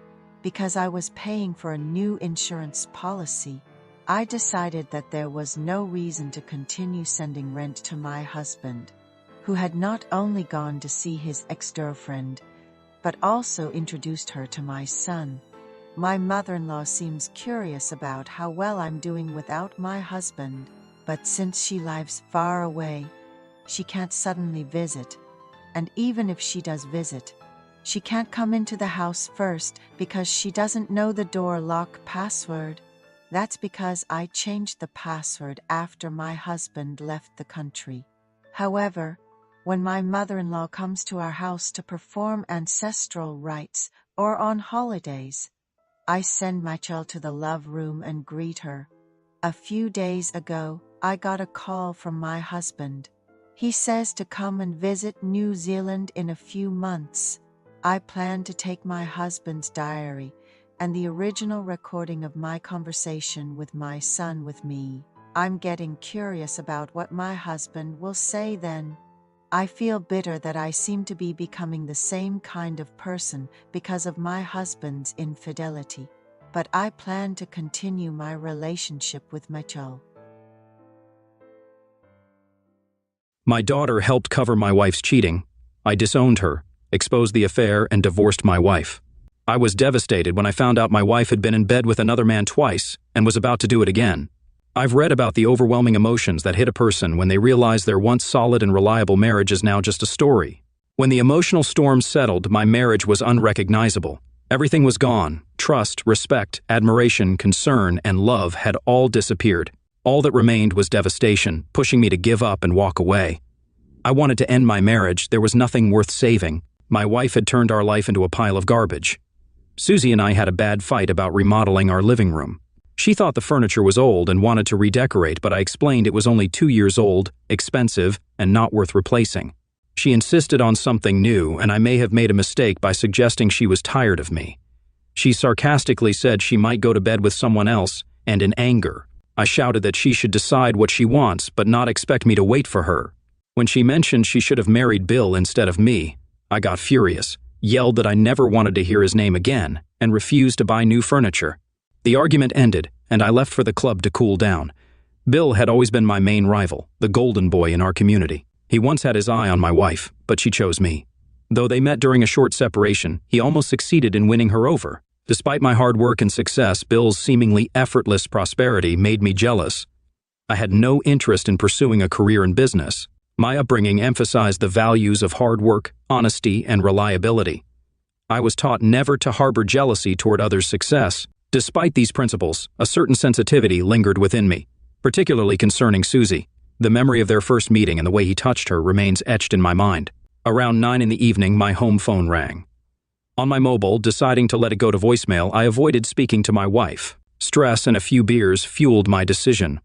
because I was paying for a new insurance policy. I decided that there was no reason to continue sending rent to my husband, who had not only gone to see his ex-girlfriend, but also introduced her to my son. My mother-in-law seems curious about how well I'm doing without my husband, but since she lives far away, she can't suddenly visit, and even if she does visit, she can't come into the house first because she doesn't know the door lock password. That's because I changed the password after my husband left the country. However, when my mother-in-law comes to our house to perform ancestral rites or on holidays, I send Michelle to the love room and greet her. A few days ago, I got a call from my husband. He says to come and visit New Zealand in a few months. I plan to take my husband's diary and the original recording of my conversation with my son with me. I'm getting curious about what my husband will say then. I feel bitter that I seem to be becoming the same kind of person because of my husband's infidelity, but I plan to continue my relationship with Mitchell. My daughter helped cover my wife's cheating. I disowned her, exposed the affair, and divorced my wife. I was devastated when I found out my wife had been in bed with another man twice and was about to do it again. I've read about the overwhelming emotions that hit a person when they realize their once solid and reliable marriage is now just a story. When the emotional storm settled, my marriage was unrecognizable. Everything was gone. Trust, respect, admiration, concern, and love had all disappeared. All that remained was devastation, pushing me to give up and walk away. I wanted to end my marriage. There was nothing worth saving. My wife had turned our life into a pile of garbage. Susie and I had a bad fight about remodeling our living room. She thought the furniture was old and wanted to redecorate, but I explained it was only 2 years old, expensive, and not worth replacing. She insisted on something new, and I may have made a mistake by suggesting she was tired of me. She sarcastically said she might go to bed with someone else, and in anger, I shouted that she should decide what she wants but not expect me to wait for her. When she mentioned she should have married Bill instead of me, I got furious, yelled that I never wanted to hear his name again, and refused to buy new furniture. The argument ended, and I left for the club to cool down. Bill had always been my main rival, the golden boy in our community. He once had his eye on my wife, but she chose me. Though they met during a short separation, he almost succeeded in winning her over. Despite my hard work and success, Bill's seemingly effortless prosperity made me jealous. I had no interest in pursuing a career in business. My upbringing emphasized the values of hard work, honesty, and reliability. I was taught never to harbor jealousy toward others' success. Despite these principles, a certain sensitivity lingered within me, particularly concerning Susie. The memory of their first meeting and the way he touched her remains etched in my mind. Around 9 in the evening, my home phone rang. On my mobile, deciding to let it go to voicemail, I avoided speaking to my wife. Stress and a few beers fueled my decision.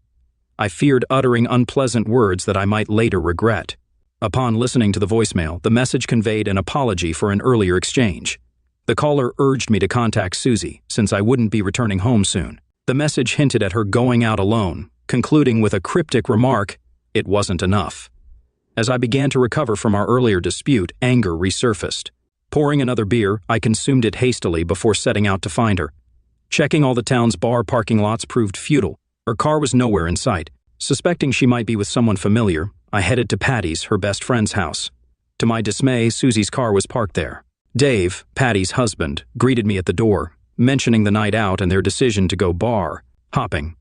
I feared uttering unpleasant words that I might later regret. Upon listening to the voicemail, the message conveyed an apology for an earlier exchange. The caller urged me to contact Susie, since I wouldn't be returning home soon. The message hinted at her going out alone, concluding with a cryptic remark, "It wasn't enough." As I began to recover from our earlier dispute, anger resurfaced. Pouring another beer, I consumed it hastily before setting out to find her. Checking all the town's bar parking lots proved futile. Her car was nowhere in sight. Suspecting she might be with someone familiar, I headed to Patty's, her best friend's house. To my dismay, Susie's car was parked there. Dave, Patty's husband, greeted me at the door, mentioning the night out and their decision to go bar hopping.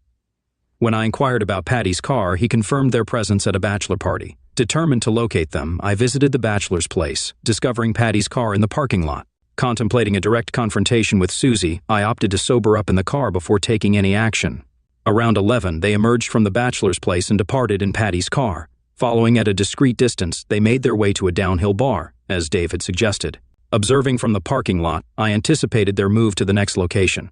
When I inquired about Patty's car, he confirmed their presence at a bachelor party. Determined to locate them, I visited the bachelor's place, discovering Patty's car in the parking lot. Contemplating a direct confrontation with Susie, I opted to sober up in the car before taking any action. Around 11, they emerged from the bachelor's place and departed in Patty's car. Following at a discreet distance, they made their way to a downhill bar, as Dave had suggested. Observing from the parking lot, I anticipated their move to the next location.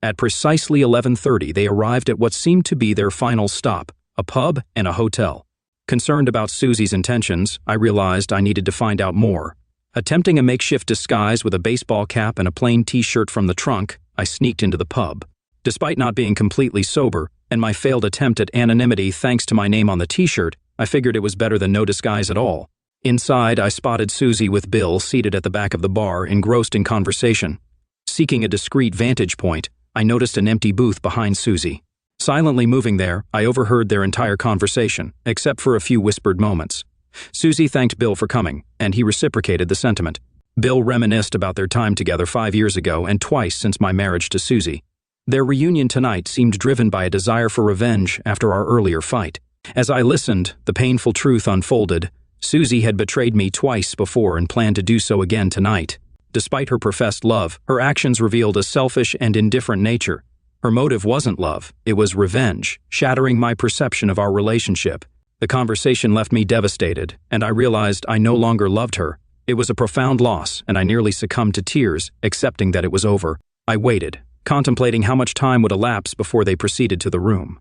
At precisely 11:30, they arrived at what seemed to be their final stop, a pub and a hotel. Concerned about Susie's intentions, I realized I needed to find out more. Attempting a makeshift disguise with a baseball cap and a plain t-shirt from the trunk, I sneaked into the pub. Despite not being completely sober, and my failed attempt at anonymity thanks to my name on the t-shirt, I figured it was better than no disguise at all. Inside, I spotted Susie with Bill seated at the back of the bar, engrossed in conversation. Seeking a discreet vantage point, I noticed an empty booth behind Susie. Silently moving there, I overheard their entire conversation, except for a few whispered moments. Susie thanked Bill for coming, and he reciprocated the sentiment. Bill reminisced about their time together 5 years ago and twice since my marriage to Susie. Their reunion tonight seemed driven by a desire for revenge after our earlier fight. As I listened, the painful truth unfolded. Susie had betrayed me twice before and planned to do so again tonight. Despite her professed love, her actions revealed a selfish and indifferent nature. Her motive wasn't love, it was revenge, shattering my perception of our relationship. The conversation left me devastated, and I realized I no longer loved her. It was a profound loss, and I nearly succumbed to tears, accepting that it was over. I waited, contemplating how much time would elapse before they proceeded to the room.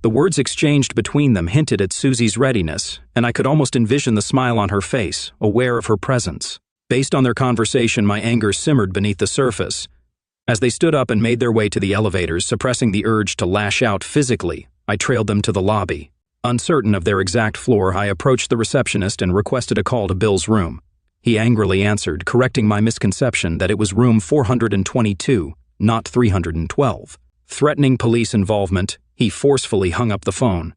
The words exchanged between them hinted at Susie's readiness, and I could almost envision the smile on her face, aware of her presence. Based on their conversation, my anger simmered beneath the surface. As they stood up and made their way to the elevators, suppressing the urge to lash out physically, I trailed them to the lobby. Uncertain of their exact floor, I approached the receptionist and requested a call to Bill's room. He angrily answered, correcting my misconception that it was room 422, not 312. Threatening police involvement, he forcefully hung up the phone.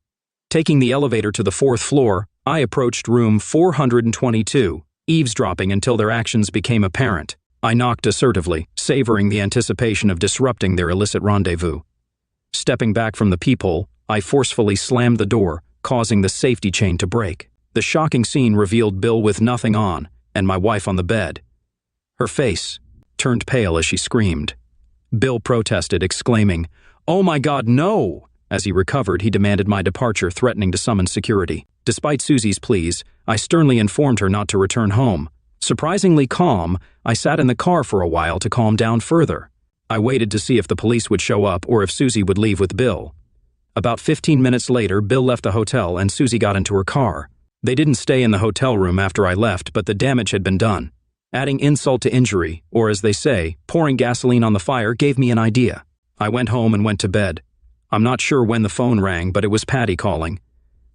Taking the elevator to the 4th floor, I approached room 422, eavesdropping until their actions became apparent. I knocked assertively, savoring the anticipation of disrupting their illicit rendezvous. Stepping back from the peephole, I forcefully slammed the door, causing the safety chain to break. The shocking scene revealed Bill with nothing on, and my wife on the bed. Her face turned pale as she screamed. Bill protested, exclaiming, "Oh my God, no!" As he recovered, he demanded my departure, threatening to summon security. Despite Susie's pleas, I sternly informed her not to return home. Surprisingly calm, I sat in the car for a while to calm down further. I waited to see if the police would show up or if Susie would leave with Bill. About 15 minutes later, Bill left the hotel and Susie got into her car. They didn't stay in the hotel room after I left, but the damage had been done. Adding insult to injury, or as they say, pouring gasoline on the fire, gave me an idea. I went home and went to bed. I'm not sure when the phone rang, but it was Patty calling.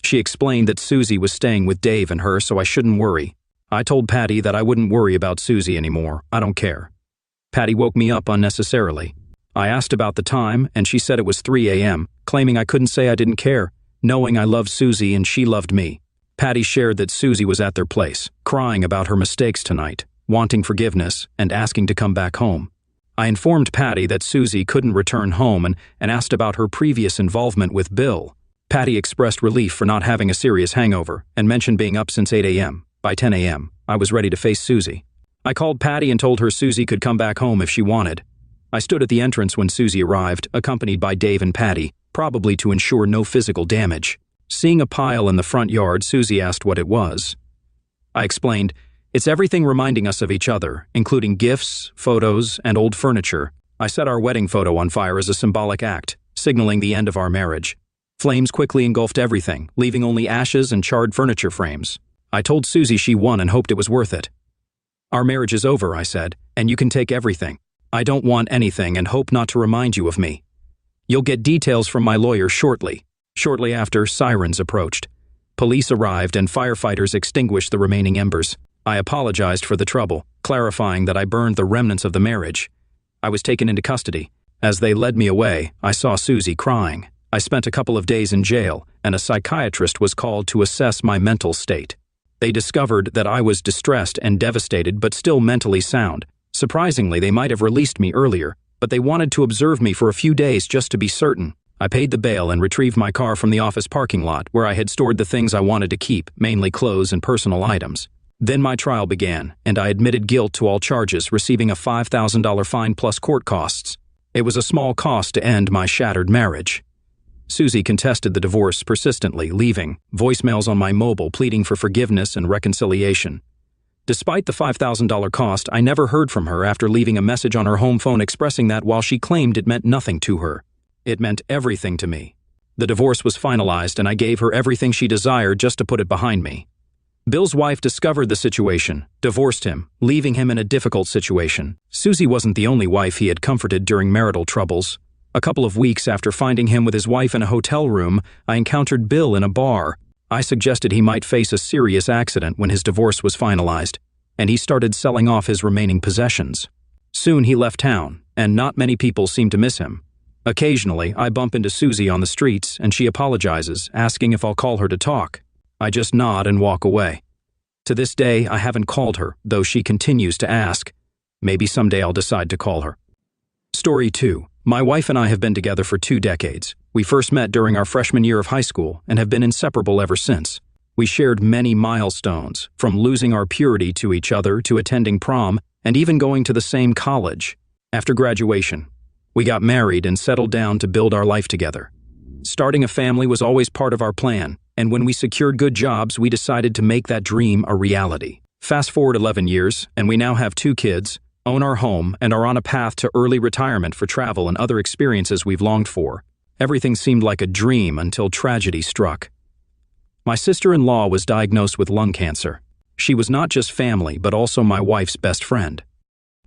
She explained that Susie was staying with Dave and her, so I shouldn't worry. I told Patty that I wouldn't worry about Susie anymore. I don't care. Patty woke me up unnecessarily. I asked about the time, and she said it was 3 a.m., claiming I couldn't say I didn't care, knowing I loved Susie and she loved me. Patty shared that Susie was at their place, crying about her mistakes tonight, wanting forgiveness, and asking to come back home. I informed Patty that Susie couldn't return home and asked about her previous involvement with Bill. Patty expressed relief for not having a serious hangover and mentioned being up since 8 a.m. By 10 a.m., I was ready to face Susie. I called Patty and told her Susie could come back home if she wanted. I stood at the entrance when Susie arrived, accompanied by Dave and Patty, probably to ensure no physical damage. Seeing a pile in the front yard, Susie asked what it was. I explained, "It's everything reminding us of each other, including gifts, photos, and old furniture. I set our wedding photo on fire as a symbolic act, signaling the end of our marriage. Flames quickly engulfed everything, leaving only ashes and charred furniture frames. I told Susie she won and hoped it was worth it. Our marriage is over, I said, and you can take everything. I don't want anything and hope not to remind you of me. You'll get details from my lawyer shortly." Shortly after, sirens approached. Police arrived and firefighters extinguished the remaining embers. I apologized for the trouble, clarifying that I burned the remnants of the marriage. I was taken into custody. As they led me away, I saw Susie crying. I spent a couple of days in jail, and a psychiatrist was called to assess my mental state. They discovered that I was distressed and devastated but still mentally sound. Surprisingly, they might have released me earlier, but they wanted to observe me for a few days just to be certain. I paid the bail and retrieved my car from the office parking lot where I had stored the things I wanted to keep, mainly clothes and personal items. Then my trial began, and I admitted guilt to all charges, receiving a $5,000 fine plus court costs. It was a small cost to end my shattered marriage. Susie contested the divorce persistently, leaving voicemails on my mobile pleading for forgiveness and reconciliation. Despite the $5,000 cost, I never heard from her after leaving a message on her home phone expressing that while she claimed it meant nothing to her, it meant everything to me. The divorce was finalized and I gave her everything she desired just to put it behind me. Bill's wife discovered the situation, divorced him, leaving him in a difficult situation. Susie wasn't the only wife he had comforted during marital troubles. A couple of weeks after finding him with his wife in a hotel room, I encountered Bill in a bar. I suggested he might face a serious accident when his divorce was finalized, and he started selling off his remaining possessions. Soon he left town, and not many people seemed to miss him. Occasionally, I bump into Susie on the streets, and she apologizes, asking if I'll call her to talk. I just nod and walk away. To this day, I haven't called her, though she continues to ask. Maybe someday I'll decide to call her. Story 2. My wife and I have been together for 2 decades. We first met during our freshman year of high school and have been inseparable ever since. We shared many milestones, from losing our purity to each other to attending prom and even going to the same college. After graduation, we got married and settled down to build our life together. Starting a family was always part of our plan, and when we secured good jobs, we decided to make that dream a reality. Fast forward 11 years, and we now have 2 kids, own our home, and are on a path to early retirement for travel and other experiences we've longed for. Everything seemed like a dream until tragedy struck. My sister-in-law was diagnosed with lung cancer. She was not just family, but also my wife's best friend.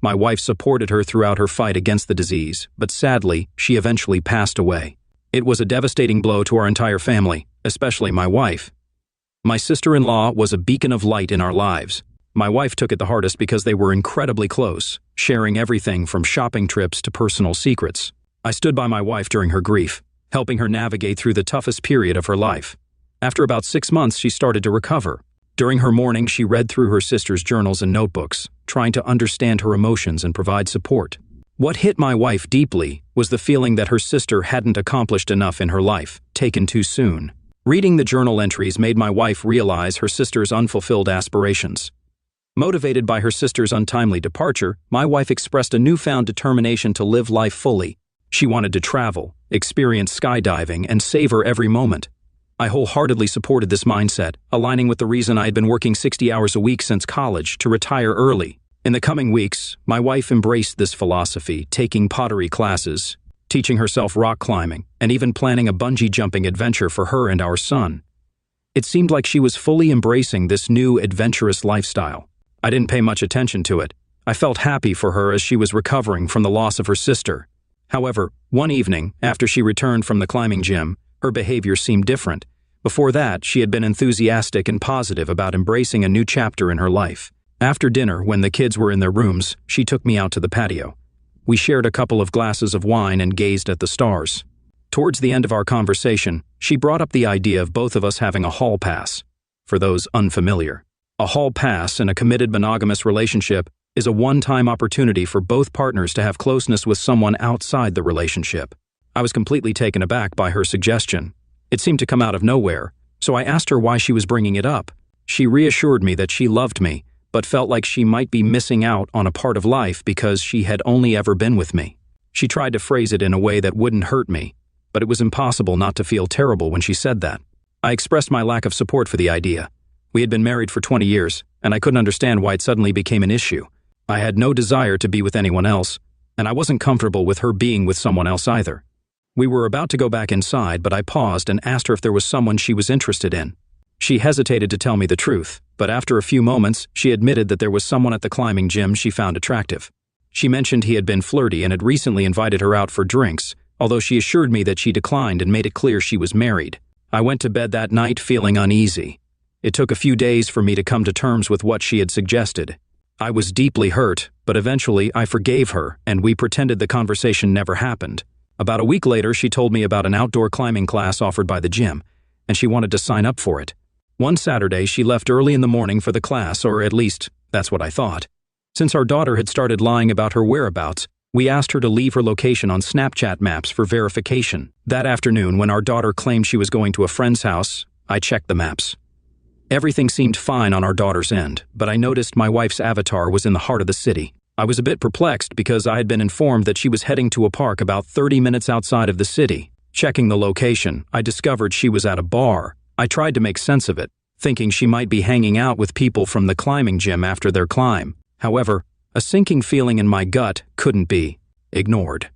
My wife supported her throughout her fight against the disease, but sadly, she eventually passed away. It was a devastating blow to our entire family, especially my wife. My sister-in-law was a beacon of light in our lives. My wife took it the hardest because they were incredibly close, sharing everything from shopping trips to personal secrets. I stood by my wife during her grief, helping her navigate through the toughest period of her life. After about 6 months, she started to recover. During her mourning, she read through her sister's journals and notebooks, trying to understand her emotions and provide support. What hit my wife deeply was the feeling that her sister hadn't accomplished enough in her life, taken too soon. Reading the journal entries made my wife realize her sister's unfulfilled aspirations. Motivated by her sister's untimely departure, my wife expressed a newfound determination to live life fully. She wanted to travel, experience skydiving, and savor every moment. I wholeheartedly supported this mindset, aligning with the reason I had been working 60 hours a week since college to retire early. In the coming weeks, my wife embraced this philosophy, taking pottery classes, teaching herself rock climbing, and even planning a bungee jumping adventure for her and our son. It seemed like she was fully embracing this new adventurous lifestyle. I didn't pay much attention to it. I felt happy for her as she was recovering from the loss of her sister. However, one evening, after she returned from the climbing gym, her behavior seemed different. Before that, she had been enthusiastic and positive about embracing a new chapter in her life. After dinner, when the kids were in their rooms, she took me out to the patio. We shared a couple of glasses of wine and gazed at the stars. Towards the end of our conversation, she brought up the idea of both of us having a hall pass. For those unfamiliar, a hall pass in a committed monogamous relationship is a one-time opportunity for both partners to have closeness with someone outside the relationship. I was completely taken aback by her suggestion. It seemed to come out of nowhere, so I asked her why she was bringing it up. She reassured me that she loved me, but felt like she might be missing out on a part of life because she had only ever been with me. She tried to phrase it in a way that wouldn't hurt me, but it was impossible not to feel terrible when she said that. I expressed my lack of support for the idea. We had been married for 20 years, and I couldn't understand why it suddenly became an issue. I had no desire to be with anyone else, and I wasn't comfortable with her being with someone else either. We were about to go back inside, but I paused and asked her if there was someone she was interested in. She hesitated to tell me the truth, but after a few moments, she admitted that there was someone at the climbing gym she found attractive. She mentioned he had been flirty and had recently invited her out for drinks, although she assured me that she declined and made it clear she was married. I went to bed that night feeling uneasy. It took a few days for me to come to terms with what she had suggested. I was deeply hurt, but eventually I forgave her, and we pretended the conversation never happened. About a week later, she told me about an outdoor climbing class offered by the gym, and she wanted to sign up for it. One Saturday, she left early in the morning for the class, or at least, that's what I thought. Since our daughter had started lying about her whereabouts, we asked her to leave her location on Snapchat maps for verification. That afternoon, when our daughter claimed she was going to a friend's house, I checked the maps. Everything seemed fine on our daughter's end, but I noticed my wife's avatar was in the heart of the city. I was a bit perplexed because I had been informed that she was heading to a park about 30 minutes outside of the city. Checking the location, I discovered she was at a bar. I tried to make sense of it, thinking she might be hanging out with people from the climbing gym after their climb. However, a sinking feeling in my gut couldn't be ignored.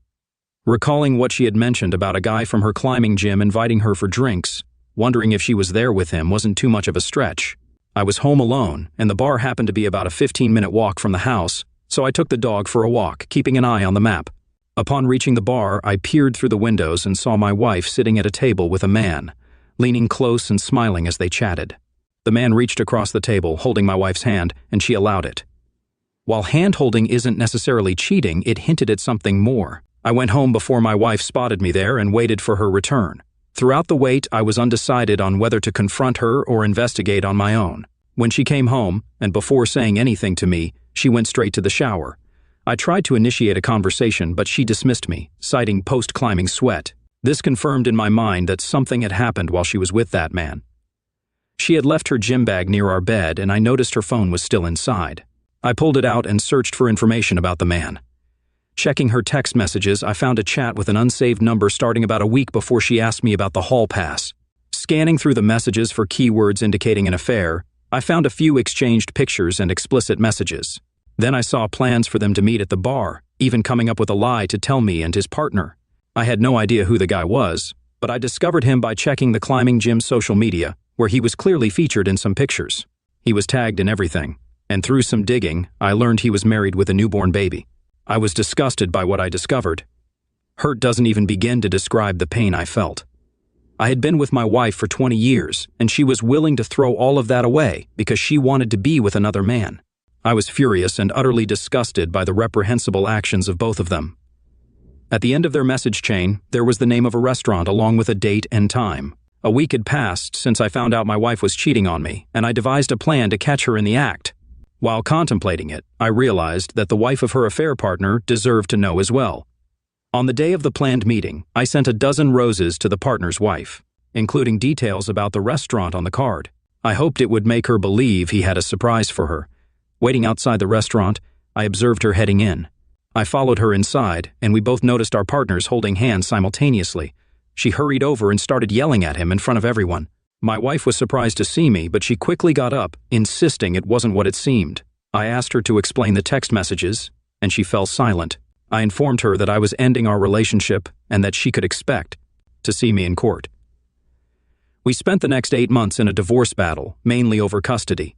Recalling what she had mentioned about a guy from her climbing gym inviting her for drinks, wondering if she was there with him wasn't too much of a stretch. I was home alone, and the bar happened to be about a 15-minute walk from the house, so I took the dog for a walk, keeping an eye on the map. Upon reaching the bar, I peered through the windows and saw my wife sitting at a table with a man, leaning close and smiling as they chatted. The man reached across the table, holding my wife's hand, and she allowed it. While hand-holding isn't necessarily cheating, it hinted at something more. I went home before my wife spotted me there and waited for her return. Throughout the wait, I was undecided on whether to confront her or investigate on my own. When she came home, and before saying anything to me, she went straight to the shower. I tried to initiate a conversation, but she dismissed me, citing post-climbing sweat. This confirmed in my mind that something had happened while she was with that man. She had left her gym bag near our bed, and I noticed her phone was still inside. I pulled it out and searched for information about the man. Checking her text messages, I found a chat with an unsaved number starting about a week before she asked me about the hall pass. Scanning through the messages for keywords indicating an affair, I found a few exchanged pictures and explicit messages. Then I saw plans for them to meet at the bar, even coming up with a lie to tell me and his partner. I had no idea who the guy was, but I discovered him by checking the climbing gym's social media, where he was clearly featured in some pictures. He was tagged in everything, and through some digging, I learned he was married with a newborn baby. I was disgusted by what I discovered. Hurt doesn't even begin to describe the pain I felt. I had been with my wife for 20 years, and she was willing to throw all of that away because she wanted to be with another man. I was furious and utterly disgusted by the reprehensible actions of both of them. At the end of their message chain, there was the name of a restaurant along with a date and time. A week had passed since I found out my wife was cheating on me, and I devised a plan to catch her in the act. While contemplating it, I realized that the wife of her affair partner deserved to know as well. On the day of the planned meeting, I sent a dozen roses to the partner's wife, including details about the restaurant on the card. I hoped it would make her believe he had a surprise for her. Waiting outside the restaurant, I observed her heading in. I followed her inside, and we both noticed our partners holding hands simultaneously. She hurried over and started yelling at him in front of everyone. My wife was surprised to see me, but she quickly got up, insisting it wasn't what it seemed. I asked her to explain the text messages, and she fell silent. I informed her that I was ending our relationship and that she could expect to see me in court. We spent the next 8 months in a divorce battle, mainly over custody.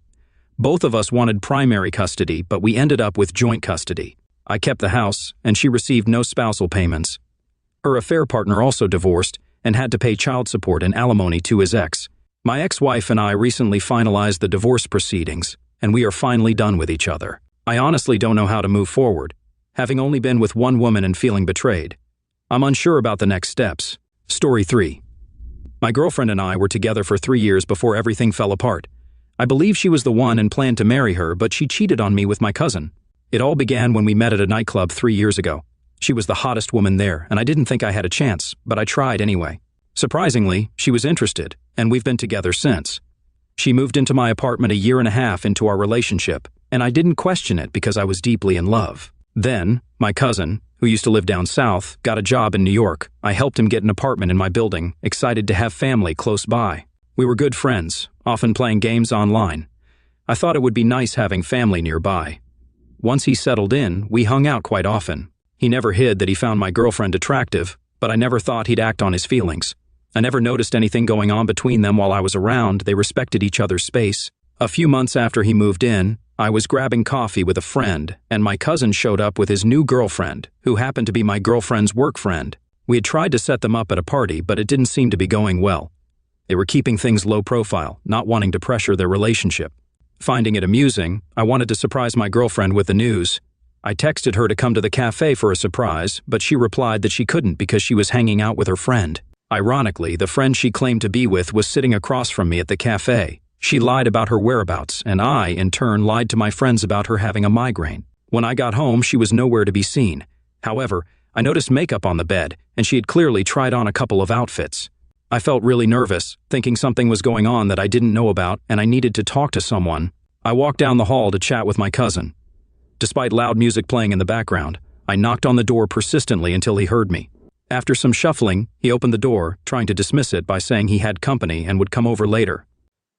Both of us wanted primary custody, but we ended up with joint custody. I kept the house, and she received no spousal payments. Her affair partner also divorced and had to pay child support and alimony to his ex. My ex-wife and I recently finalized the divorce proceedings, and we are finally done with each other. I honestly don't know how to move forward, having only been with one woman and feeling betrayed. I'm unsure about the next steps. Story 3. My girlfriend and I were together for 3 years before everything fell apart. I believe she was the one and planned to marry her, but she cheated on me with my cousin. It all began when we met at a nightclub 3 years ago. She was the hottest woman there, and I didn't think I had a chance, but I tried anyway. Surprisingly, she was interested, and we've been together since. She moved into my apartment a year and a half into our relationship, and I didn't question it because I was deeply in love. Then, my cousin, who used to live down south, got a job in New York. I helped him get an apartment in my building, excited to have family close by. We were good friends, often playing games online. I thought it would be nice having family nearby. Once he settled in, we hung out quite often. He never hid that he found my girlfriend attractive, but I never thought he'd act on his feelings. I never noticed anything going on between them while I was around. They respected each other's space. A few months after he moved in, I was grabbing coffee with a friend, and my cousin showed up with his new girlfriend, who happened to be my girlfriend's work friend. We had tried to set them up at a party, but it didn't seem to be going well. They were keeping things low profile, not wanting to pressure their relationship. Finding it amusing, I wanted to surprise my girlfriend with the news. I texted her to come to the cafe for a surprise, but she replied that she couldn't because she was hanging out with her friend. Ironically, the friend she claimed to be with was sitting across from me at the cafe. She lied about her whereabouts, and I, in turn, lied to my friends about her having a migraine. When I got home, she was nowhere to be seen. However, I noticed makeup on the bed, and she had clearly tried on a couple of outfits. I felt really nervous, thinking something was going on that I didn't know about and I needed to talk to someone. I walked down the hall to chat with my cousin. Despite loud music playing in the background, I knocked on the door persistently until he heard me. After some shuffling, he opened the door, trying to dismiss it by saying he had company and would come over later.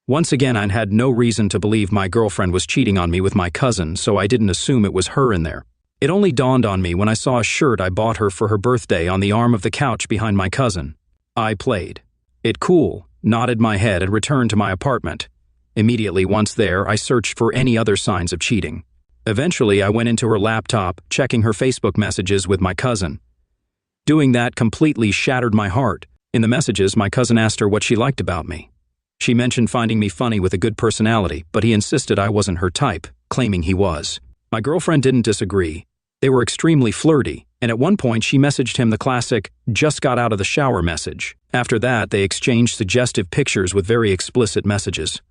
Once again, I'd had no reason to believe my girlfriend was cheating on me with my cousin, so I didn't assume it was her in there. It only dawned on me when I saw a shirt I bought her for her birthday on the arm of the couch behind my cousin. I played it cool, nodded my head, and returned to my apartment. Immediately once there, I searched for any other signs of cheating. Eventually, I went into her laptop, checking her Facebook messages with my cousin. Doing that completely shattered my heart. In the messages, my cousin asked her what she liked about me. She mentioned finding me funny with a good personality, but he insisted I wasn't her type, claiming he was. My girlfriend didn't disagree. They were extremely flirty, and at one point she messaged him the classic, "just got out of the shower" message. After that, they exchanged suggestive pictures with very explicit messages.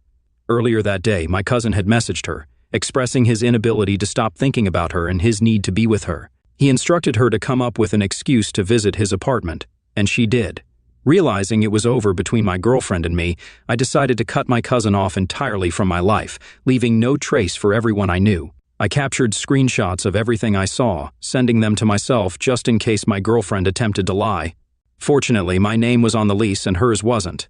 Earlier that day, my cousin had messaged her, expressing his inability to stop thinking about her and his need to be with her. He instructed her to come up with an excuse to visit his apartment, and she did. Realizing it was over between my girlfriend and me, I decided to cut my cousin off entirely from my life, leaving no trace for everyone I knew. I captured screenshots of everything I saw, sending them to myself just in case my girlfriend attempted to lie. Fortunately, my name was on the lease and hers wasn't.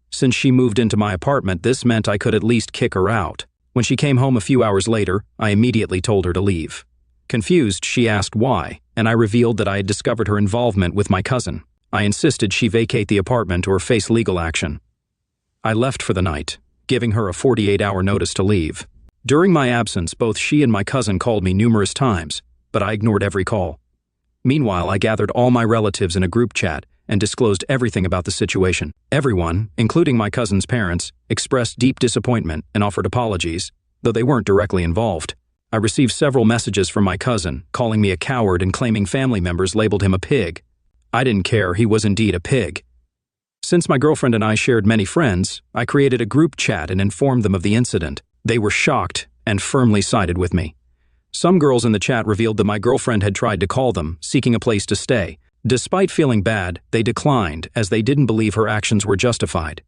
Since she moved into my apartment, this meant I could at least kick her out. When she came home a few hours later, I immediately told her to leave. Confused, she asked why, and I revealed that I had discovered her involvement with my cousin. I insisted she vacate the apartment or face legal action. I left for the night, giving her a 48-hour notice to leave. During my absence, both she and my cousin called me numerous times, but I ignored every call. Meanwhile, I gathered all my relatives in a group chat and disclosed everything about the situation. Everyone, including my cousin's parents, expressed deep disappointment and offered apologies, though they weren't directly involved. I received several messages from my cousin, calling me a coward and claiming family members labeled him a pig. I didn't care, he was indeed a pig. Since my girlfriend and I shared many friends, I created a group chat and informed them of the incident. They were shocked and firmly sided with me. Some girls in the chat revealed that my girlfriend had tried to call them, seeking a place to stay. Despite feeling bad, they declined as they didn't believe her actions were justified.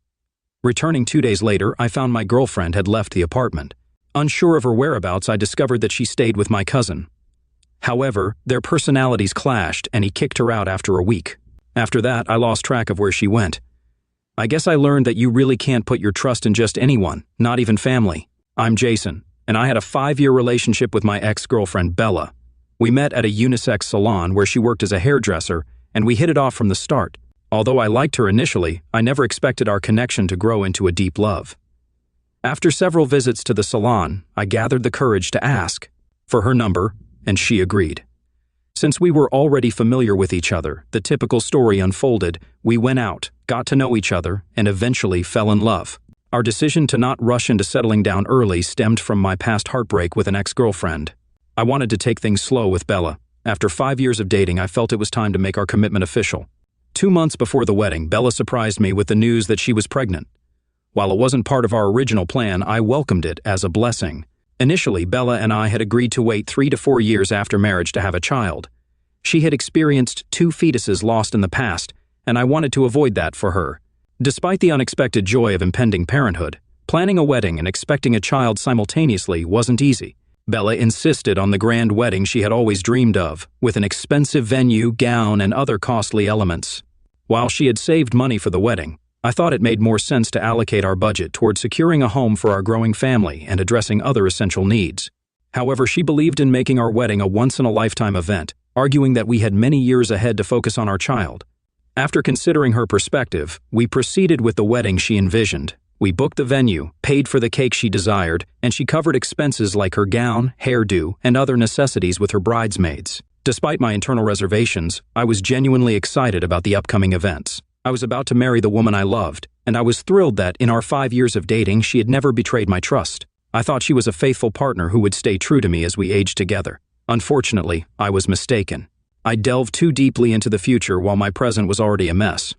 Returning 2 days later, I found my girlfriend had left the apartment. Unsure of her whereabouts, I discovered that she stayed with my cousin. However, their personalities clashed and he kicked her out after a week. After that, I lost track of where she went. I guess I learned that you really can't put your trust in just anyone, not even family. I'm Jason, and I had a 5-year relationship with my ex-girlfriend Bella. We met at a unisex salon where she worked as a hairdresser, and we hit it off from the start. Although I liked her initially, I never expected our connection to grow into a deep love. After several visits to the salon, I gathered the courage to ask for her number, and she agreed. Since we were already familiar with each other, the typical story unfolded. We went out, got to know each other, and eventually fell in love. Our decision to not rush into settling down early stemmed from my past heartbreak with an ex-girlfriend. I wanted to take things slow with Bella. After 5 years of dating, I felt it was time to make our commitment official. 2 months before the wedding, Bella surprised me with the news that she was pregnant. While it wasn't part of our original plan, I welcomed it as a blessing. Initially, Bella and I had agreed to wait 3 to 4 years after marriage to have a child. She had experienced 2 fetuses lost in the past, and I wanted to avoid that for her. Despite the unexpected joy of impending parenthood, planning a wedding and expecting a child simultaneously wasn't easy. Bella insisted on the grand wedding she had always dreamed of, with an expensive venue, gown, and other costly elements. While she had saved money for the wedding, I thought it made more sense to allocate our budget toward securing a home for our growing family and addressing other essential needs. However, she believed in making our wedding a once-in-a-lifetime event, arguing that we had many years ahead to focus on our child. After considering her perspective, we proceeded with the wedding she envisioned. We booked the venue, paid for the cake she desired, and she covered expenses like her gown, hairdo, and other necessities with her bridesmaids. Despite my internal reservations, I was genuinely excited about the upcoming events. I was about to marry the woman I loved, and I was thrilled that, in our 5 years of dating, she had never betrayed my trust. I thought she was a faithful partner who would stay true to me as we aged together. Unfortunately, I was mistaken. I delved too deeply into the future while my present was already a mess.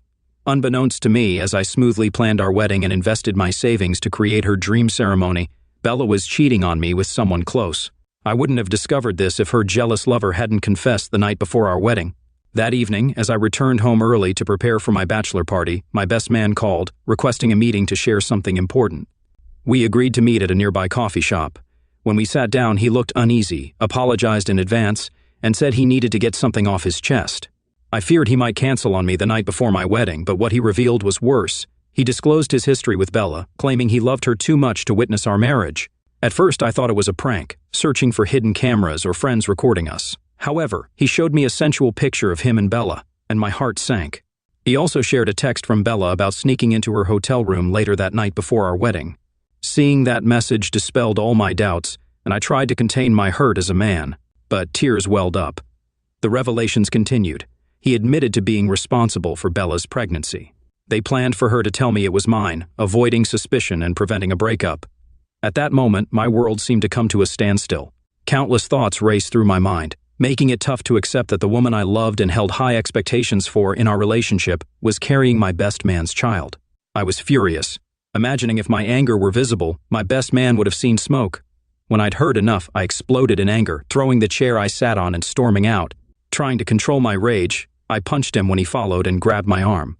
Unbeknownst to me, as I smoothly planned our wedding and invested my savings to create her dream ceremony, Bella was cheating on me with someone close. I wouldn't have discovered this if her jealous lover hadn't confessed the night before our wedding. That evening, as I returned home early to prepare for my bachelor party, my best man called, requesting a meeting to share something important. We agreed to meet at a nearby coffee shop. When we sat down, he looked uneasy, apologized in advance, and said he needed to get something off his chest. I feared he might cancel on me the night before my wedding, but what he revealed was worse. He disclosed his history with Bella, claiming he loved her too much to witness our marriage. At first, I thought it was a prank, searching for hidden cameras or friends recording us. However, he showed me a sensual picture of him and Bella, and my heart sank. He also shared a text from Bella about sneaking into her hotel room later that night before our wedding. Seeing that message dispelled all my doubts, and I tried to contain my hurt as a man, but tears welled up. The revelations continued. He admitted to being responsible for Bella's pregnancy. They planned for her to tell me it was mine, avoiding suspicion and preventing a breakup. At that moment, my world seemed to come to a standstill. Countless thoughts raced through my mind, making it tough to accept that the woman I loved and held high expectations for in our relationship was carrying my best man's child. I was furious. Imagining if my anger were visible, my best man would have seen smoke. When I'd heard enough, I exploded in anger, throwing the chair I sat on and storming out. Trying to control my rage, I punched him when he followed and grabbed my arm.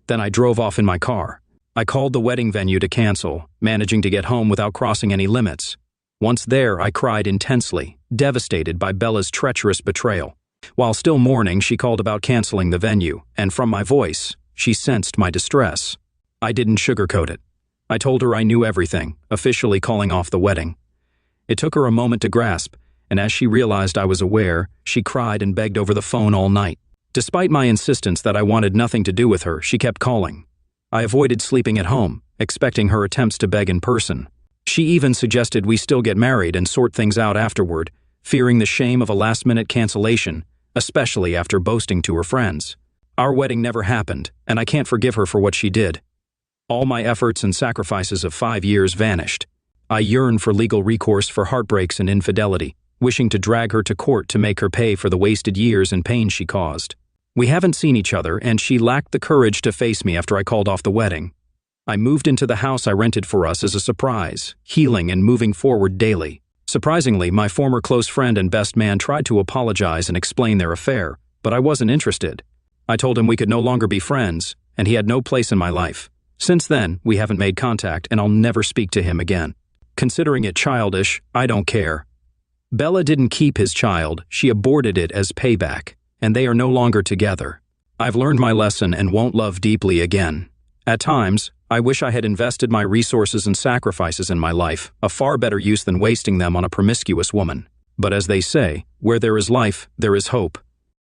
Then I drove off in my car. I called the wedding venue to cancel, managing to get home without crossing any limits. Once there, I cried intensely, devastated by Bella's treacherous betrayal. While still mourning, she called about canceling the venue, and from my voice, she sensed my distress. I didn't sugarcoat it. I told her I knew everything, officially calling off the wedding. It took her a moment to grasp, and as she realized I was aware, she cried and begged over the phone all night. Despite my insistence that I wanted nothing to do with her, she kept calling. I avoided sleeping at home, expecting her attempts to beg in person. She even suggested we still get married and sort things out afterward, fearing the shame of a last-minute cancellation, especially after boasting to her friends. Our wedding never happened, and I can't forgive her for what she did. All my efforts and sacrifices of 5 years vanished. I yearn for legal recourse for heartbreaks and infidelity, wishing to drag her to court to make her pay for the wasted years and pain she caused. We haven't seen each other, and she lacked the courage to face me after I called off the wedding. I moved into the house I rented for us as a surprise, healing and moving forward daily. Surprisingly, my former close friend and best man tried to apologize and explain their affair, but I wasn't interested. I told him we could no longer be friends, and he had no place in my life. Since then, we haven't made contact, and I'll never speak to him again. Considering it childish, I don't care. Bella didn't keep his child, she aborted it as payback, and they are no longer together. I've learned my lesson and won't love deeply again. At times, I wish I had invested my resources and sacrifices in my life, a far better use than wasting them on a promiscuous woman. But as they say, where there is life, there is hope.